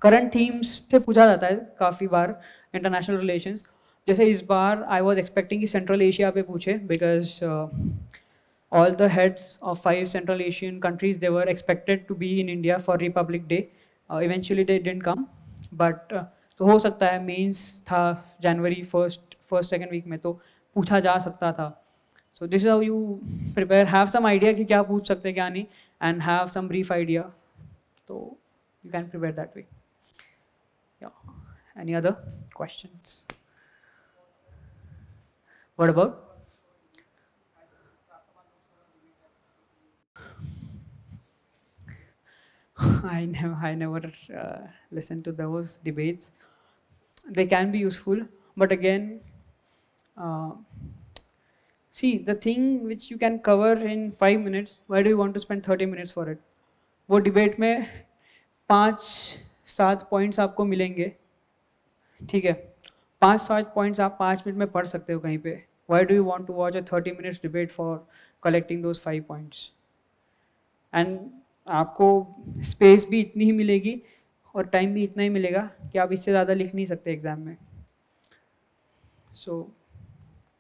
current themes से पूछा जाता है काफ़ी बार international relations. जैसे इस बार I was expecting कि Central Asia पे पूछे, because all the heads of 5 Central Asian countries, they were expected to be in India for Republic Day. Eventually they didn't come, but तो हो सकता है मेंस था जनवरी फर्स्ट सेकेंड वीक में, तो पूछा जा सकता था. So this is how you prepare. Have some idea कि क्या पूछ सकते हैं क्या नहीं, and have some brief idea. So you can prepare that way. Yeah. Any other questions? What about? I never listened to those debates. They can be useful, but again, see, the thing which you can cover in 5 minutes, why do you want to spend 30 minutes for it? वो debate में 5-7 points आपको मिलेंगे, ठीक है? 5-7 points आप 5 minute में पढ़ सकते हो कहीं पे. Why do you want to watch a 30 minutes debate for collecting those 5 points? And आपको स्पेस भी इतनी ही मिलेगी और टाइम भी इतना ही मिलेगा कि आप इससे ज़्यादा लिख नहीं सकते एग्जाम में. So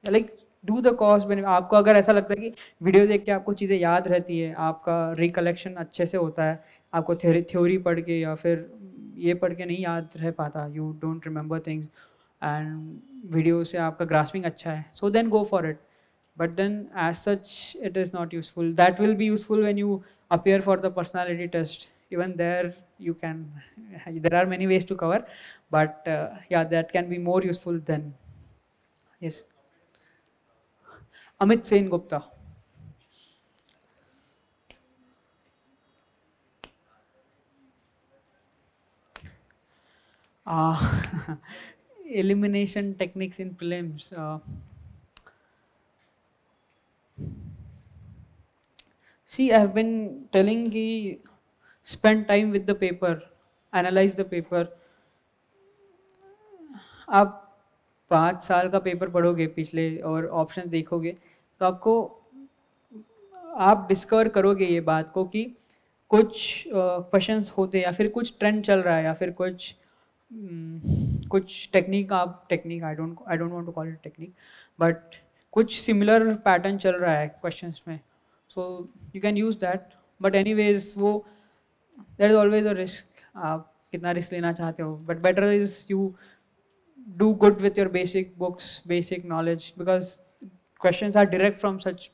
like do the cost benefit. आपको अगर ऐसा लगता है कि वीडियो देख के आपको चीज़ें याद रहती है, आपका रिकलेक्शन अच्छे से होता है, आपको थ्योरी पढ़ के या फिर ये पढ़ के नहीं याद रह पाता, you don't remember things, and video से आपका ग्रास्पिंग अच्छा है, so then go for it. But then as such it is not useful. That will be useful when you appear for the personality test. Even there you can, there are many ways to cover, but yeah, that can be more useful then. Yes. Amit Sen Gupta. Elimination techniques in prelims. See, I have been telling the spend time with the paper, analyze the paper. आप 5 साल का paper पढ़ोगे पिछले और option देखोगे तो आपको आप डिस्कवर करोगे ये बात को कि कुछ क्वेश्चंस होते या फिर कुछ ट्रेंड चल रहा है या फिर कुछ technique I don't want to call it technique but कुछ सिमिलर पैटर्न चल रहा है क्वेश्चंस में so you can use that but anyways वो there is always a risk आप कितना रिस्क लेना चाहते हो but better is you do good with your basic books, basic knowledge, because questions are direct from such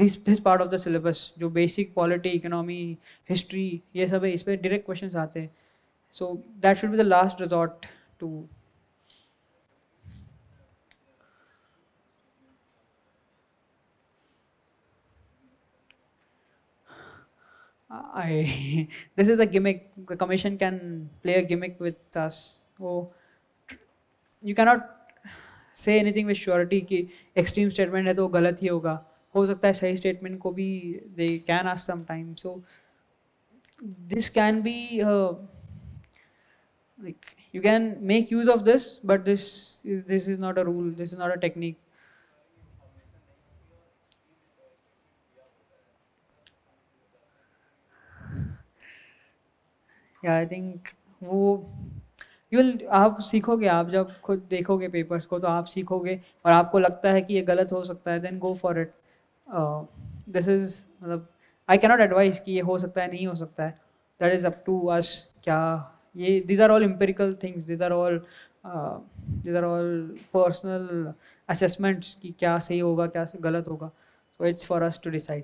this part of the syllabus. जो basic polity, economy, history ये सब है इस पे direct questions आते हैं. So that should be the last resort to. This is the gimmick. The commission can play a gimmick with us. Oh, you cannot say anything with surety कि extreme statement है तो गलत ही होगा. हो सकता है सही statement को भी they can ask some time. So this can be like you can make use of this, but this is not a rule. This is not a technique. Yeah, I think वो आप सीखोगे आप जब खुद देखोगे papers को तो आप सीखोगे और आपको लगता है कि ये गलत हो सकता है then go for it this is मतलब आई कैनॉट एडवाइस कि ये हो सकता है नहीं हो सकता है that is up to us क्या ये these are all empirical things these are all personal assessments कि क्या सही होगा क्या गलत होगा so it's for us to decide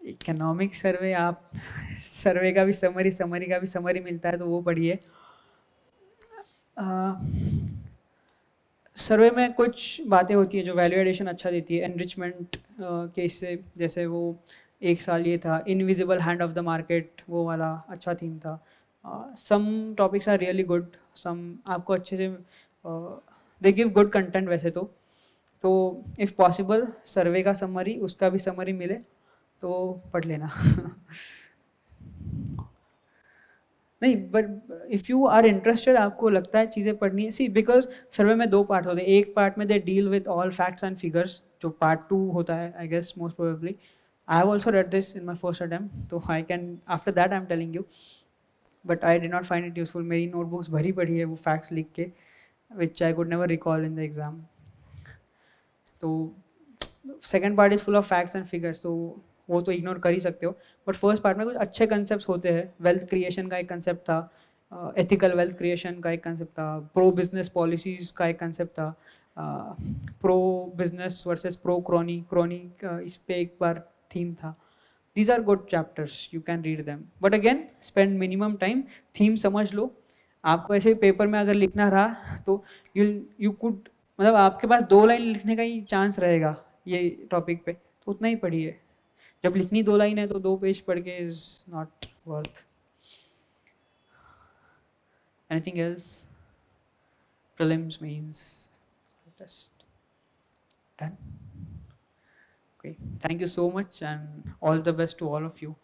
economic survey आप सर्वे का भी समरी का भी समरी मिलता है तो वो पढ़िए सर्वे में कुछ बातें होती है जो वैल्यू एडिशन अच्छा देती है एनरिचमेंट के इससे जैसे वो एक साल ये था invisible hand of the market वो वाला अच्छा थीम था some topics are really good some आपको अच्छे से दे गिव गुड कंटेंट वैसे तो इफ़ पॉसिबल सर्वे का समरी उसका भी समरी मिले तो पढ़ लेना नहीं but if you are interested आपको लगता है चीज़ें पढ़नी है सी बिकॉज सर्वे में 2 पार्ट होते हैं एक पार्ट में they deal with all facts and figures जो पार्ट 2 होता है I guess most probably I have also read this in my first attempt तो I can after that I am telling you but I did not find it useful मेरी notebooks भरी पड़ी है वो facts लिख के which I could never recall in the exam तो second part is full of facts and figures तो वो तो इग्नोर कर ही सकते हो बट फर्स्ट पार्ट में कुछ अच्छे कंसेप्ट होते हैं वेल्थ क्रिएशन का एक कंसेप्ट था एथिकल वेल्थ क्रिएशन का एक कंसेप्ट था प्रो बिजनेस पॉलिसीज़ का एक कंसेप्ट था pro business versus pro crony इस पे एक बार थीम था these are good chapters you can read them but again spend minimum time theme समझ लो आपको ऐसे पेपर में अगर लिखना रहा तो यू कुड मतलब आपके पास 2 लाइन लिखने का ही चांस रहेगा ये टॉपिक पे तो उतना ही पढ़िए जब लिखनी 2 लाइन है तो 2 पेज पढ़ के is not worth anything else prelims means test done okay thank you so much and all the best to all of you